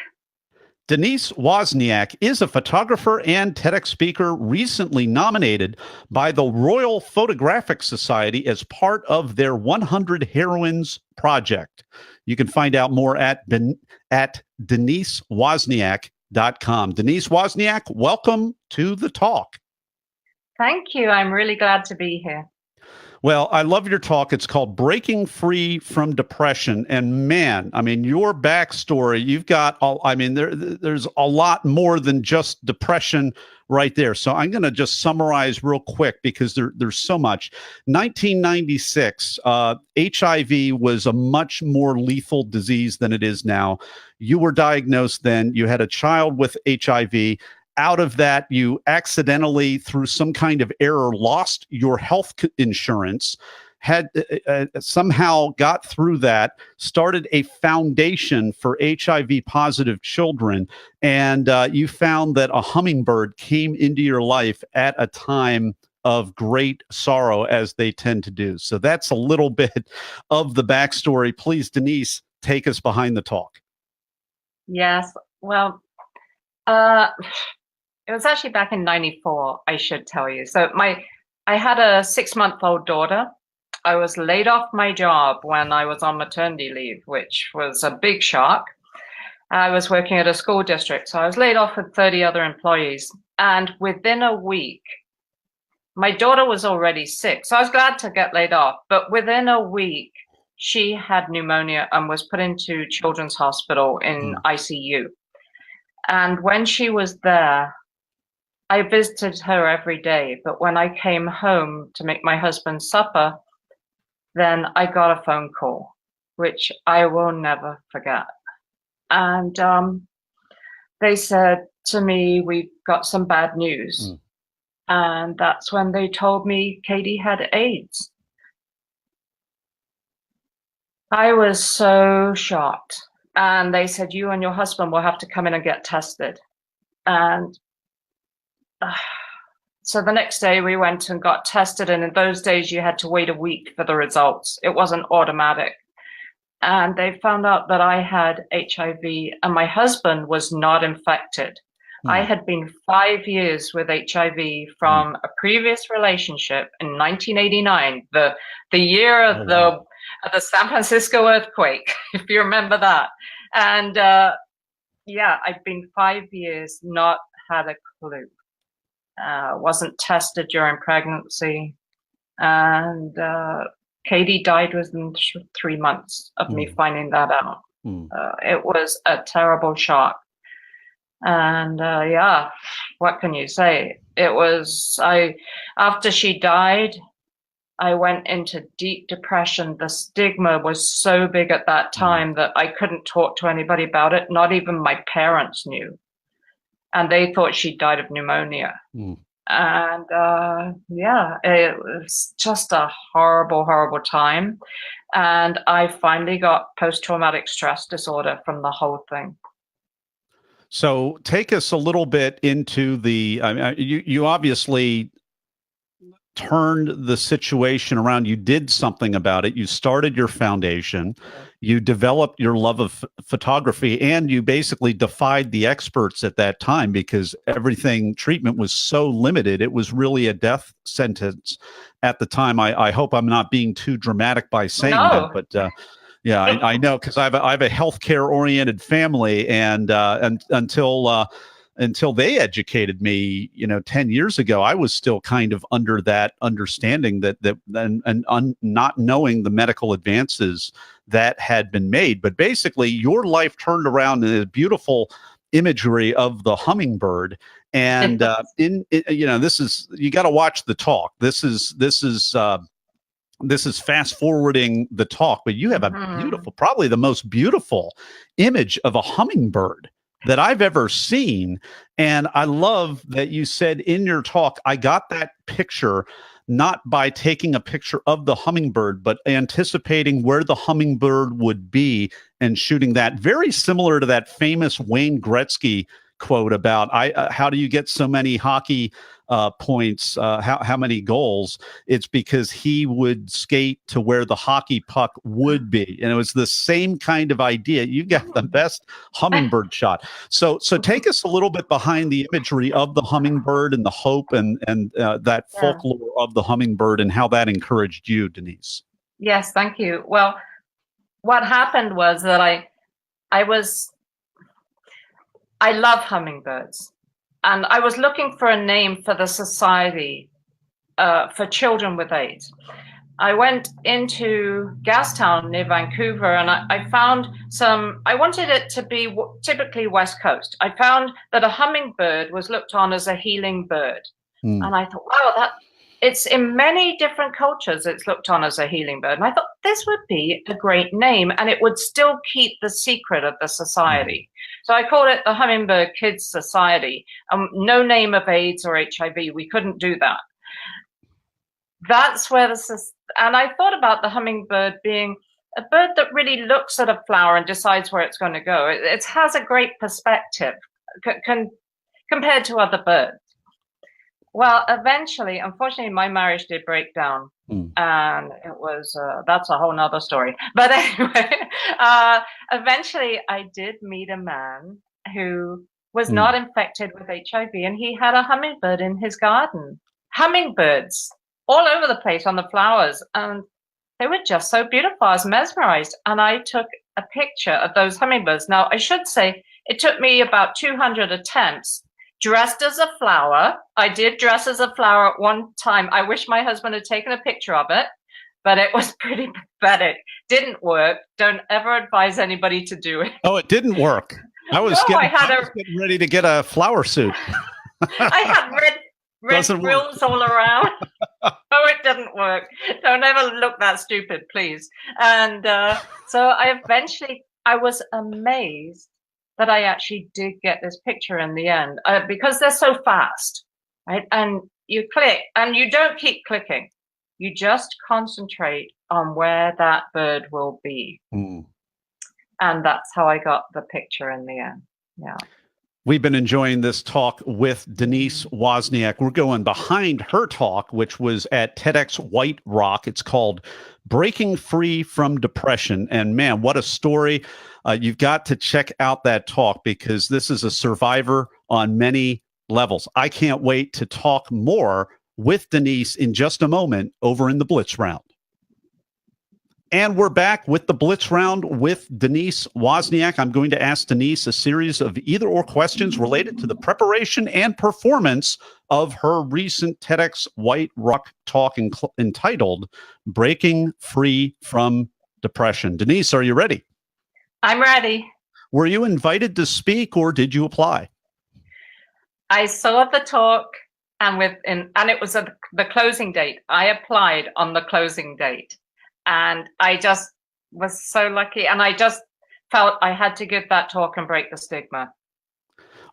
Denise Wozniak is a photographer and TEDx speaker recently nominated by the Royal Photographic Society as part of their 100 Heroines project. You can find out more at denisewozniak.com. Denise Wozniak, welcome to the talk. Thank you. I'm really glad to be here. Well, I love your talk. It's called Breaking Free from Depression. And man, I mean, your backstory, you've got there's a lot more than just depression right there. So I'm going to just summarize real quick because there's so much. 1996, HIV was a much more lethal disease than it is now. You were diagnosed then. You had a child with HIV. Out of that, you accidentally, through some kind of error, lost your health insurance, had somehow got through that, started a foundation for HIV-positive children, and you found that a hummingbird came into your life at a time of great sorrow, as they tend to do. So that's a little bit of the backstory. Please, Denise, take us behind the talk. Yes. Well, it was actually back in 94, I should tell you. So I had a 6-month-old daughter. I was laid off my job when I was on maternity leave, which was a big shock. I was working at a school district, so I was laid off with 30 other employees. And within a week, my daughter was already sick, so I was glad to get laid off. But within a week, she had pneumonia and was put into Children's Hospital in ICU. And when she was there, I visited her every day. But when I came home to make my husband supper, then I got a phone call, which I will never forget. And they said to me, we've got some bad news. And that's when they told me Katie had AIDS. I was so shocked. And they said, you and your husband will have to come in and get tested. And so the next day we went and got tested. And in those days, you had to wait a week for the results. It wasn't automatic. And they found out that I had HIV and my husband was not infected. I had been 5 years with HIV from a previous relationship in 1989, the year of the San Francisco earthquake, if you remember that. And yeah, I've been 5 years, not had a clue. Wasn't tested during pregnancy. And Katie died within 3 months of me finding that out. It was a terrible shock. And yeah, what can you say? It was, after she died, I went into deep depression. The stigma was so big at that time that I couldn't talk to anybody about it. Not even my parents knew. And they thought she died of pneumonia. And yeah, it was just a horrible, horrible time. And I finally got post-traumatic stress disorder from the whole thing. So take us a little bit into the, I mean, you obviously turned the situation around. You did something about it. You started your foundation. You developed your love of photography, and you basically defied the experts at that time because treatment was so limited. It was really a death sentence at the time. I hope I'm not being too dramatic by saying that, but yeah, I know, because I have a healthcare oriented family, and until they educated me, 10 years ago, I was still kind of under that understanding not knowing the medical advances that had been made. But basically, your life turned around in a beautiful imagery of the hummingbird. And this is, you got to watch the talk. This is fast forwarding the talk, but you have a beautiful, probably the most beautiful image of a hummingbird that I've ever seen. And I love that you said in your talk, I got that picture not by taking a picture of the hummingbird, but anticipating where the hummingbird would be and shooting that. Very similar to that famous Wayne Gretzky quote about how do you get so many hockey points, how many goals? It's because he would skate to where the hockey puck would be. And it was the same kind of idea. You got the best hummingbird shot. So take us a little bit behind the imagery of the hummingbird and the hope and that folklore of the hummingbird and how that encouraged you, Denise. Yes, thank you. Well, what happened was that I love hummingbirds. And I was looking for a name for the society for children with AIDS. I went into Gastown near Vancouver, and I found I wanted it to be typically West Coast. I found that a hummingbird was looked on as a healing bird. And I thought, wow, it's in many different cultures, it's looked on as a healing bird. And I thought this would be a great name, and it would still keep the secret of the society. So I called it the Hummingbird Kids Society. No name of AIDS or HIV. We couldn't do that. That's where and I thought about the hummingbird being a bird that really looks at a flower and decides where it's going to go. It has a great perspective compared to other birds. Well, eventually, unfortunately, my marriage did break down, and it was, that's a whole nother story. But anyway, eventually I did meet a man who was not infected with HIV, and he had a hummingbird in his garden. Hummingbirds all over the place on the flowers, and they were just so beautiful. I was mesmerized, and I took a picture of those hummingbirds. Now, I should say it took me about 200 attempts dressed as a flower. I did dress as a flower at one time. I wish my husband had taken a picture of it, but it was pretty pathetic. Didn't work. Don't ever advise anybody to do it. Oh, it didn't work. I was getting ready to get a flower suit. I had red frills all around. Oh, it didn't work. Don't ever look that stupid, please. And so I was amazed that I actually did get this picture in the end, because they're so fast, right? And you click, and you don't keep clicking. You just concentrate on where that bird will be. And that's how I got the picture in the end. Yeah. We've been enjoying this talk with Denise Wozniak. We're going behind her talk, which was at TEDx White Rock. It's called Breaking Free from Depression. And man, what a story. You've got to check out that talk, because this is a survivor on many levels. I can't wait to talk more with Denise in just a moment over in the Blitz Round. And we're back with the Blitz Round with Denise Wozniak. I'm going to ask Denise a series of either-or questions related to the preparation and performance of her recent TEDx White Rock talk entitled Breaking Free from Depression. Denise, are you ready? I'm ready. Were you invited to speak, or did you apply? I saw the talk, and it was the closing date. I applied on the closing date. And I just was so lucky. And I just felt I had to give that talk and break the stigma.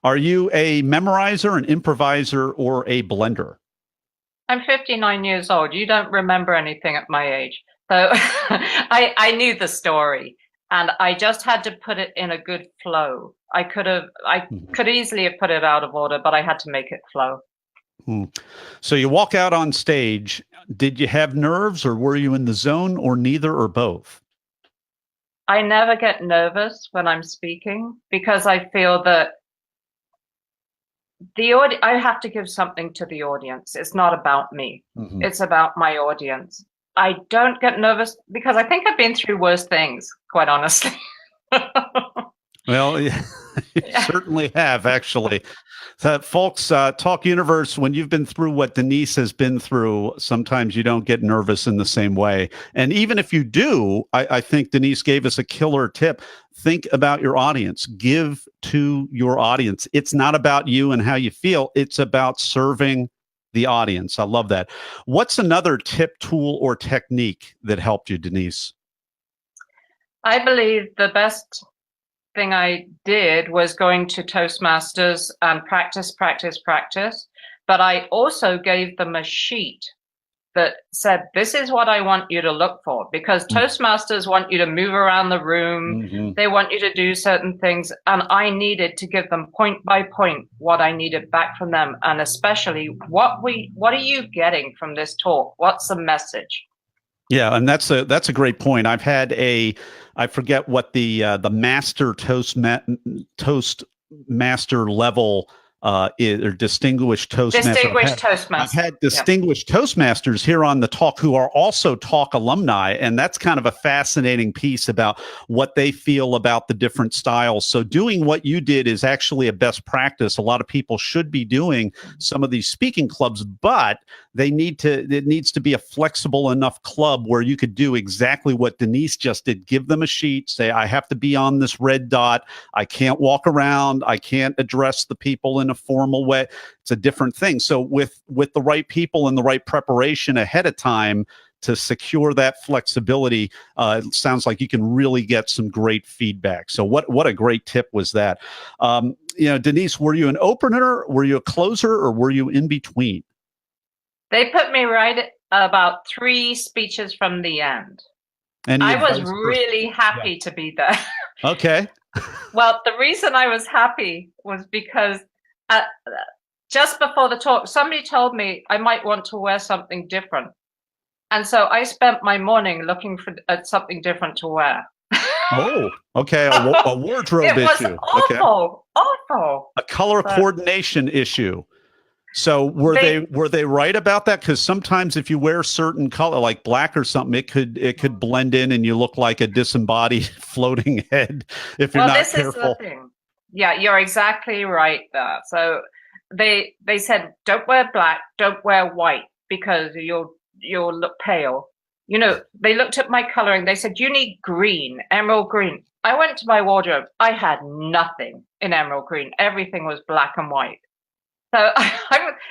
Are you a memorizer, an improviser, or a blender? I'm 59 years old. You don't remember anything at my age. So I knew the story, and I just had to put it in a good flow. I could easily have put it out of order, but I had to make it flow. So you walk out on stage. Did you have nerves, or were you in the zone, or neither, or both? I never get nervous when I'm speaking, because I feel that I have to give something to the audience. It's not about me. It's about my audience. I don't get nervous because I think I've been through worse things, quite honestly. Well, you certainly have, actually. So, folks, Talk Universe, when you've been through what Denise has been through, sometimes you don't get nervous in the same way. And even if you do, I think Denise gave us a killer tip. Think about your audience. Give to your audience. It's not about you and how you feel. It's about serving the audience. I love that. What's another tip, tool, or technique that helped you, Denise? I believe the best thing I did was going to Toastmasters and practice. But I also gave them a sheet that said, this is what I want you to look for, because Toastmasters want you to move around the room. They want you to do certain things. And I needed to give them point by point what I needed back from them. And especially what are you getting from this talk? What's the message? Yeah, and that's a great point. I've had I forget what the master Toastmaster level is, or distinguished Toastmaster. Distinguished Toastmaster. I've had distinguished Toastmasters here on the talk who are also Talk alumni, and that's kind of a fascinating piece about what they feel about the different styles. So doing what you did is actually a best practice. A lot of people should be doing some of these speaking clubs, but it needs to be a flexible enough club where you could do exactly what Denise just did. Give them a sheet, say, I have to be on this red dot. I can't walk around. I can't address the people in a formal way. It's a different thing. So with the right people and the right preparation ahead of time to secure that flexibility, it sounds like you can really get some great feedback. So what a great tip was that. Denise, were you an opener, were you a closer, or were you in between? They put me right at about 3 speeches from the end. I was really happy to be there. Okay. Well, the reason I was happy was because just before the talk, somebody told me I might want to wear something different. And so I spent my morning looking at something different to wear. Oh, okay. A wardrobe issue. It was awful. A color coordination issue. So were they right about that? Because sometimes if you wear certain color, like black or something, it could blend in and you look like a disembodied floating head if you're not careful. Is the thing. Yeah, you're exactly right there. So they said, don't wear black, don't wear white, because you'll look pale. You know, they looked at my coloring. They said, you need green, emerald green. I went to my wardrobe. I had nothing in emerald green. Everything was black and white. So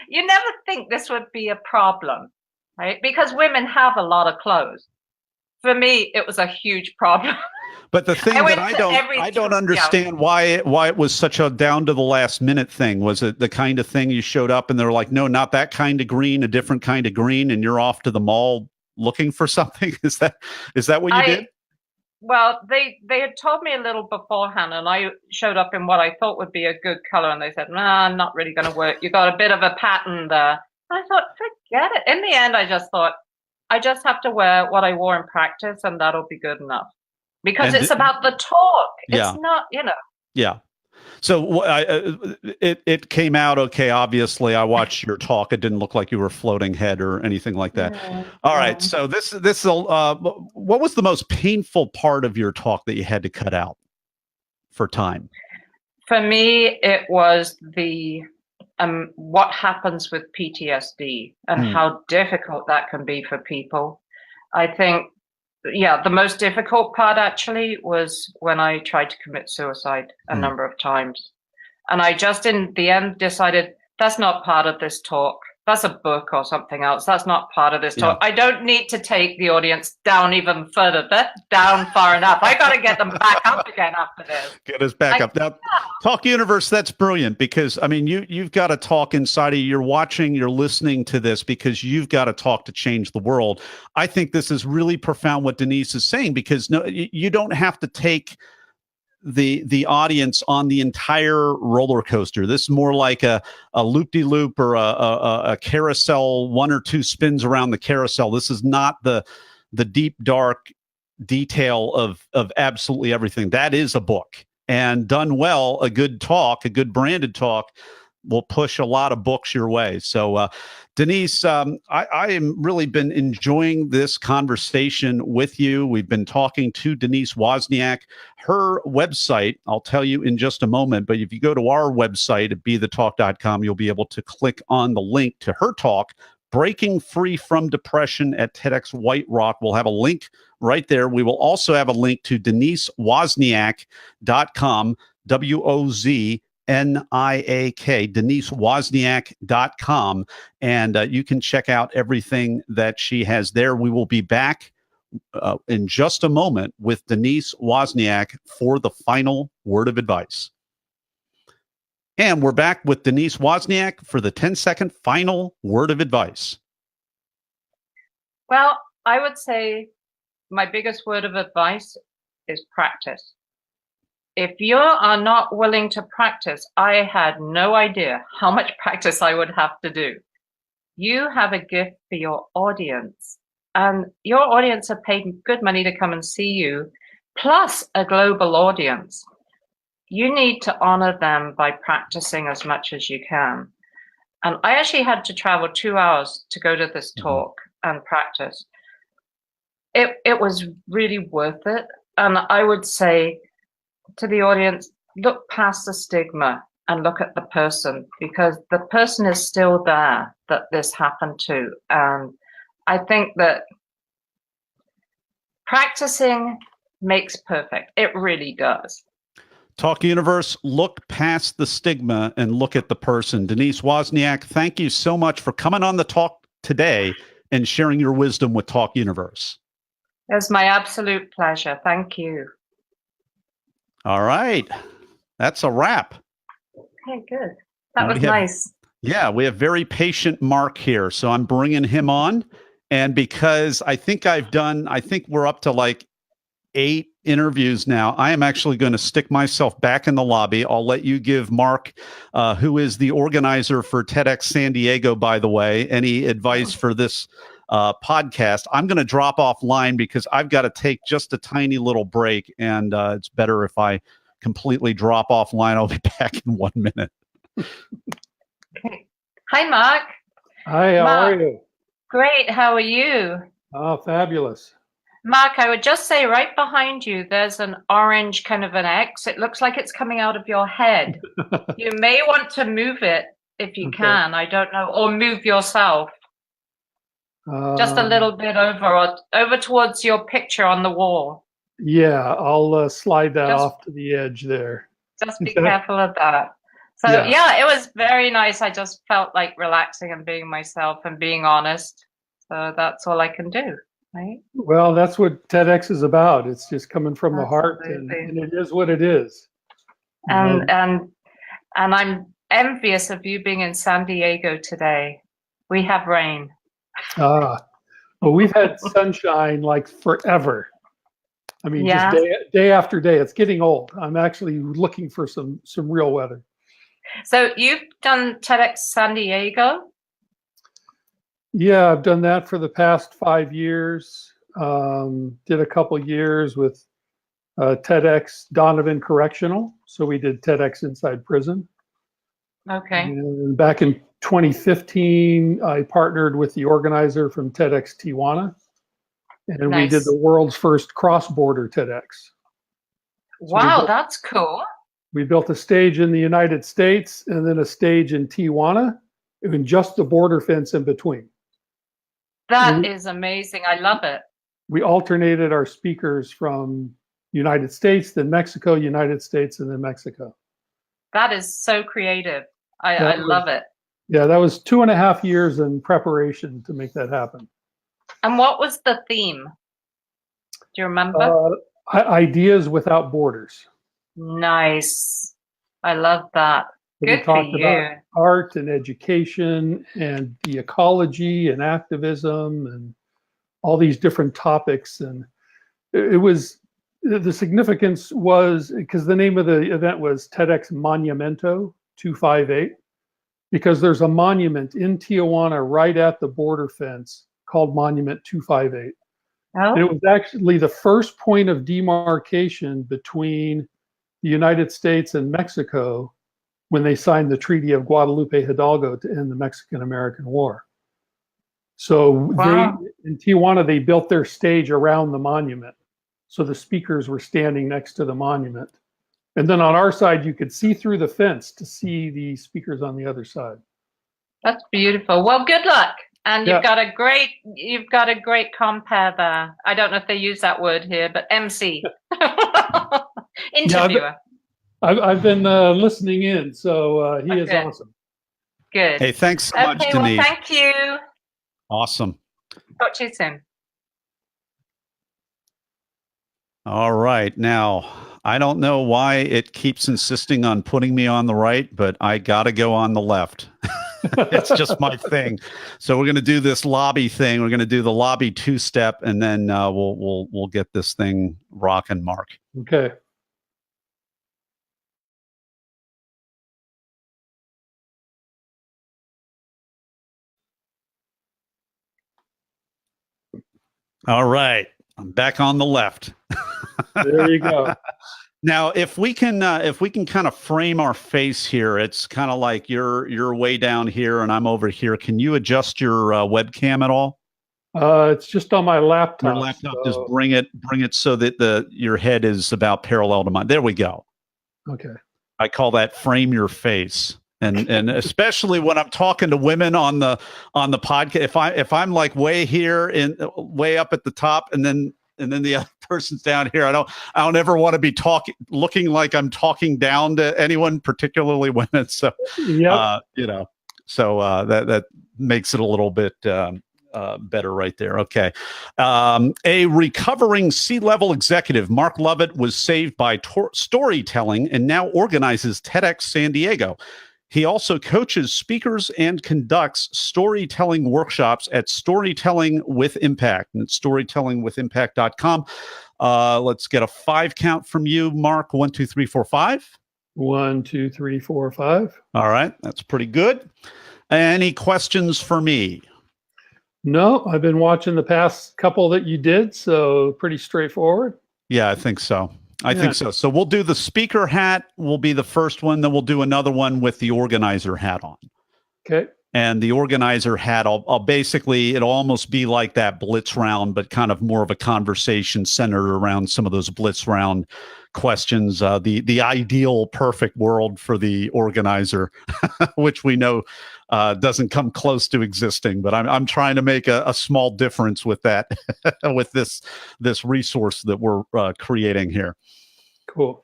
you never think this would be a problem, right? Because women have a lot of clothes. For me, it was a huge problem. But the thing that I don't understand why it was such a down to the last minute thing. Was it the kind of thing you showed up and they're like, no, not that kind of green, a different kind of green, and you're off to the mall looking for something? Is that what you did? Well, they had told me a little beforehand, and I showed up in what I thought would be a good color, and they said, nah, not really going to work. You got a bit of a pattern there. I thought, forget it. In the end, I just thought, I just have to wear what I wore in practice, and that'll be good enough. Because it's about the talk. It's not, you know. Yeah. So it came out okay. Obviously, I watched your talk. It didn't look like you were floating head or anything like that. All right. So this what was the most painful part of your talk that you had to cut out for time? For me, it was the what happens with PTSD and how difficult that can be for people. I think, the most difficult part actually was when I tried to commit suicide a number of times. And I just in the end decided that's not part of this talk. That's a book or something else. That's not part of this talk. I don't need to take the audience down even further. They're down far enough. I got to get them back up again after this. Get us back up. Now, Talk Universe, that's brilliant because, I mean, you've got to talk inside of you. You're watching, you're listening to this because you've got to talk to change the world. I think this is really profound what Denise is saying because you don't have to take the audience on the entire roller coaster. This is more like a loop-de-loop or a carousel, one or two spins around the carousel. This is not the deep, dark detail of absolutely everything. That is a book. And done well, a good talk, a good branded talk will push a lot of books your way. So, Denise, I am really been enjoying this conversation with you. We've been talking to Denise Wozniak. Her website, I'll tell you in just a moment, but if you go to our website at BeTheTalk.com, you'll be able to click on the link to her talk, Breaking Free from Depression at TEDx White Rock. We'll have a link right there. We will also have a link to DeniseWozniak.com, WOZNIAK, DeniseWozniak.com. And you can check out everything that she has there. We will be back in just a moment with Denise Wozniak for the final word of advice. And we're back with Denise Wozniak for the 10-second final word of advice. Well, I would say my biggest word of advice is practice. If you are not willing to practice, I had no idea how much practice I would have to do. You have a gift for your audience, and your audience are paid good money to come and see you, plus a global audience. You need to honor them by practicing as much as you can. And I actually had to travel 2 hours to go to this talk and practice. It was really worth it. And I would say to the audience, look past the stigma and look at the person, because the person is still there that this happened to. And I think that practicing makes perfect. It really does. Talk Universe, look past the stigma and look at the person. Denise Wozniak, thank you so much for coming on the talk today and sharing your wisdom with Talk Universe. It's my absolute pleasure. Thank you. All right. That's a wrap. Okay, good. That was nice. Yeah, we have very patient Mark here. So I'm bringing him on. And because I think we're up to like 8 interviews now, I am actually going to stick myself back in the lobby. I'll let you give Mark, who is the organizer for TEDx San Diego, by the way, any advice for this podcast. I'm going to drop offline because I've got to take just a tiny little break, and it's better if I completely drop offline. I'll be back in 1 minute. Okay. Hi, Mark. Hi, how are you? Great. How are you? Oh, fabulous. Mark, I would just say right behind you, there's an orange kind of an X. It looks like it's coming out of your head. You may want to move it if you Okay. can. I don't know, or move yourself just a little bit over towards your picture on the wall. Yeah, I'll slide that Just- off to the edge there. Just be careful of that. So yeah, it was very nice. I just felt like relaxing and being myself and being honest. So that's all I can do, right? Well, that's what TEDx is about. It's just coming from the heart, and Absolutely. it is what it is. You know? And I'm envious of you being in San Diego today. We have rain. Well, we've had sunshine like forever. I mean, Yeah. just day after day. It's getting old. I'm actually looking for some real weather. So you've done TEDx San Diego? Yeah, I've done that for the past 5 years. Did a couple years with TEDx Donovan Correctional. So we did TEDx Inside Prison. Okay. And back in 2015, I partnered with the organizer from TEDx Tijuana. And we did the world's first cross-border TEDx. Wow, that's cool. We built a stage in the United States and then a stage in Tijuana, and just the border fence in between. That is amazing. I love it. We alternated our speakers from United States, then Mexico, United States, and then Mexico. That is so creative. I love it. Yeah, that was 2.5 years in preparation to make that happen. And what was the theme? Do you remember? Ideas without borders. Nice. I love that. We Good for talked you. about art and education and the ecology and activism and all these different topics. And it was, the significance was, because the name of the event was TEDx Monumento 258, because there's a monument in Tijuana right at the border fence called Monument 258. Oh. And it was actually the first point of demarcation between the United States and Mexico when they signed the Treaty of Guadalupe Hidalgo to end the Mexican-American War. So in Tijuana, they built their stage around the monument. So the speakers were standing next to the monument. And then on our side, you could see through the fence to see the speakers on the other side. That's beautiful. Well, good luck. And you've got a great compere there. I don't know if they use that word here, but MC. Interviewer. I've been listening in, so he is awesome. Good. Hey, thanks so much, Denise. Well, thank you. Awesome. Talk to you soon. All right. Now, I don't know why it keeps insisting on putting me on the right, but I got to go on the left. It's just my thing. So we're going to do this lobby thing. We're going to do the lobby 2-step, and then we'll get this thing rocking, Mark. Okay. All right. I'm back on the left. There you go. Now, if we can kind of frame our face here, it's kind of like you're way down here and I'm over here. Can you adjust your webcam at all? It's just on my laptop. Your laptop, just bring it so that your head is about parallel to mine. There we go. Okay. I call that frame your face. And especially when I'm talking to women on the podcast, if I'm like way here way up at the top, and then the other person's down here, I don't ever want to be looking like I'm talking down to anyone, particularly women. So that makes it a little bit better right there. Okay. A recovering C-level executive, Mark Lovett, was saved by storytelling and now organizes TEDx San Diego. He also coaches speakers and conducts storytelling workshops at Storytelling with Impact, and it's storytellingwithimpact.com. Let's get a 5 count from you, Mark. 1, 2, 3, 4, 5. 1, 2, 3, 4, 5. All right. That's pretty good. Any questions for me? No, I've been watching the past couple that you did, so pretty straightforward. Yeah, I think so. I think so. So we'll do the speaker hat will be the first one. Then we'll do another one with the organizer hat on. Okay. And the organizer had basically, it'll almost be like that blitz round, but kind of more of a conversation centered around some of those blitz round questions. The ideal perfect world for the organizer, which we know doesn't come close to existing. But I'm trying to make a small difference with that, with this resource that we're creating here. Cool.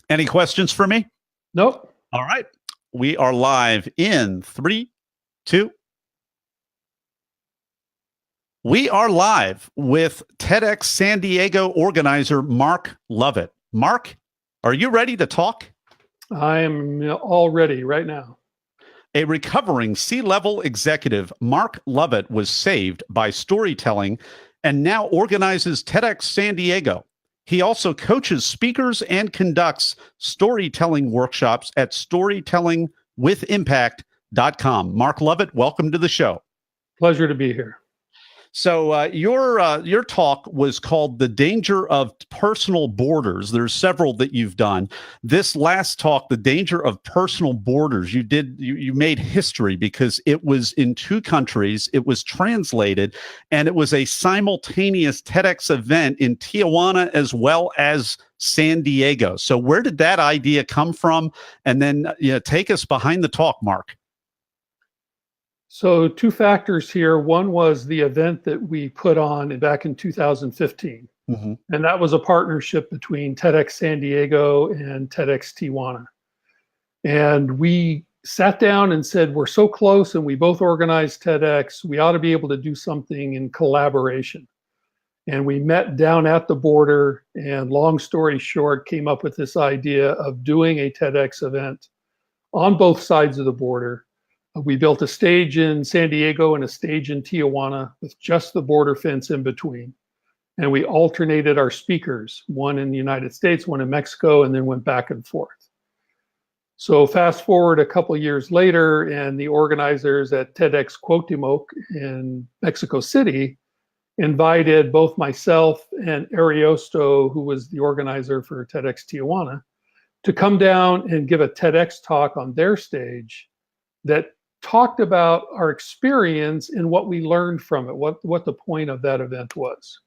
Any questions for me? Nope. All right. We are live in 3, 2. We are live with TEDx San Diego organizer Mark Lovett. Mark, are you ready to talk? I am all ready right now. A recovering C-level executive, Mark Lovett was saved by storytelling and now organizes TEDx San Diego. He also coaches speakers and conducts storytelling workshops at storytellingwithimpact.com. Mark Lovett, welcome to the show. Pleasure to be here. So your talk was called "The Danger of Personal Borders." There's several that you've done. This last talk, "The Danger of Personal Borders," you made history because it was in 2 countries. It was translated, and it was a simultaneous TEDx event in Tijuana as well as San Diego. So where did that idea come from? And then take us behind the talk, Mark. So 2 factors here. One was the event that we put on back in 2015. Mm-hmm. And that was a partnership between TEDx San Diego and TEDx Tijuana. And we sat down and said, we're so close and we both organized TEDx, we ought to be able to do something in collaboration. And we met down at the border, and long story short, came up with this idea of doing a TEDx event on both sides of the border. We built a stage in San Diego and a stage in Tijuana with just the border fence in between. And we alternated our speakers, one in the United States, one in Mexico, and then went back and forth. So fast forward a couple of years later, and the organizers at TEDx Cuauhtémoc in Mexico City invited both myself and Ariosto, who was the organizer for TEDx Tijuana, to come down and give a TEDx talk on their stage that talked about our experience and what we learned from it, what the point of that event was.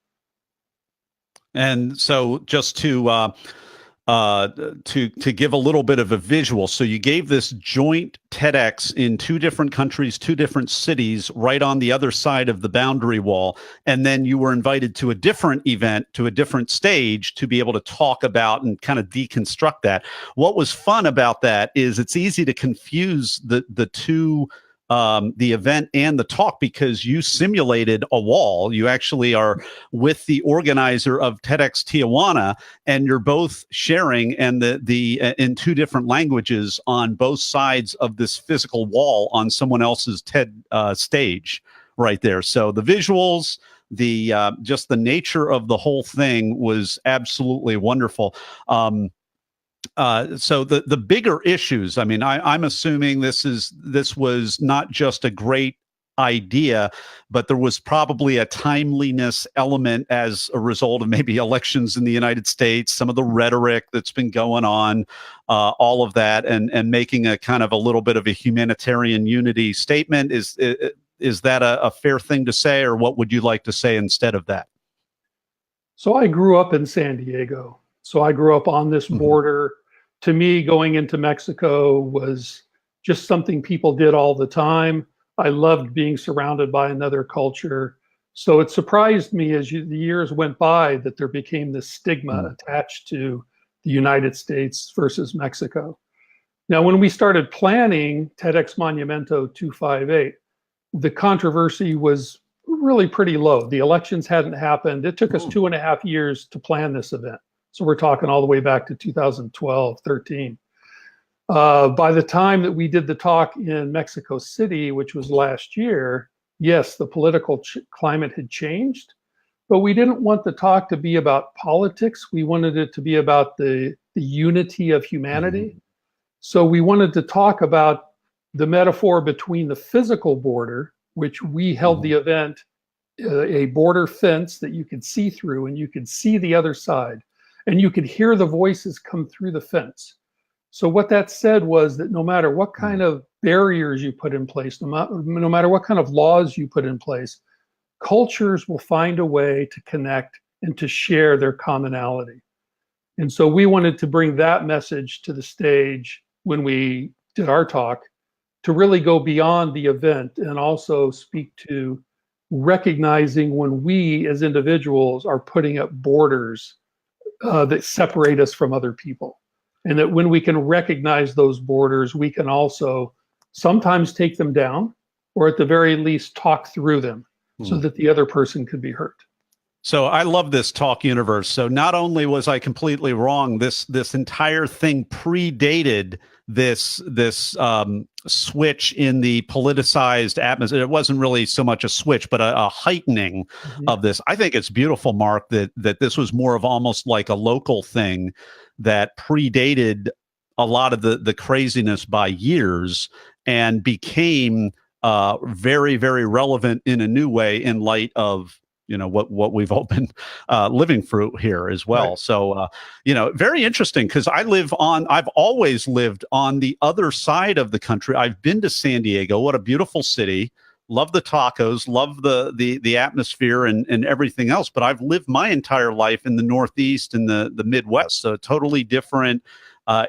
And so just to give a little bit of a visual, so you gave this joint TEDx in 2 different countries, 2 different cities, right on the other side of the boundary wall, and then you were invited to a different event, to a different stage, to be able to talk about and kind of deconstruct that. What was fun about that is it's easy to confuse the two, the event and the talk, because you simulated a wall. You actually are with the organizer of TEDx Tijuana, and you're both sharing and in 2 different languages on both sides of this physical wall on someone else's TED stage right there. So the visuals, just the nature of the whole thing was absolutely wonderful. So the bigger issues, I mean, I'm assuming this was not just a great idea, but there was probably a timeliness element as a result of maybe elections in the United States, some of the rhetoric that's been going on, all of that, and making a kind of a little bit of a humanitarian unity statement. Is that a fair thing to say, or what would you like to say instead of that? So I grew up in San Diego. So I grew up on this border. Mm-hmm. To me, going into Mexico was just something people did all the time. I loved being surrounded by another culture. So it surprised me as the years went by that there became this stigma attached to the United States versus Mexico. Now, when we started planning TEDx Monumento 258, the controversy was really pretty low. The elections hadn't happened. It took us 2.5 years to plan this event. So we're talking all the way back to 2012, 13. By the time that we did the talk in Mexico City, which was last year, yes, the political climate had changed, but we didn't want the talk to be about politics. We wanted it to be about the unity of humanity. Mm-hmm. So we wanted to talk about the metaphor between the physical border, which we held the event, a border fence that you could see through, and you could see the other side. And you could hear the voices come through the fence. So what that said was that no matter what kind of barriers you put in place, no matter what kind of laws you put in place, cultures will find a way to connect and to share their commonality. And so we wanted to bring that message to the stage when we did our talk, to really go beyond the event and also speak to recognizing when we as individuals are putting up borders that separate us from other people. And that when we can recognize those borders, we can also sometimes take them down, or at the very least talk through them so that the other person could be heard. So I love this talk universe. So not only was I completely wrong, this entire thing predated this switch in the politicized atmosphere. It wasn't really so much a switch, but a heightening of this. I think it's beautiful, Mark, that this was more of almost like a local thing that predated a lot of the craziness by years and became very, very relevant in a new way in light of what we've all been living through here as well. Right. So, very interesting, because I've always lived on the other side of the country. I've been to San Diego. What a beautiful city. Love the tacos, love the atmosphere and everything else. But I've lived my entire life in the Northeast and the Midwest. So a totally different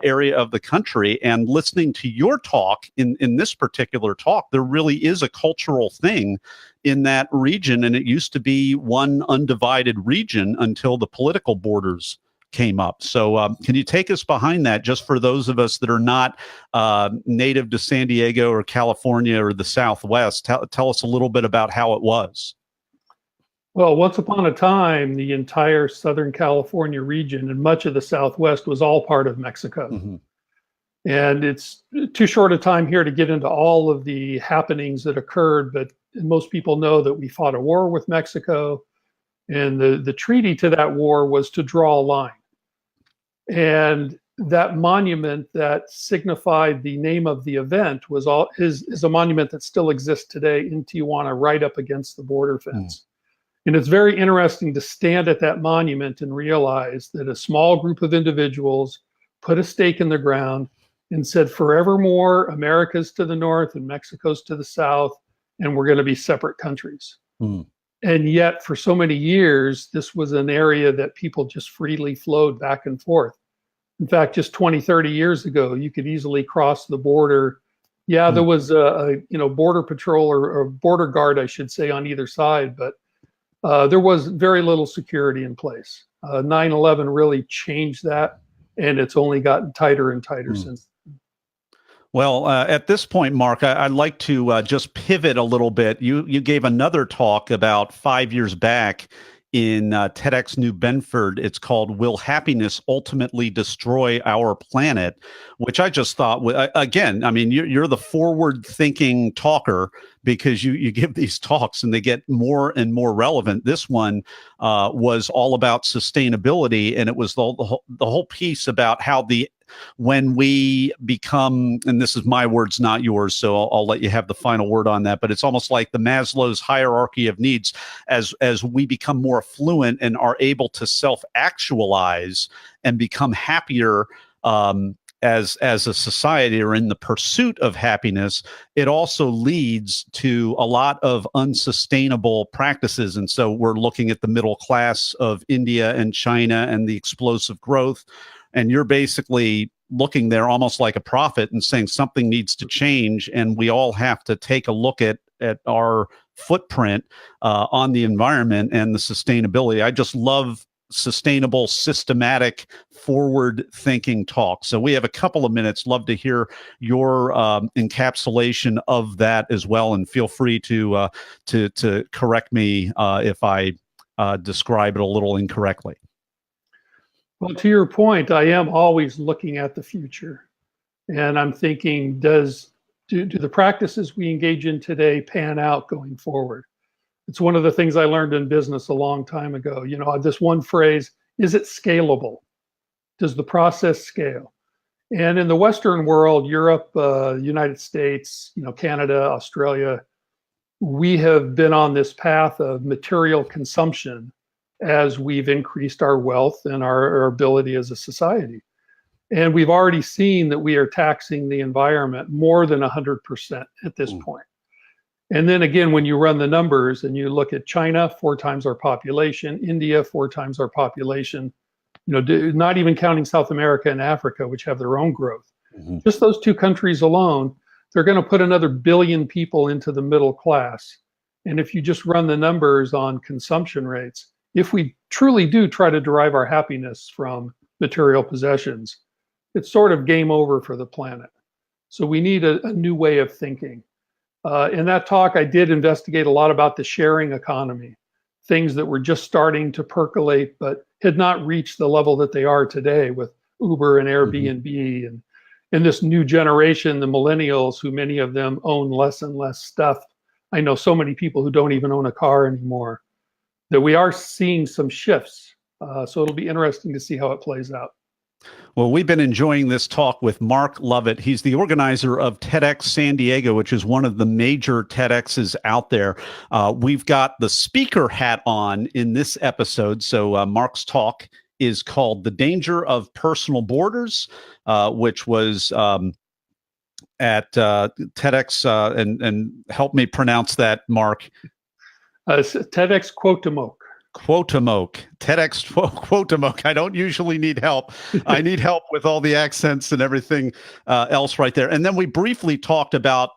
area of the country. And listening to your talk in this particular talk, there really is a cultural thing in that region. And it used to be one undivided region until the political borders came up. So can you take us behind that, just for those of us that are not native to San Diego or California or the Southwest? Tell us a little bit about how it was. Well, once upon a time, the entire Southern California region and much of the Southwest was all part of Mexico. Mm-hmm. And it's too short a time here to get into all of the happenings that occurred, but most people know that we fought a war with Mexico, and the treaty to that war was to draw a line. And that monument that signified the name of the event is a monument that still exists today in Tijuana, right up against the border fence. And it's very interesting to stand at that monument and realize that a small group of individuals put a stake in the ground and said, forevermore, America's to the north and Mexico's to the south, and we're going to be separate countries. And yet, for so many years, this was an area that people just freely flowed back and forth. In fact, just 20, 30 years ago, you could easily cross the border. Yeah, there was a border patrol or border guard, I should say, on either side, but there was very little security in place. 9/11 really changed that, and it's only gotten tighter and tighter since. Well, at this point, Mark, I'd like to just pivot a little bit. You gave another talk about 5 years back in TEDx New Bedford. It's called "Will Happiness Ultimately Destroy Our Planet?" Which I just thought, again, I mean, you're the forward-thinking talker, because you give these talks and they get more and more relevant. This one was all about sustainability, and it was the whole piece about how when we become, and this is my words, not yours, so I'll let you have the final word on that, but it's almost like the Maslow's hierarchy of needs. As we become more affluent and are able to self-actualize and become happier as a society, or in the pursuit of happiness, it also leads to a lot of unsustainable practices. And so we're looking at the middle class of India and China and the explosive growth. And you're basically looking there almost like a prophet and saying something needs to change. And we all have to take a look at our footprint on the environment and the sustainability. I just love sustainable, systematic, forward-thinking talk. So we have a couple of minutes. Love to hear your encapsulation of that as well, and feel free to correct me if I describe it a little incorrectly. Well, to your point, I am always looking at the future, and I'm thinking, do the practices we engage in today pan out going forward? It's one of the things I learned in business a long time ago. This one phrase, is it scalable? Does the process scale? And in the Western world, Europe, United States, Canada, Australia, we have been on this path of material consumption as we've increased our wealth and our ability as a society. And we've already seen that we are taxing the environment more than 100% at this point. And then again, when you run the numbers and you look at China, 4 times our population, India, 4 times our population, not even counting South America and Africa, which have their own growth. Just those 2 countries alone, they're going to put another billion people into the middle class. And if you just run the numbers on consumption rates, if we truly do try to derive our happiness from material possessions, it's sort of game over for the planet. So we need a new way of thinking. In that talk, I did investigate a lot about the sharing economy, things that were just starting to percolate, but had not reached the level that they are today with Uber and Airbnb and in this new generation, the millennials, who many of them own less and less stuff. I know so many people who don't even own a car anymore, that we are seeing some shifts. So it'll be interesting to see how it plays out. Well, we've been enjoying this talk with Mark Lovett. He's the organizer of TEDx San Diego, which is one of the major TEDx's out there. We've got the speaker hat on in this episode. So Mark's talk is called The Danger of Personal Borders, which was at TEDx, and help me pronounce that, Mark. TEDx Quotemoc. Quotemoc, TEDx Quotemoc. I don't usually need help. I need help with all the accents and everything else right there. And then we briefly talked about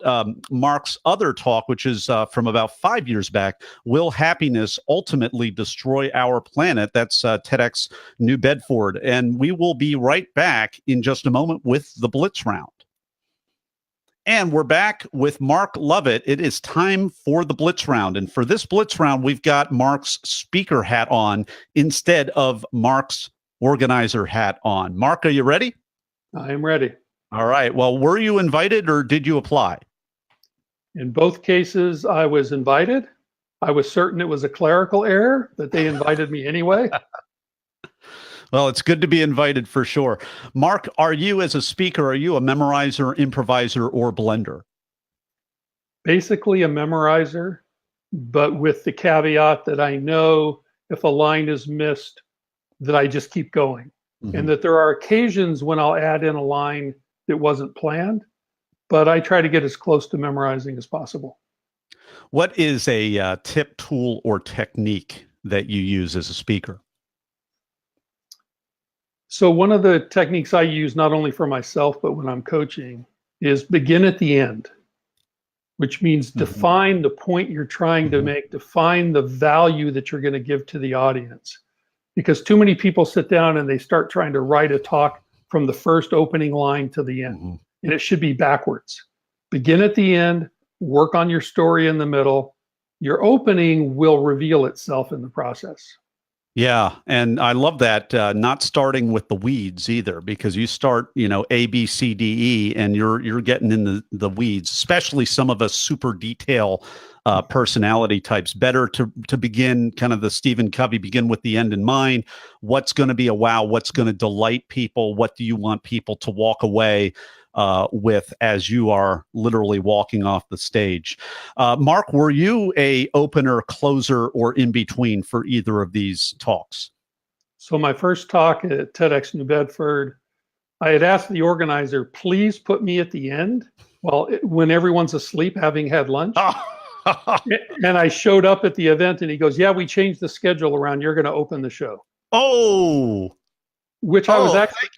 Mark's other talk, which is from about 5 years back. Will happiness ultimately destroy our planet? That's TEDx New Bedford. And we will be right back in just a moment with the Blitz Round. And we're back with Mark Lovett. It is time for the Blitz Round. And for this Blitz Round, we've got Mark's speaker hat on instead of Mark's organizer hat on. Mark, are you ready? I am ready. All right. Well, were you invited or did you apply? In both cases, I was invited. I was certain it was a clerical error, but they invited me anyway. Well, it's good to be invited for sure. Mark, are you, as a speaker, are you a memorizer, improviser, or blender? Basically a memorizer, but with the caveat that I know if a line is missed, that I just keep going. And that there are occasions when I'll add in a line that wasn't planned, but I try to get as close to memorizing as possible. What is a tip, tool, or technique that you use as a speaker? So one of the techniques I use, not only for myself, but when I'm coaching, is begin at the end, which means define the point you're trying to make, define the value that you're going to give to the audience. Because too many people sit down and they start trying to write a talk from the first opening line to the end. And it should be backwards. Begin at the end, work on your story in the middle. Your opening will reveal itself in the process. Yeah, and I love that, not starting with the weeds either, because you start, A, B, C, D, E, and you're getting in the weeds, especially some of us super detail personality types. Better to begin kind of the Stephen Covey, begin with the end in mind. What's going to be a wow? What's going to delight people? What do you want people to walk away with as you are literally walking off the stage? Mark, were you a opener, closer, or in between for either of these talks? So my first talk at TEDx New Bedford, I had asked the organizer, please put me at the end, when everyone's asleep, having had lunch. And I showed up at the event and he goes, yeah, we changed the schedule around. You're going to open the show. Oh, which I was actually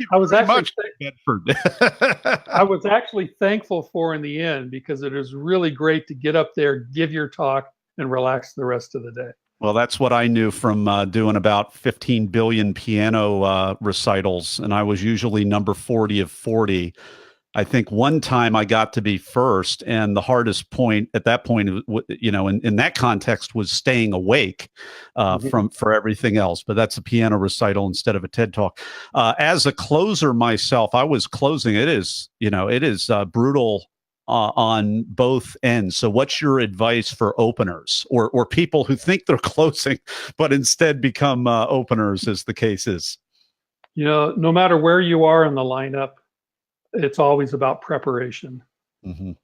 thankful for in the end, because it is really great to get up there, give your talk, and relax the rest of the day. Well, that's what I knew from doing about 15 billion piano recitals, and I was usually number 40 of 40. I think one time I got to be first, and the hardest point at that point, in that context, was staying awake for everything else. But that's a piano recital instead of a TED Talk. As a closer myself, I was closing. It is brutal on both ends. So, what's your advice for openers or people who think they're closing but instead become openers, as the case is? No matter where you are in the lineup, it's always about preparation.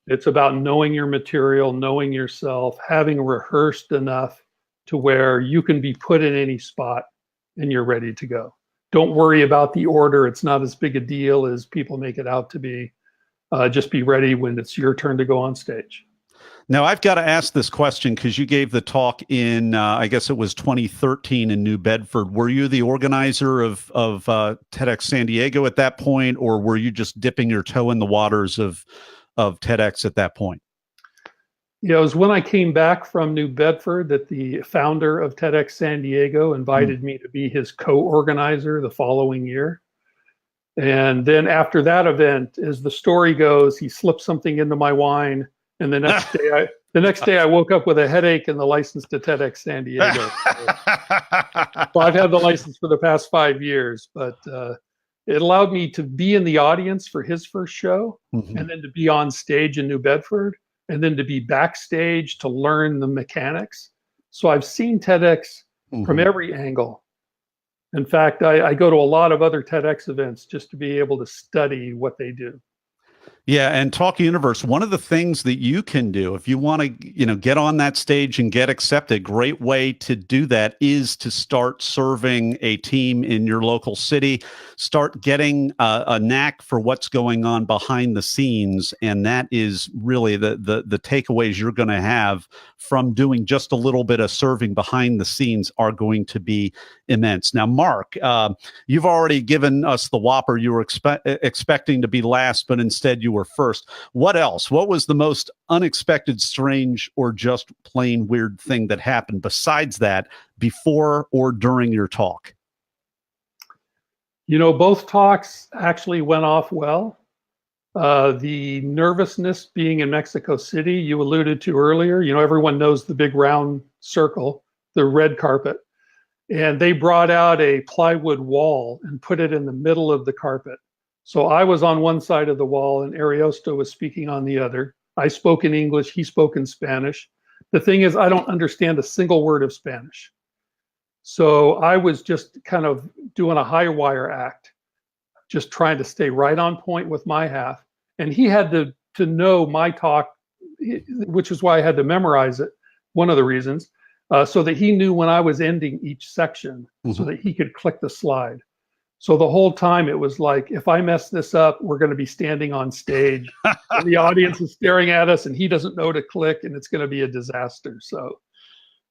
It's about knowing your material, knowing yourself, having rehearsed enough to where you can be put in any spot and you're ready to go. don't worry about the order. It's not as big a deal as people make it out to be. Just be ready when it's your turn to go on stage. Now, I've got to ask this question because you gave the talk in, I guess it was 2013 in New Bedford. Were you the organizer of TEDx San Diego at that point, or were you just dipping your toe in the waters of TEDx at that point? Yeah, it was when I came back from New Bedford that the founder of TEDx San Diego invited me to be his co-organizer the following year. And then after that event, as the story goes, he slipped something into my wine. And the next day I woke up with a headache and the license to TEDx San Diego. So I've had the license for the past 5 years, but it allowed me to be in the audience for his first show, and then to be on stage in New Bedford, and then to be backstage to learn the mechanics. So I've seen TEDx from every angle. In fact, I go to a lot of other TEDx events just to be able to study what they do. Yeah, and Talk Universe, one of the things that you can do if you want to, get on that stage and get accepted, great way to do that is to start serving a team in your local city, start getting a knack for what's going on behind the scenes, and that is really the takeaways you're going to have from doing just a little bit of serving behind the scenes are going to be immense. Now, Mark, you've already given us the whopper. You were expecting to be last, but instead you were first. What else? What was the most unexpected, strange, or just plain weird thing that happened besides that before or during your talk? Both talks actually went off well. The nervousness being in Mexico City, you alluded to earlier, everyone knows the big round circle, the red carpet, and they brought out a plywood wall and put it in the middle of the carpet. So I was on one side of the wall and Ariosto was speaking on the other. I spoke in English, he spoke in Spanish. The thing is, I don't understand a single word of Spanish. So I was just kind of doing a high wire act, just trying to stay right on point with my half. And he had to know my talk, which is why I had to memorize it, one of the reasons, so that he knew when I was ending each section, so that he could click the slide. So the whole time it was like, if I mess this up, we're going to be standing on stage and the audience is staring at us and he doesn't know to click and it's going to be a disaster. So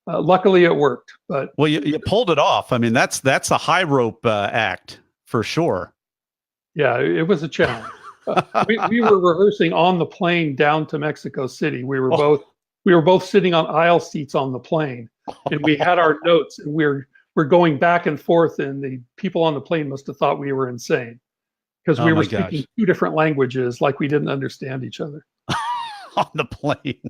luckily it worked. But well, you pulled it off. I mean, that's a high rope act for sure. Yeah, it was a challenge. We were rehearsing on the plane down to Mexico City. We were both sitting on aisle seats on the plane, and we had our notes, and we're going back and forth, and the people on the plane must have thought we were insane because we were speaking two different languages, like we didn't understand each other on the plane.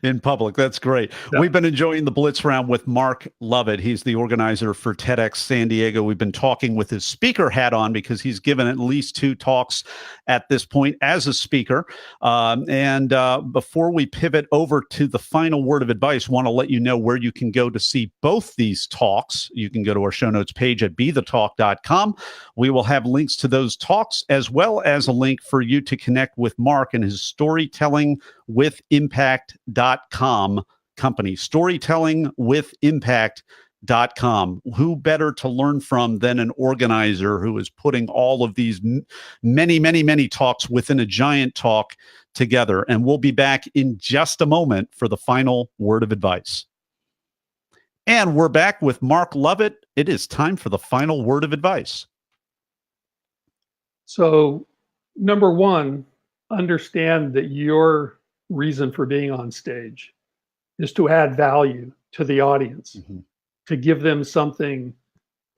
In public. That's great. Yeah. We've been enjoying the Blitz Round with Mark Lovett. He's the organizer for TEDx San Diego. We've been talking with his speaker hat on because he's given at least 2 talks at this point as a speaker. And before we pivot over to the final word of advice, want to let you know where you can go to see both these talks. You can go to our show notes page at BeTheTalk.com. We will have links to those talks as well as a link for you to connect with Mark and his Storytelling with Impact.com company, storytellingwithimpact.com. Who better to learn from than an organizer who is putting all of these many talks within a giant talk together. And we'll be back in just a moment for the final word of advice. And we're back with Mark Lovett. It is time for the final word of advice. So, number 1, understand that your reason for being on stage is to add value to the audience, to give them something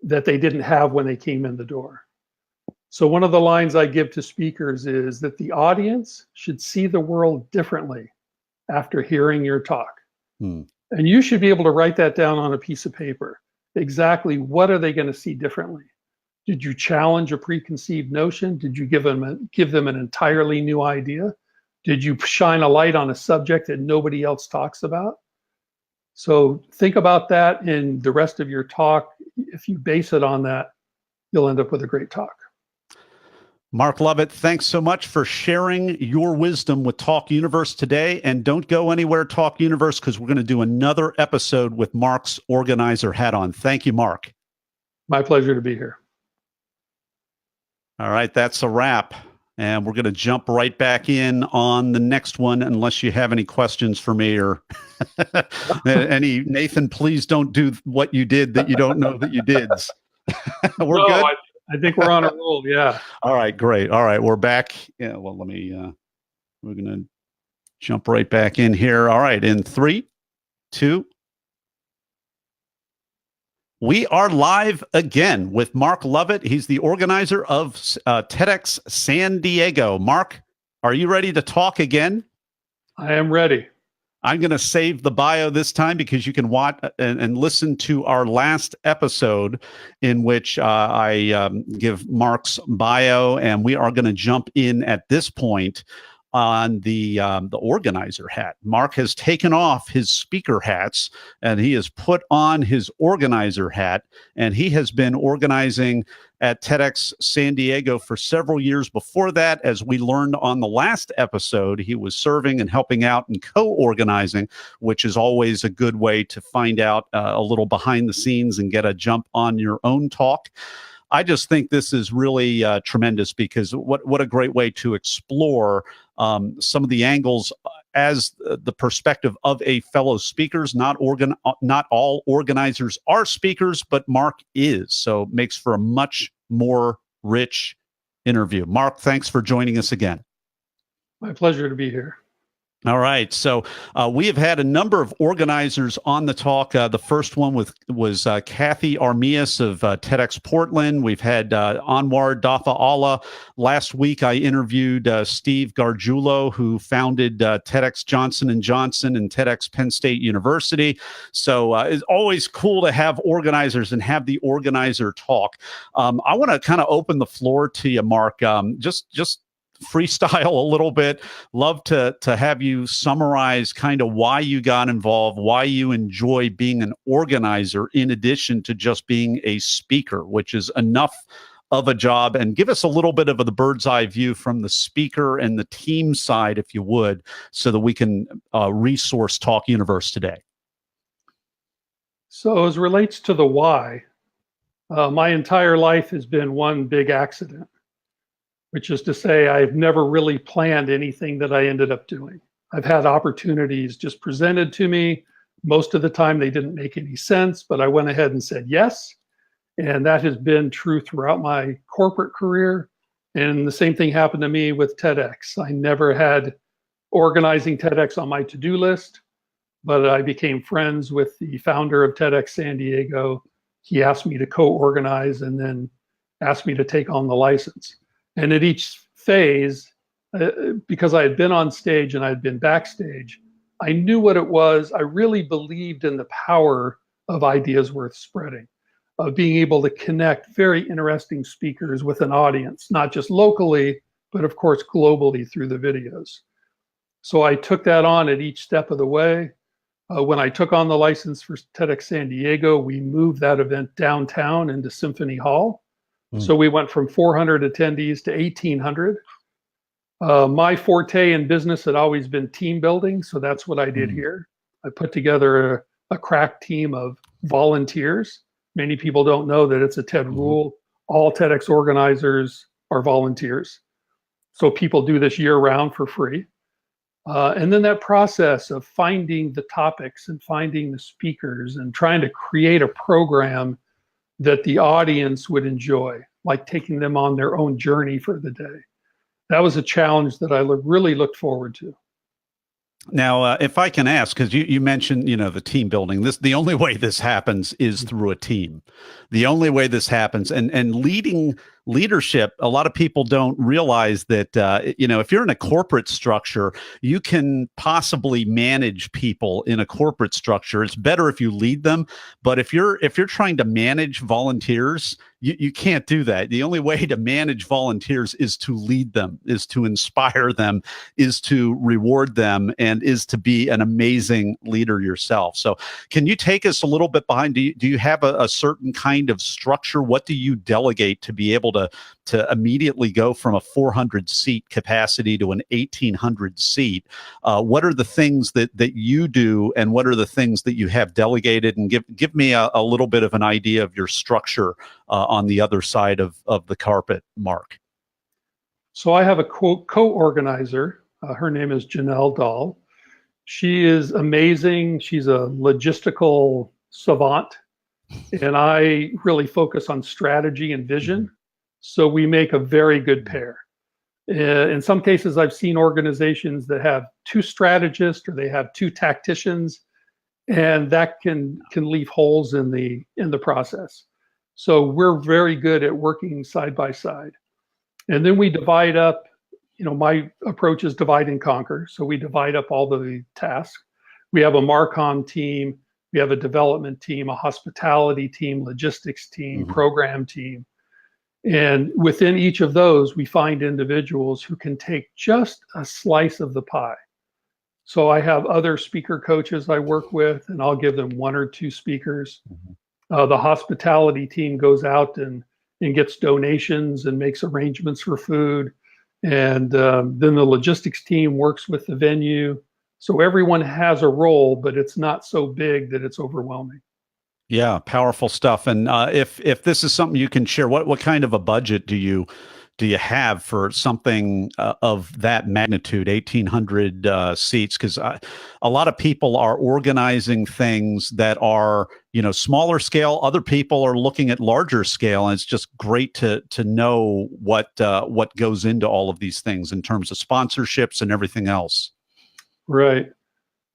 that they didn't have when they came in the door. So one of the lines I give to speakers is that the audience should see the world differently after hearing your talk. And you should be able to write that down on a piece of paper. Exactly what are they going to see differently? Did you challenge a preconceived notion? Did you give them an entirely new idea? Did you shine a light on a subject that nobody else talks about? So think about that in the rest of your talk. If you base it on that, you'll end up with a great talk. Mark Lovett, thanks so much for sharing your wisdom with Talk Universe today. And don't go anywhere, Talk Universe, because we're going to do another episode with Mark's organizer hat on. Thank you, Mark. My pleasure to be here. All right, that's a wrap. And we're going to jump right back in on the next one, unless you have any questions for me or any. Nathan, please don't do what you did that you don't know that you did. We're good. I think we're on a roll. Yeah. All right, great. All right, we're back. Yeah. Well, let me. We're going to jump right back in here. All right, in 3, 2. We are live again with Mark Lovett. He's the organizer of TEDx San Diego. Mark, are you ready to talk again? I am ready. I'm going to save the bio this time because you can watch and listen to our last episode in which I give Mark's bio, and we are going to jump in at this point on the organizer hat. Mark has taken off his speaker hats and he has put on his organizer hat, and he has been organizing at TEDx San Diego for several years before that. As we learned on the last episode, he was serving and helping out and co-organizing, which is always a good way to find out a little behind the scenes and get a jump on your own talk. I just think this is really tremendous, because what a great way to explore some of the angles as the perspective of a fellow speakers. Not all organizers are speakers, but Mark is. So it makes for a much more rich interview. Mark, thanks for joining us again. My pleasure to be here. All right. So we have had a number of organizers on the talk. The first one was Kathy Armias of TEDx Portland. We've had Anwar Dafa Allah. Last week, I interviewed Steve Gargiulo, who founded TEDx Johnson & Johnson and TEDx Penn State University. So it's always cool to have organizers and have the organizer talk. I want to kind of open the floor to you, Mark. Just freestyle a little bit. Love to have you summarize kind of why you got involved, why you enjoy being an organizer in addition to just being a speaker, which is enough of a job. And give us a little bit of the bird's eye view from the speaker and the team side, if you would, so that we can resource Talk Universe today. So as relates to the why, my entire life has been one big accident, which is to say I've never really planned anything that I ended up doing. I've had opportunities just presented to me. Most of the time they didn't make any sense, but I went ahead and said yes. And that has been true throughout my corporate career. And the same thing happened to me with TEDx. I never had organizing TEDx on my to-do list, but I became friends with the founder of TEDx San Diego. He asked me to co-organize and then asked me to take on the license. And at each phase, because I had been on stage and I had been backstage, I knew what it was. I really believed in the power of ideas worth spreading, of being able to connect very interesting speakers with an audience, not just locally, but of course globally through the videos. So I took that on at each step of the way. When I took on the license for TEDx San Diego, we moved that event downtown into Symphony Hall. So we went from 400 attendees to 1,800. My forte in business had always been team building, so that's what I did here. I put together a crack team of volunteers. Many people don't know that it's a TED rule. All TEDx organizers are volunteers. So people do this year round for free. And then that process of finding the topics and finding the speakers and trying to create a program that the audience would enjoy, like taking them on their own journey for the day. That was a challenge that I really looked forward to. Now, if I can ask, because you mentioned, the team building, the only way this happens is through a team. The only way this happens, and leadership, a lot of people don't realize that, if you're in a corporate structure, you can possibly manage people in a corporate structure. It's better if you lead them. But if you're trying to manage volunteers, you can't do that. The only way to manage volunteers is to lead them, is to inspire them, is to reward them, and is to be an amazing leader yourself. So can you take us a little bit behind? Do you have a certain kind of structure? What do you delegate to be able to immediately go from a 400 seat capacity to an 1,800 seat? What are the things that you do, and what are the things that you have delegated? And give me a little bit of an idea of your structure on the other side of the carpet, Mark. So I have a co-organizer. Her name is Janelle Dahl. She is amazing. She's a logistical savant, and I really focus on strategy and vision. So we make a very good pair. In some cases, I've seen organizations that have 2 strategists or they have 2 tacticians, and that can leave holes in the process. So we're very good at working side by side. And then we divide up, my approach is divide and conquer. So we divide up all the tasks. We have a Marcom team, we have a development team, a hospitality team, logistics team, program team. And within each of those, we find individuals who can take just a slice of the pie. So I have other speaker coaches I work with, and I'll give them 1 or 2 speakers. The hospitality team goes out and gets donations and makes arrangements for food. And then the logistics team works with the venue. So everyone has a role, but it's not so big that it's overwhelming. Yeah, powerful stuff. And if this is something you can share, what kind of a budget do you have for something of that magnitude, 1,800 seats? Because a lot of people are organizing things that are, smaller scale. Other people are looking at larger scale, and it's just great to know what goes into all of these things in terms of sponsorships and everything else. Right.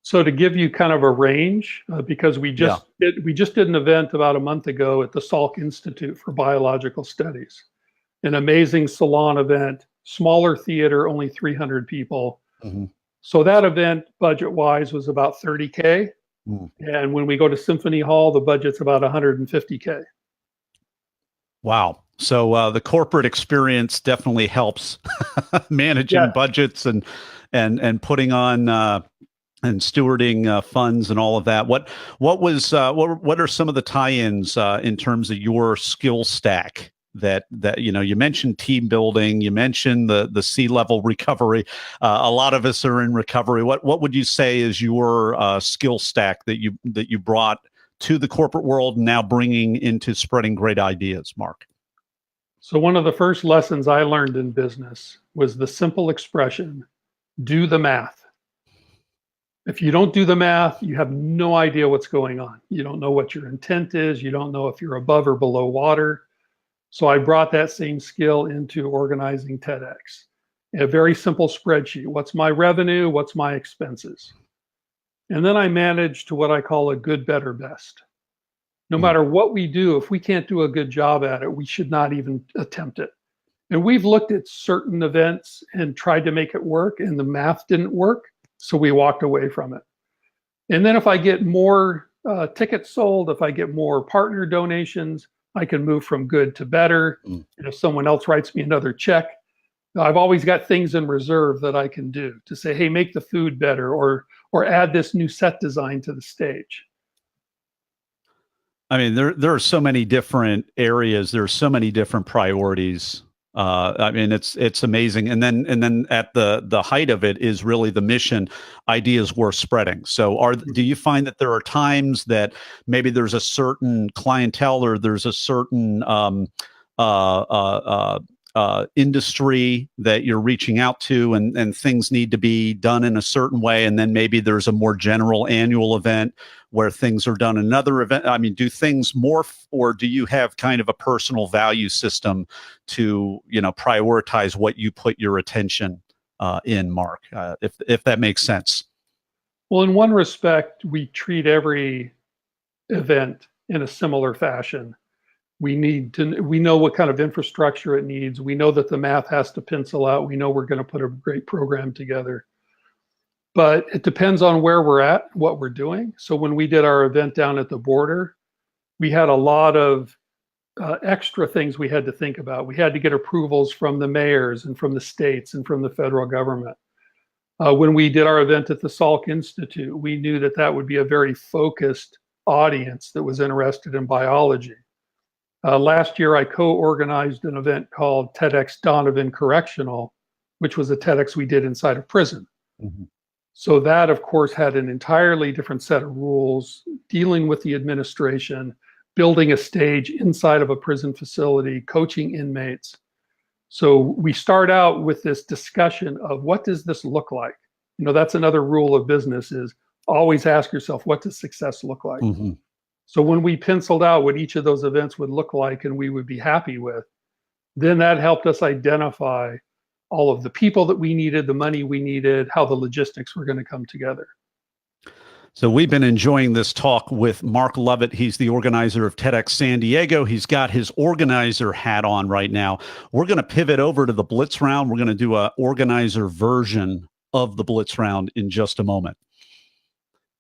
So to give you kind of a range, because we just did an event about a month ago at the Salk Institute for Biological Studies, an amazing salon event, smaller theater, only 300 people. So that event budget-wise was about $30K, and when we go to Symphony Hall, the budget's about $150K. Wow. So the corporate experience definitely helps managing budgets and putting on. And stewarding funds and all of that. What are some of the tie-ins in terms of your skill stack that you mentioned team building, you mentioned the C-level recovery. A lot of us are in recovery. What would you say is your skill stack that you brought to the corporate world and now bringing into spreading great ideas, Mark? So one of the first lessons I learned in business was the simple expression, do the math. If you don't do the math, you have no idea what's going on. You don't know what your intent is. You don't know if you're above or below water. So I brought that same skill into organizing TEDx. A very simple spreadsheet. What's my revenue? What's my expenses? And then I managed to what I call a good, better, best. No matter what we do, if we can't do a good job at it, we should not even attempt it. And we've looked at certain events and tried to make it work, and the math didn't work. So we walked away from it. And then if I get more tickets sold, if I get more partner donations, I can move from good to better. And if someone else writes me another check, I've always got things in reserve that I can do to say, hey, make the food better, or add this new set design to the stage. I mean, there are so many different areas. There are so many different priorities. I mean, it's amazing. And then at the height of it is really the mission, ideas worth spreading. So do you find that there are times that maybe there's a certain clientele or there's a certain industry that you're reaching out to and things need to be done in a certain way, and then maybe there's a more general annual event where things are done another event? I mean, do things morph, or do you have kind of a personal value system to prioritize what you put your attention in, Mark, if that makes sense? Well, in one respect, we treat every event in a similar fashion. We know what kind of infrastructure it needs. We know that the math has to pencil out. We know we're going to put a great program together. But it depends on where we're at, what we're doing. So when we did our event down at the border, we had a lot of extra things we had to think about. We had to get approvals from the mayors and from the states and from the federal government. When we did our event at the Salk Institute, we knew that would be a very focused audience that was interested in biology. Last year, I co-organized an event called TEDx Donovan Correctional, which was a TEDx we did inside a prison. So that, of course, had an entirely different set of rules, dealing with the administration, building a stage inside of a prison facility, coaching inmates. So we start out with this discussion of what does this look like? You know, that's another rule of business is always ask yourself, what does success look like? Mm-hmm. So when we penciled out what each of those events would look like and we would be happy with, then that helped us identify all of the people that we needed, the money we needed, how the logistics were going to come together. So we've been enjoying this talk with Mark Lovett. He's the organizer of TEDx San Diego. He's got his organizer hat on right now. We're going to pivot over to the Blitz round. We're going to do an organizer version of the Blitz round in just a moment.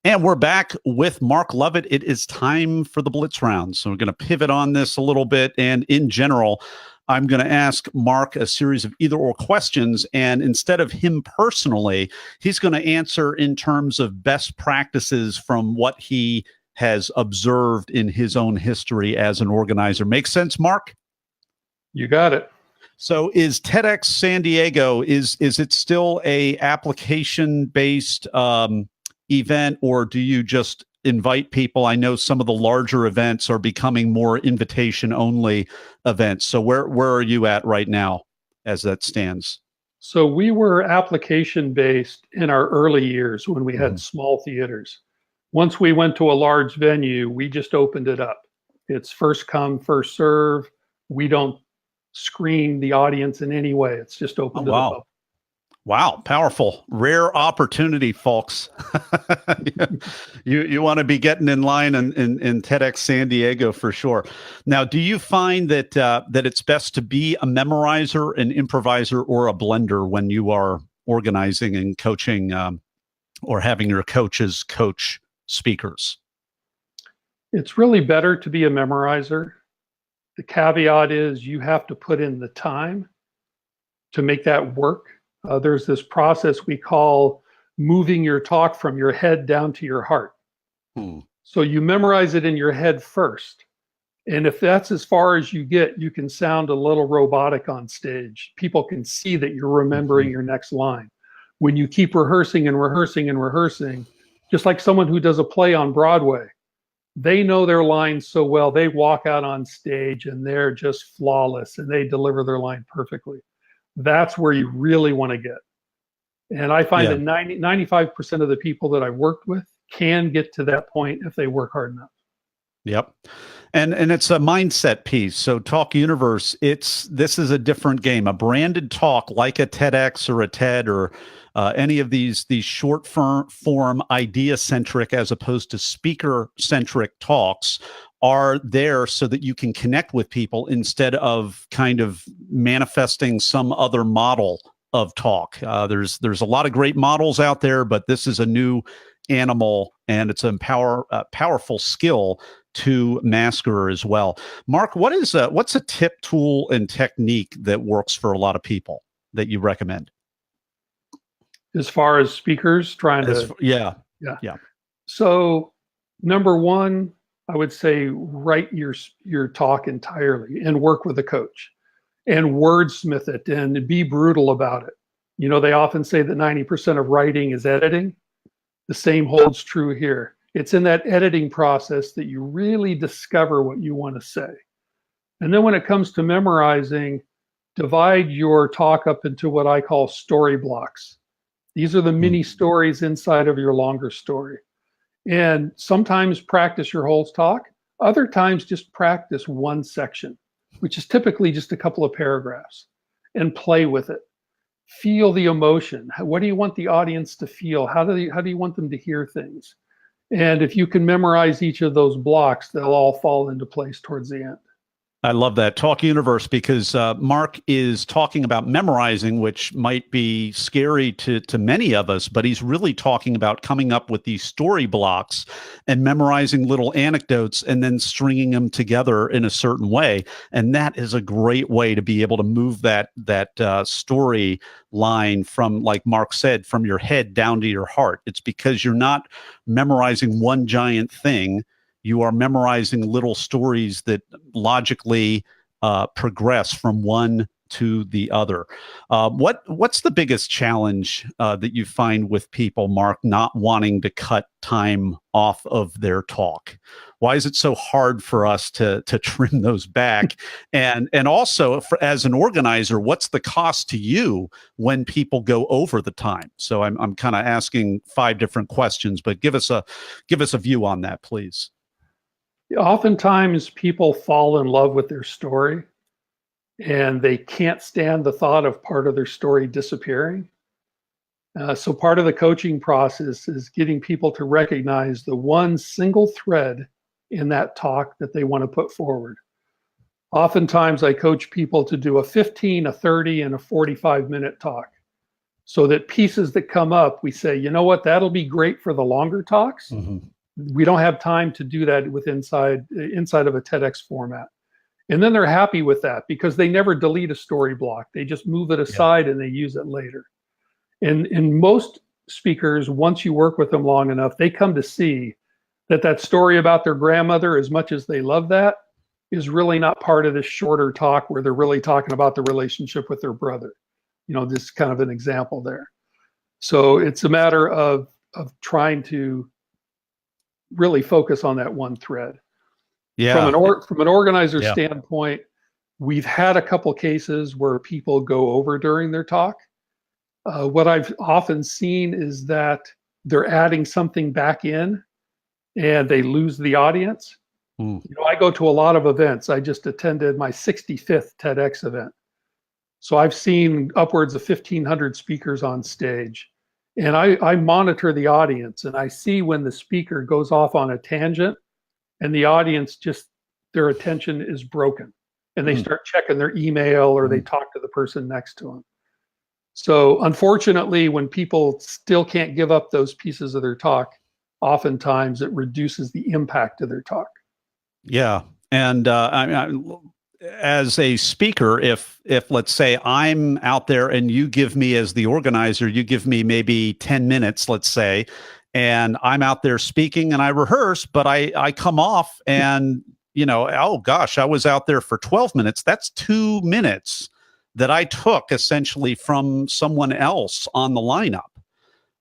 And we're back with Mark Lovett. It is time for the Blitz round. So we're going to pivot on this a little bit. And in general, I'm going to ask Mark a series of either or questions. And instead of him personally, he's going to answer in terms of best practices from what he has observed in his own history as an organizer. Make sense, Mark? You got it. So is TEDx San Diego, is it still a application-based event, or do you just invite people? I know some of the larger events are becoming more invitation-only events. So where are you at right now as that stands? So we were application-based in our early years when we had small theaters. Once we went to a large venue, we just opened it up. It's first come, first serve. We don't screen the audience in any way. It's just open to the public. Wow, powerful. Rare opportunity, folks. You want to be getting in line in TEDx San Diego for sure. Now, do you find that that it's best to be a memorizer, an improviser, or a blender when you are organizing and coaching or having your coaches coach speakers? It's really better to be a memorizer. The caveat is you have to put in the time to make that work. There's this process we call moving your talk from your head down to your heart. So you memorize it in your head first. And if that's as far as you get, you can sound a little robotic on stage. People can see that you're remembering your next line. When you keep rehearsing and rehearsing and rehearsing, just like someone who does a play on Broadway, they know their lines so well, they walk out on stage and they're just flawless and they deliver their line perfectly. That's where you really want to get. And I find that 95% of the people that I worked with can get to that point if they work hard enough. Yep. And it's a mindset piece. So Talk Universe, this is a different game. A branded talk like a TEDx or a TED or any of these short form idea centric as opposed to speaker centric talks are there so that you can connect with people instead of kind of manifesting some other model of talk. There's a lot of great models out there, but this is a new animal and it's a powerful skill to master as well. Mark, what's a tip, tool, and technique that works for a lot of people that you recommend? As far as speakers trying to... Yeah. So number one, I would say write your talk entirely and work with a coach and wordsmith it and be brutal about it. You know, they often say that 90% of writing is editing. The same holds true here. It's in that editing process that you really discover what you want to say. And then when it comes to memorizing, divide your talk up into what I call story blocks. These are the mini stories inside of your longer story. And sometimes practice your whole talk. Other times just practice one section, which is typically just a couple of paragraphs, and play with it. Feel the emotion. What do you want the audience to feel? How do you want them to hear things? And if you can memorize each of those blocks, they'll all fall into place towards the end. I love that. Talk Universe, because Mark is talking about memorizing, which might be scary to many of us, but he's really talking about coming up with these story blocks and memorizing little anecdotes and then stringing them together in a certain way. And that is a great way to be able to move that story line from, like Mark said, from your head down to your heart. It's because you're not memorizing one giant thing. You are memorizing little stories that logically progress from one to the other. What's the biggest challenge that you find with people, Mark, not wanting to cut time off of their talk? Why is it so hard for us to trim those back? And also, as an organizer, what's the cost to you when people go over the time? So I'm kind of asking 5 different questions, but give us a view on that, please. Oftentimes, people fall in love with their story, and they can't stand the thought of part of their story disappearing. So part of the coaching process is getting people to recognize the one single thread in that talk that they want to put forward. Oftentimes, I coach people to do a 15, a 30, and a 45-minute talk, so that pieces that come up, we say, you know what, that'll be great for the longer talks. We don't have time to do that inside of a TEDx format. And then they're happy with that because they never delete a story block. They just move it aside and they use it later. And most speakers, once you work with them long enough, they come to see that story about their grandmother, as much as they love that, is really not part of this shorter talk where they're really talking about the relationship with their brother. You know, this is kind of an example there. So it's a matter of trying to really focus on that one thread. Yeah. From an organizer standpoint, we've had a couple cases where people go over during their talk. What I've often seen is that they're adding something back in and they lose the audience. You know, I go to a lot of events. I just attended my 65th TEDx event. So I've seen upwards of 1,500 speakers on stage. And I monitor the audience, and I see when the speaker goes off on a tangent and the audience just, their attention is broken and they start checking their email or they talk to the person next to them. So unfortunately, when people still can't give up those pieces of their talk, oftentimes it reduces the impact of their talk. Yeah. And as a speaker, if let's say I'm out there and you give me, as the organizer, you give me maybe 10 minutes, let's say, and I'm out there speaking and I rehearse, but I come off and, you know, oh gosh, I was out there for 12 minutes. That's 2 minutes that I took essentially from someone else on the lineup.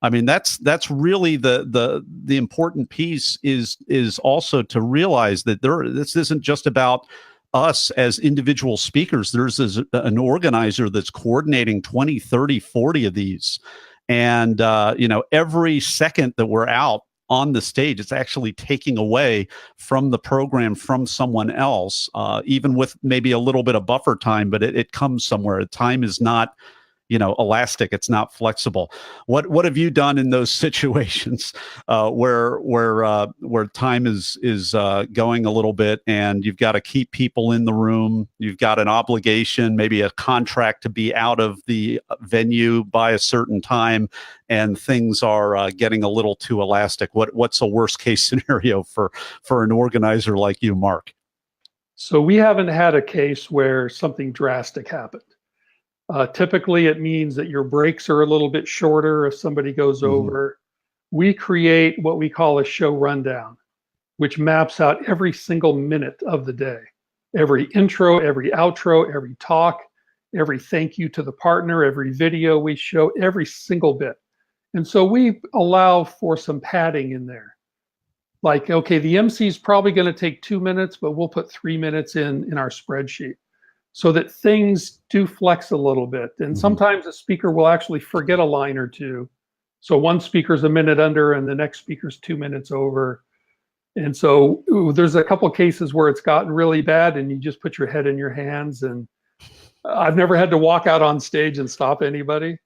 I mean, that's really the important piece is also to realize that this isn't just about us as individual speakers. There's an organizer that's coordinating 20, 30, 40 of these. And, you know, every second that we're out on the stage, it's actually taking away from the program from someone else, even with maybe a little bit of buffer time, but it comes somewhere. Time is not, you know, elastic. It's not flexible. What have you done in those situations where time is going a little bit and you've got to keep people in the room? You've got an obligation, maybe a contract to be out of the venue by a certain time, and things are getting a little too elastic. What's a worst case scenario for an organizer like you, Mark? So we haven't had a case where something drastic happened. Typically, it means that your breaks are a little bit shorter if somebody goes over. We create what we call a show rundown, which maps out every single minute of the day. Every intro, every outro, every talk, every thank you to the partner, every video we show, every single bit. And so we allow for some padding in there. Like, okay, the MC is probably going to take 2 minutes, but we'll put 3 minutes in our spreadsheet, so that things do flex a little bit. And sometimes a speaker will actually forget a line or two. So one speaker's a minute under and the next speaker's 2 minutes over. And so there's a couple cases where it's gotten really bad and you just put your head in your hands. And I've never had to walk out on stage and stop anybody.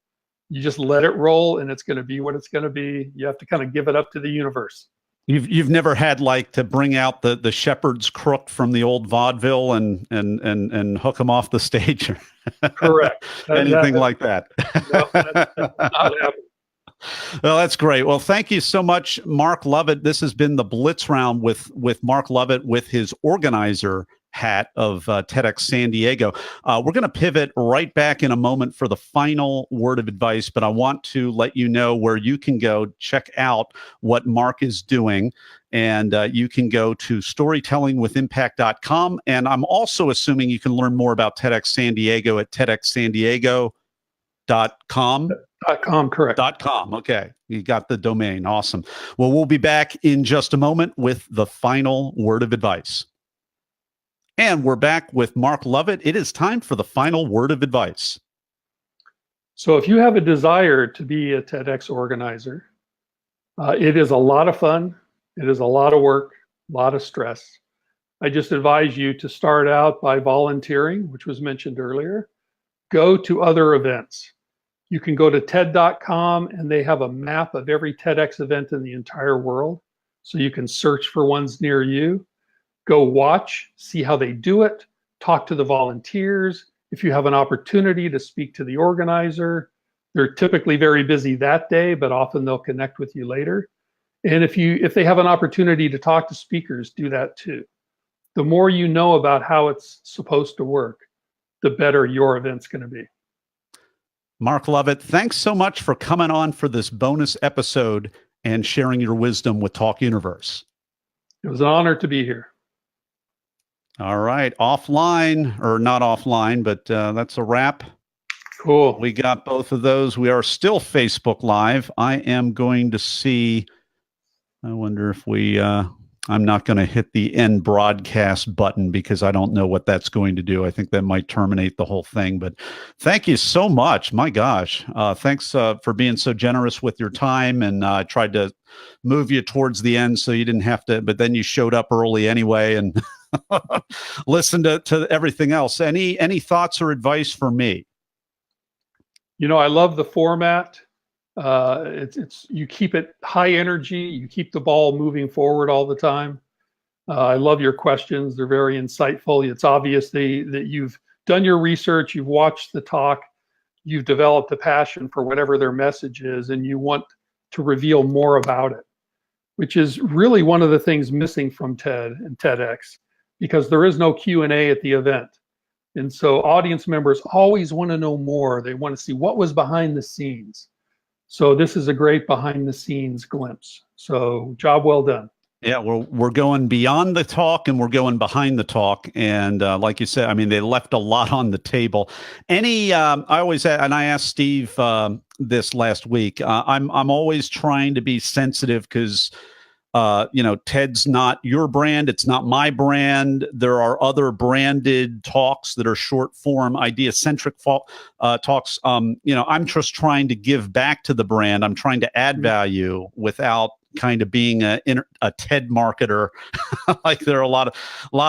You just let it roll and it's going to be what it's going to be. You have to kind of give it up to the universe. You've never had like to bring out the shepherd's crook from the old vaudeville and hook him off the stage? Correct. Anything like that? No, that's not happening. Well, that's great. Well, thank you so much, Mark Lovett. This has been the Blitz Round with Mark Lovett with his organizer hat of TEDx San Diego. We're going to pivot right back in a moment for the final word of advice, but I want to let you know where you can go check out what Mark is doing And you can go to storytellingwithimpact.com. And I'm also assuming you can learn more about TEDx San Diego at TEDxSanDiego.com. Correct. .com. Okay. You got the domain. Awesome. Well, we'll be back in just a moment with the final word of advice. And we're back with Mark Lovett. It is time for the final word of advice. So if you have a desire to be a TEDx organizer, it is a lot of fun. It is a lot of work, a lot of stress. I just advise you to start out by volunteering, which was mentioned earlier. Go to other events. You can go to TED.com and they have a map of every TEDx event in the entire world. So you can search for ones near you. Go watch, see how they do it, talk to the volunteers. If you have an opportunity to speak to the organizer, they're typically very busy that day, but often they'll connect with you later. And if they have an opportunity to talk to speakers, do that too. The more you know about how it's supposed to work, the better your event's going to be. Mark Lovett, thanks so much for coming on for this bonus episode and sharing your wisdom with Talk Universe. It was an honor to be here. All right. Offline, or not offline, but that's a wrap. Cool. We got both of those. We are still Facebook Live. I am going to see, I wonder if I'm not going to hit the end broadcast button because I don't know what that's going to do. I think that might terminate the whole thing. But thank you so much. My gosh. Thanks for being so generous with your time. And I tried to move you towards the end so you didn't have to, but then you showed up early anyway and listened to everything else. Any thoughts or advice for me? You know, I love the format. You keep it high energy. You keep the ball moving forward all the time. I love your questions. They're very insightful. It's obvious that you've done your research. You've watched the talk. You've developed a passion for whatever their message is, and you want to reveal more about it, which is really one of the things missing from TED and TEDx, because there is no Q&A at the event. And so audience members always want to know more. They want to see what was behind the scenes. So this is a great behind the scenes glimpse. So job well done. Yeah, we're going beyond the talk and we're going behind the talk. And like you said, I mean, they left a lot on the table. I always, and I asked Steve this last week, I'm always trying to be sensitive because TED's not your brand. It's not my brand. There are other branded talks that are short form, idea centric talks. I'm just trying to give back to the brand. I'm trying to add value without kind of being a TED marketer. Like there are a lot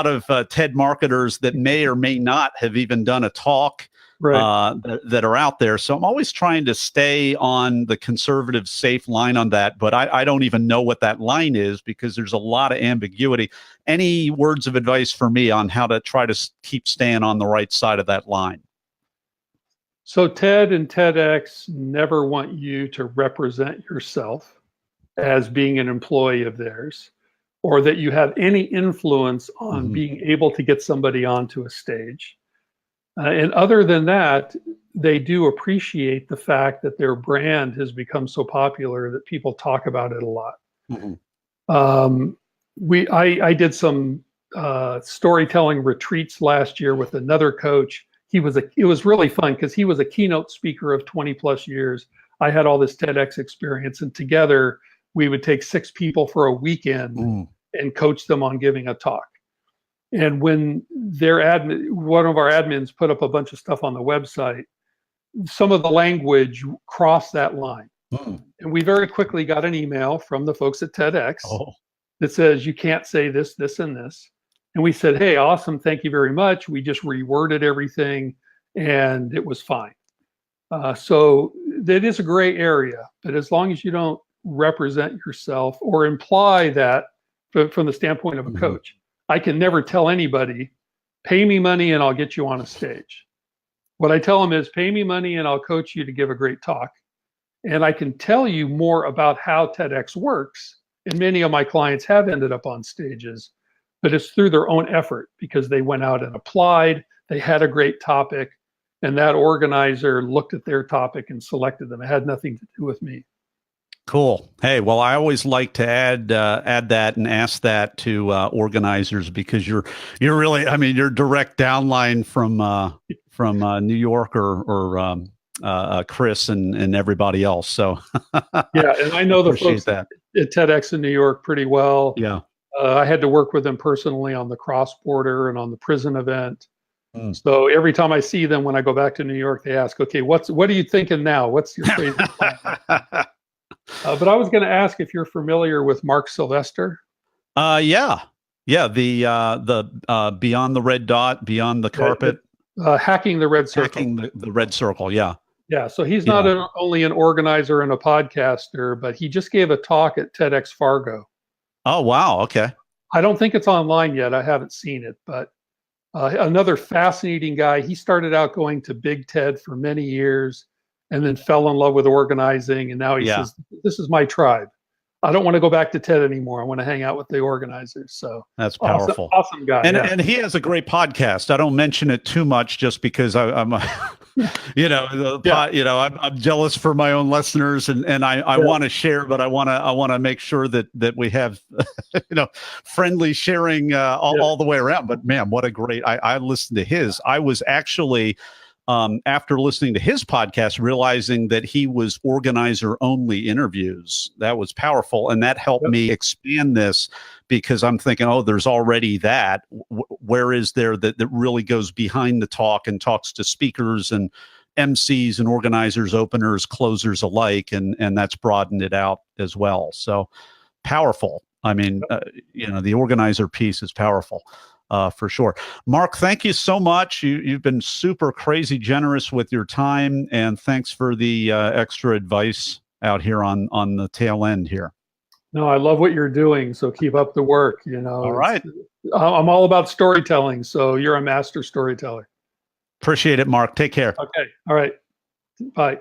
of TED marketers that may or may not have even done a talk. Right. That are out there. So I'm always trying to stay on the conservative, safe line on that. But I don't even know what that line is because there's a lot of ambiguity. Any words of advice for me on how to try to keep staying on the right side of that line? So TED and TEDx never want you to represent yourself as being an employee of theirs, or that you have any influence on being able to get somebody onto a stage. And other than that, they do appreciate the fact that their brand has become so popular that people talk about it a lot. I did some storytelling retreats last year with another coach. It was really fun because he was a keynote speaker of 20 plus years. I had all this TEDx experience, and together we would take 6 people for a weekend and coach them on giving a talk. And when one of our admins put up a bunch of stuff on the website, some of the language crossed that line. And we very quickly got an email from the folks at TEDx that says, you can't say this, this, and this. And we said, hey, awesome, thank you very much. We just reworded everything and it was fine. So that is a gray area, but as long as you don't represent yourself or imply that from the standpoint of a coach, I can never tell anybody, pay me money and I'll get you on a stage. What I tell them is, pay me money and I'll coach you to give a great talk. And I can tell you more about how TEDx works. And many of my clients have ended up on stages, but it's through their own effort because they went out and applied, they had a great topic, and that organizer looked at their topic and selected them. It had nothing to do with me. Cool. Hey, well, I always like to add that and ask that to organizers, because you're really, I mean, you're direct downline from New York or Chris and everybody else. So yeah, and I know the folks that at TEDx in New York pretty well. Yeah. I had to work with them personally on the cross border and on the prison event. So every time I see them when I go back to New York, they ask, "Okay, what are you thinking now? What's your favorite plan?" But I was going to ask if you're familiar with Mark Sylvester. Yeah. The Beyond the Red Dot, Beyond the Carpet, Hacking the Red Circle. Hacking the Red Circle. Yeah. Yeah. So he's not only an organizer and a podcaster, but he just gave a talk at TEDx Fargo. Oh, wow. Okay. I don't think it's online yet. I haven't seen it, but another fascinating guy. He started out going to Big TED for many years and then fell in love with organizing. And now he says, "This is my tribe. I don't want to go back to TED anymore. I want to hang out with the organizers." So that's powerful. Awesome guy. And he has a great podcast. I don't mention it too much just because I'm I'm jealous for my own listeners, and I want to share, but I want to make sure that we have friendly sharing all the way around. But man, what a great! I listened to his. I was actually after listening to his podcast, realizing that he was organizer only interviews. That was powerful, and that helped me expand this, because I'm thinking, oh, there's already that. Where is there that really goes behind the talk and talks to speakers and MCs and organizers, openers, closers alike, and that's broadened it out as well. So powerful. I mean, the organizer piece is powerful. For sure. Mark, thank you so much. You've been super crazy generous with your time, and thanks for the extra advice out here on the tail end here. No, I love what you're doing. So keep up the work. All right. I'm all about storytelling. So you're a master storyteller. Appreciate it, Mark. Take care. Okay. All right. Bye.